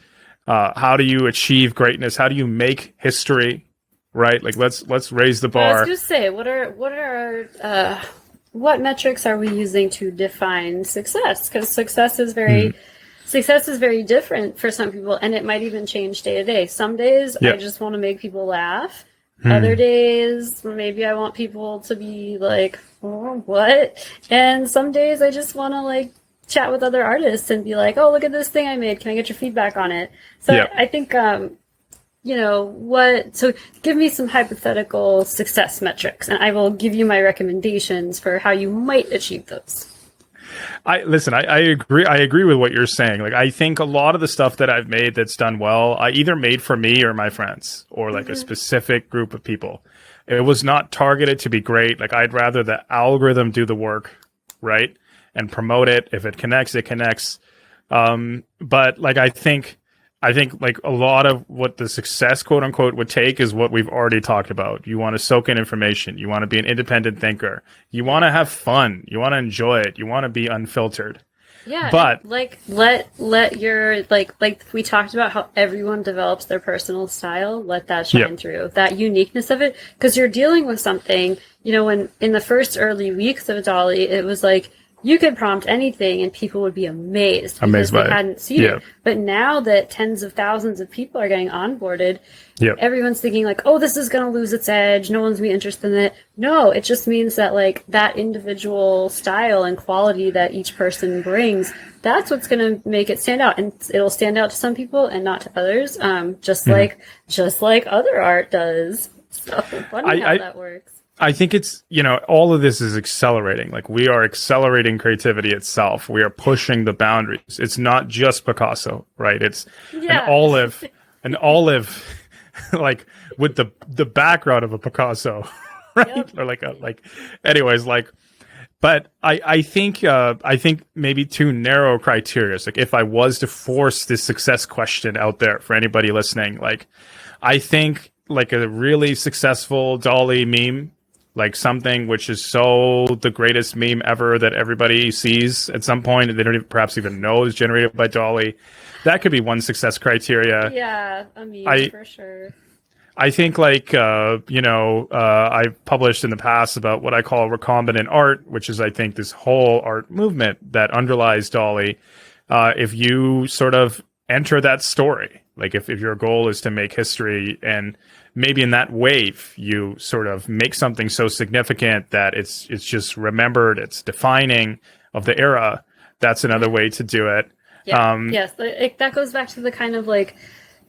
How do you achieve greatness? How do you make history? Right, like, let's raise the bar. I was just say, what metrics are we using to define success? Because success is very different for some people, and it might even change day to day. Some days I just want to make people laugh. Other days, maybe I want people to be like, oh, what? And some days I just want to, like, chat with other artists and be like, oh, look at this thing I made. Can I get your feedback on it? So I think. So give me some hypothetical success metrics, and I will give you my recommendations for how you might achieve those. I agree with what you're saying. Like, I think a lot of the stuff that I've made that's done well, I either made for me or my friends, or like a specific group of people. It was not targeted to be great. Like, I'd rather the algorithm do the work, right? And promote it. If it connects, it connects. But like, I think like a lot of what the success, quote unquote, would take is what we've already talked about. You want to soak in information. You want to be an independent thinker. You want to have fun. You want to enjoy it. You want to be unfiltered. Yeah. But like, let your, like we talked about how everyone develops their personal style. Let that shine through, that uniqueness of it. Cause you're dealing with something, when in the first early weeks of DALL-E, it was like, you could prompt anything and people would be amazed because they hadn't seen it. But now that tens of thousands of people are getting onboarded, everyone's thinking like, oh, this is going to lose its edge. No one's going to be interested in it. No, it just means that, like, that individual style and quality that each person brings, that's what's going to make it stand out. And it'll stand out to some people and not to others, just like other art does. So funny how that works. I think it's, all of this is accelerating. Like, we are accelerating creativity itself. We are pushing the boundaries. It's not just Picasso, right? It's an olive, like, with the background of a Picasso, right? Or anyways, but I think maybe two narrow criteria. Like, if I was to force this success question out there for anybody listening, like, I think like a really successful DALL-E meme, like something which is so the greatest meme ever that everybody sees at some point and they don't even, perhaps even know is generated by DALL-E. That could be one success criteria. Yeah, a meme for sure. I think I've published in the past about what I call recombinant art, which is I think this whole art movement that underlies DALL-E. If you sort of enter that story, like if your goal is to make history and maybe in that wave, you sort of make something so significant that it's just remembered, it's defining of the era. That's another way to do it. Yeah. Yes, that goes back to the kind of like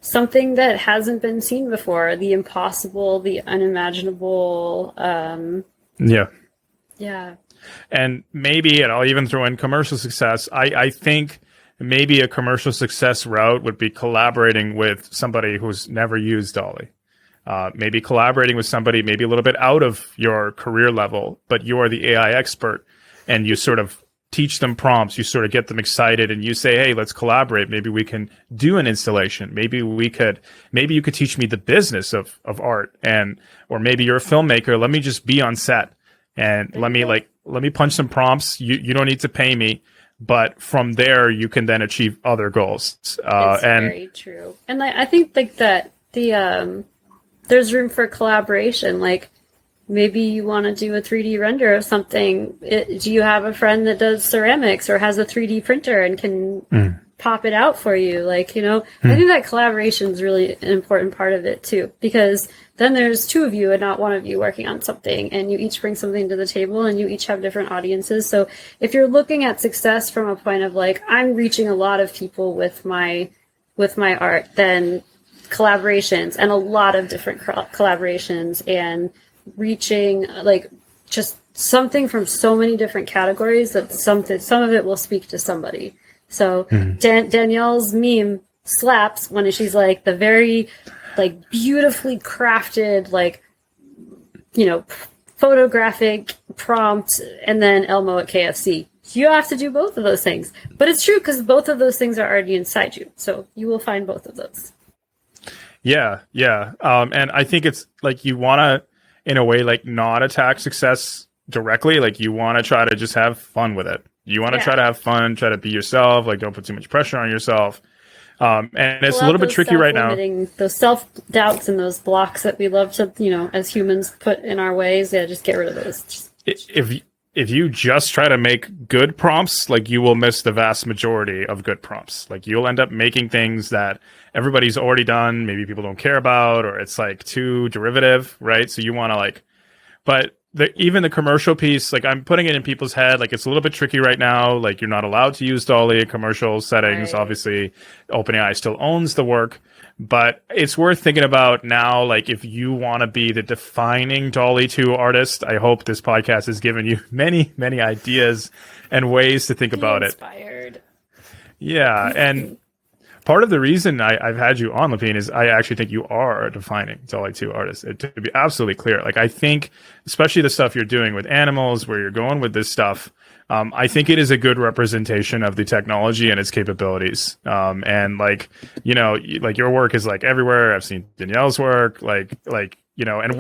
something that hasn't been seen before, the impossible, the unimaginable. Yeah. Yeah. And maybe, and I'll even throw in commercial success. I think maybe a commercial success route would be collaborating with somebody who's never used DALL-E. Maybe collaborating with somebody maybe a little bit out of your career level, but you're the AI expert and you sort of teach them prompts, you sort of get them excited and you say, hey, let's collaborate. Maybe we can do an installation. Maybe you could teach me the business of art or maybe you're a filmmaker. Let me just be on set and let me punch some prompts. You don't need to pay me. But from there, you can then achieve other goals. It's very true. And I think like that there's room for collaboration. Like maybe you want to do a 3D render of something. Do you have a friend that does ceramics or has a 3D printer and can pop it out for you? Like, I think that collaboration is really an important part of it too, because then there's two of you and not one of you working on something, and you each bring something to the table and you each have different audiences. So if you're looking at success from a point of like, I'm reaching a lot of people with my art, then collaborations and a lot of different collaborations and reaching like just something from so many different categories that some of it will speak to somebody. So Danielle's meme slaps when she's like the very like beautifully crafted, like, photographic prompt and then Elmo at KFC. You have to do both of those things. But it's true because both of those things are already inside you. So you will find both of those. Yeah. And I think it's like you want to, in a way, like not attack success directly. Like you want to try to just have fun with it. You want to try to have fun, try to be yourself, like don't put too much pressure on yourself. And it's a little bit tricky right now. Those self-doubts and those blocks that we love to, as humans put in our ways. Yeah, just get rid of those. If you just try to make good prompts, like you will miss the vast majority of good prompts. Like you'll end up making things that everybody's already done, maybe people don't care about, or it's like too derivative, right? So you want to but even the commercial piece, like I'm putting it in people's head, like it's a little bit tricky right now. Like you're not allowed to use DALL-E in commercial settings. Right. Obviously, OpenAI still owns the work, but it's worth thinking about now. Like if you want to be the defining DALL-E 2 artist, I hope this podcast has given you many, many ideas and ways to think about inspired. It. Yeah, and part of the reason I've had you on, Lapine, is I actually think you are a defining DALL-E 2 artist. To be absolutely clear, like I think, especially the stuff you're doing with animals, where you're going with this stuff, I think it is a good representation of the technology and its capabilities. And like your work is like everywhere. I've seen Danielle's work, and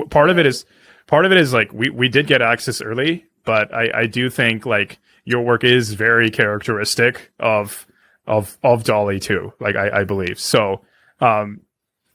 part of it is like we did get access early, but I do think like your work is very characteristic of DALL-E 2, like I believe. So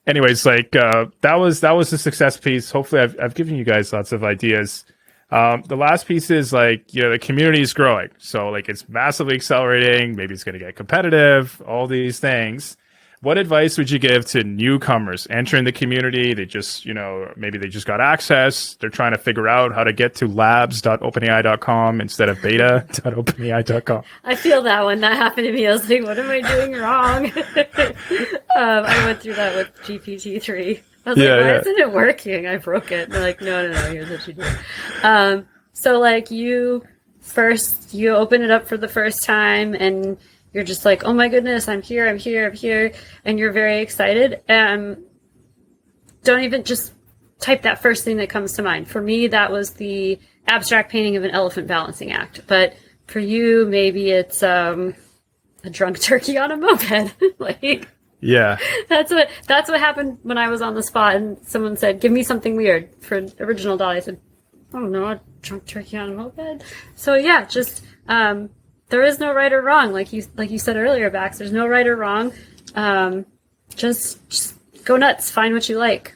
anyways, that was the success piece. Hopefully I've given you guys lots of ideas. The last piece is the community is growing. So like it's massively accelerating. Maybe it's going to get competitive, all these things. What advice would you give to newcomers entering the community? They just, maybe they just got access. They're trying to figure out how to get to labs.openai.com instead of beta.openai.com. I feel that one. That happened to me. I was like, what am I doing wrong? I went through that with GPT-3. I was like, why isn't it working? I broke it. And they're like, no, here's what you do. So like you open it up for the first time and you're just like, oh my goodness, I'm here. And you're very excited. Don't even just type that first thing that comes to mind. For me, that was the abstract painting of an elephant balancing act. But for you, maybe it's a drunk turkey on a moped. Yeah. That's what happened when I was on the spot and someone said, "Give me something weird for original DALL-E." I said, "I don't know, a drunk turkey on a moped." So yeah, just there is no right or wrong, like you said earlier, Bax. There's no right or wrong. Just go nuts. Find what you like.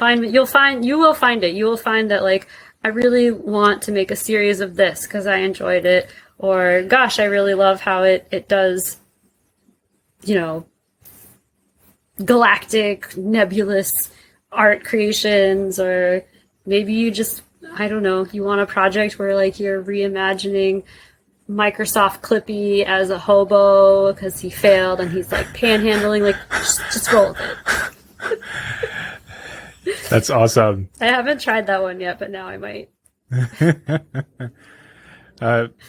You will find it. You will find that, like, I really want to make a series of this because I enjoyed it, or gosh, I really love how it does, galactic, nebulous art creations, or maybe you just, I don't know, you want a project where, like, you're reimagining Microsoft Clippy as a hobo because he failed and he's, like, panhandling. Like, just roll with it. That's awesome. I haven't tried that one yet, but now I might.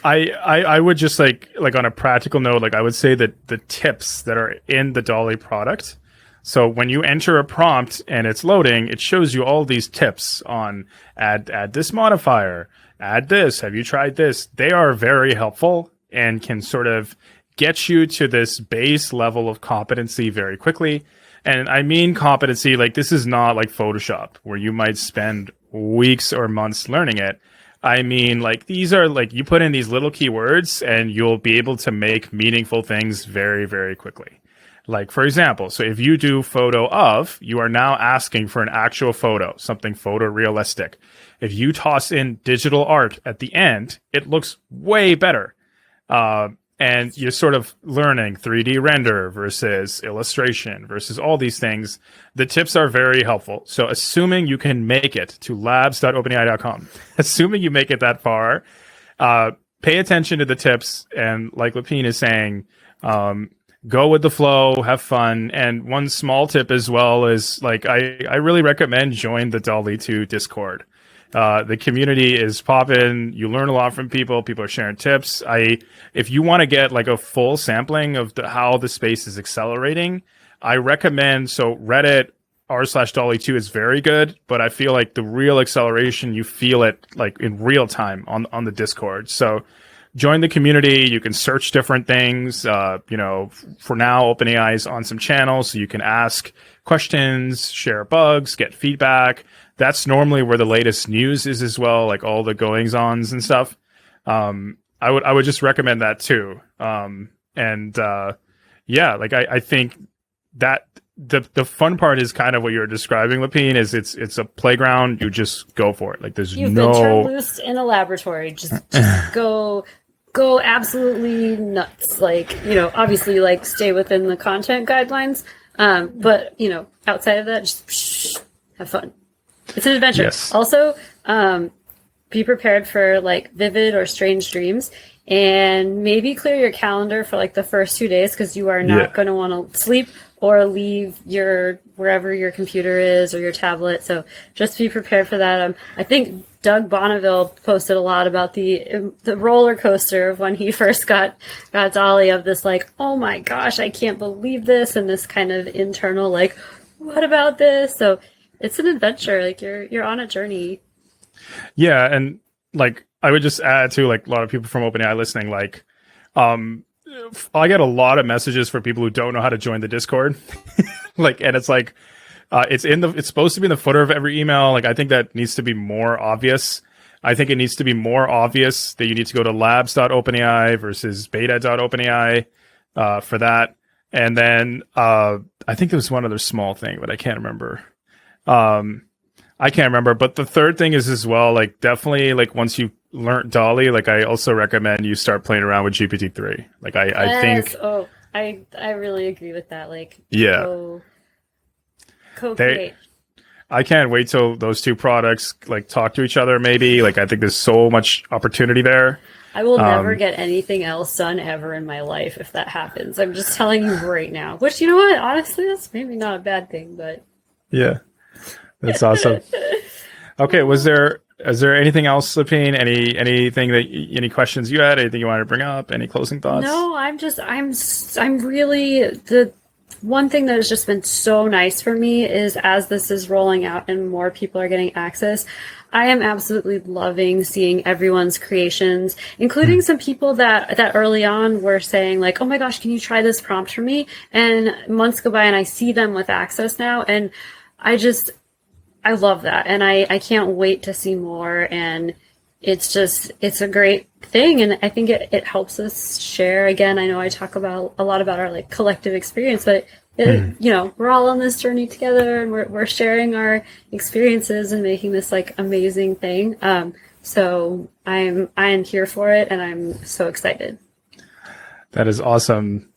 I would just like on a practical note, like I would say that the tips that are in the DALL-E product. So when you enter a prompt and it's loading, it shows you all these tips on add this modifier, add this, have you tried this? They are very helpful and can sort of get you to this base level of competency very quickly. And I mean competency, like this is not like Photoshop where you might spend weeks or months learning it. I mean, like, these are like, you put in these little keywords and you'll be able to make meaningful things very, very quickly. Like, for example, so if you do photo of, you are now asking for an actual photo, something photorealistic. If you toss in digital art at the end, it looks way better. And you're sort of learning 3D render versus illustration versus all these things. The tips are very helpful. So assuming you can make it to labs.openai.com, assuming you make it that far, pay attention to the tips. And like Lapine is saying, go with the flow, have fun. And one small tip as well is, like, I really recommend join the DALL-E 2 Discord. The community is popping. You learn a lot from people. People are sharing tips. If you want to get like a full sampling of how the space is accelerating, I recommend, so Reddit r/DALL-E2 is very good, but I feel like the real acceleration, you feel it like in real time on the Discord. So join the community. You can search different things. For now, OpenAI is on some channels, so you can ask questions, share bugs, get feedback. That's normally where the latest news is as well, like all the goings-ons and stuff. I would just recommend that too. I think that the fun part is kind of what you're describing, Lapine, is it's a playground. You just go for it. Like You've been turned loose in a laboratory. Just go absolutely nuts. Like, obviously, like, stay within the content guidelines. But outside of that, just have fun. It's an adventure. Yes. Also, be prepared for, like, vivid or strange dreams, and maybe clear your calendar for, like, the first 2 days, because you are not going to want to sleep or leave wherever your computer is or your tablet. So just be prepared for that. I think Doug Bonneville posted a lot about the roller coaster of when he first got DALL-E, of this, like, oh my gosh, I can't believe this, and this kind of internal, like, what about this? So it's an adventure. Like, you're on a journey. Yeah, and like I would just add to, like, a lot of people from OpenAI listening, like, I get a lot of messages for people who don't know how to join the Discord. Like, and it's like, it's supposed to be in the footer of every email. Like, I think that needs to be more obvious. I think it needs to be more obvious that you need to go to labs.openai versus beta.openai for that. And then I think there was one other small thing, but I can't remember. But the third thing is as well, like, definitely, like, once you learn DALL-E, like, I also recommend you start playing around with GPT-3. Like, I think. Oh, I really agree with that. Like, yeah. Co-create. I can't wait till those two products, like, talk to each other, maybe. Like, I think there's so much opportunity there. I will never get anything else done ever in my life if that happens. I'm just telling you right now. Which, you know what? Honestly, that's maybe not a bad thing, but. Yeah. That's awesome. Okay. Is there anything else, Lapine? Any questions you had? Anything you wanted to bring up? Any closing thoughts? No, I'm really, the one thing that has just been so nice for me is, as this is rolling out and more people are getting access, I am absolutely loving seeing everyone's creations, including some people that early on were saying like, oh my gosh, can you try this prompt for me? And months go by and I see them with access now. And I love that. And I can't wait to see more. And it's a great thing. And I think it helps us share. Again, I know I talk about a lot about our like collective experience, but we're all on this journey together, and we're sharing our experiences and making this like amazing thing. So I'm here for it, and I'm so excited. That is awesome.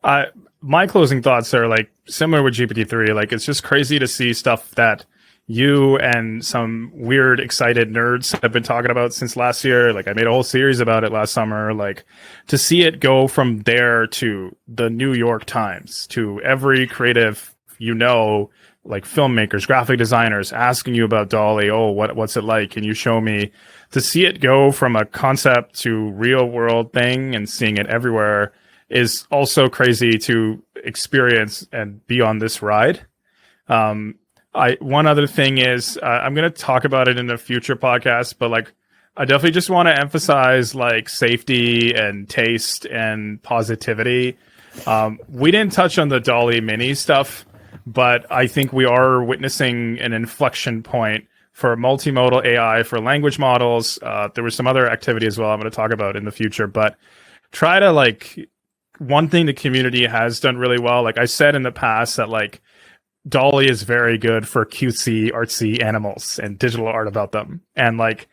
My closing thoughts are like similar with GPT-3. Like, it's just crazy to see stuff that you and some weird, excited nerds have been talking about since last year. Like, I made a whole series about it last summer. Like, to see it go from there to the New York Times, to every creative, like filmmakers, graphic designers asking you about DALL-E. Oh, what's it like? Can you show me? To see it go from a concept to real world thing and seeing it everywhere is also crazy to experience and be on this ride. One other thing is, I'm going to talk about it in a future podcast, but like, I definitely just want to emphasize like safety and taste and positivity. We didn't touch on the DALL-E mini stuff, but I think we are witnessing an inflection point for multimodal AI for language models. There was some other activity as well I'm going to talk about in the future, but try to like, one thing the community has done really well, like I said in the past, that like DALL-E is very good for cutesy, artsy animals and digital art about them. And like,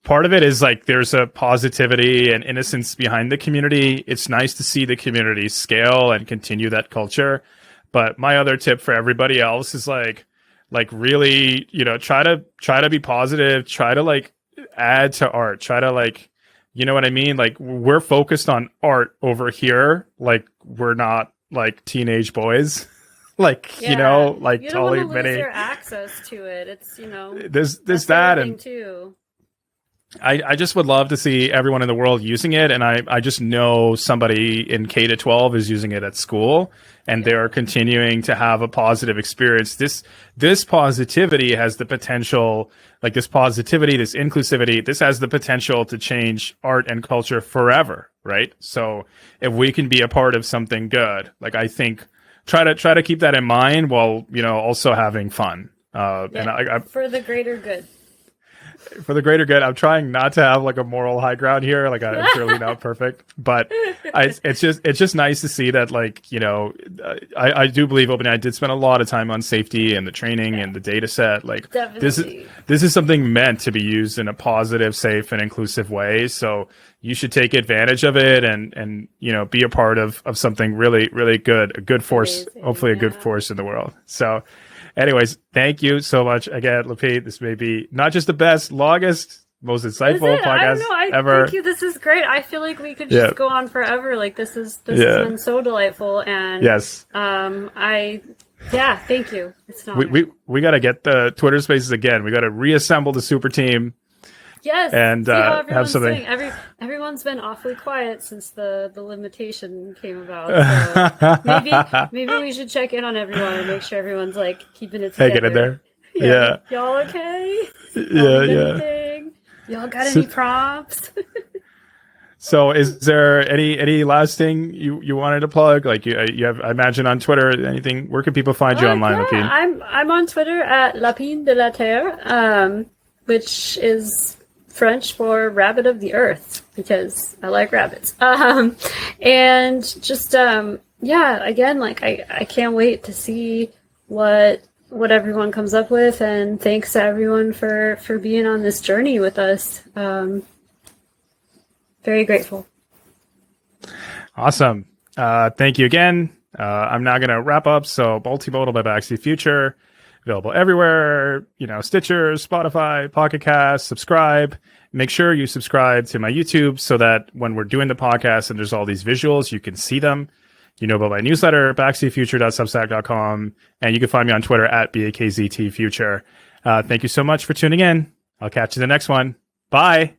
part of it is like, there's a positivity and innocence behind the community. It's nice to see the community scale and continue that culture. But my other tip for everybody else is like really, try to be positive, try to like add to art, try to like, you know what I mean? Like, we're focused on art over here. Like, we're not like teenage boys. Like, you don't want to totally lose your access to it. It's, there's that, and too. I just would love to see everyone in the world using it. And I just know somebody in K to 12 is using it at school, and they're continuing to have a positive experience. This positivity has the potential, like this positivity, this inclusivity, this has the potential to change art and culture forever, right? So if we can be a part of something good, like I think, try to keep that in mind while, also having fun. And I for the greater good. For the greater good, I'm trying not to have like a moral high ground here. Like, I'm surely not perfect, but it's just nice to see that, like, I do believe OpenAI did spend a lot of time on safety and the training and the data set. Like, definitely. This is something meant to be used in a positive, safe, and inclusive way. So you should take advantage of it and be a part of something really, really good, a good force, amazing, hopefully a good force in the world. So anyways, thank you so much again, Lapine. This may be not just the best, longest, most insightful podcast ever. Thank you. This is great. I feel like we could just go on forever. Like, this has been so delightful. And yes, thank you. It's not we got to get the Twitter Spaces again. We got to reassemble the super team. Yes, and have something. Everyone's been awfully quiet since the limitation came about. So maybe we should check in on everyone and make sure everyone's like keeping it together. Hanging in there. Yeah. Y'all okay? Yeah. Y'all got any prompts? So, is there any last thing you wanted to plug? Like, you have, I imagine, on Twitter, anything? Where can people find you online, Lapine? I'm on Twitter at Lapine DeLaTerre, which is French for rabbit of the earth, because I like rabbits. And just, again, like, I can't wait to see what everyone comes up with, and thanks to everyone for being on this journey with us. Very grateful. Awesome. Thank you again. I'm now going to wrap up. So, Multimodal by Back to the Future, available everywhere, Stitcher, Spotify, Pocket Cast. Subscribe. Make sure you subscribe to my YouTube so that when we're doing the podcast and there's all these visuals, you can see them. About my newsletter, backtothefuture.substack.com, and you can find me on Twitter at BAKZTFuture. Thank you so much for tuning in. I'll catch you in the next one. Bye.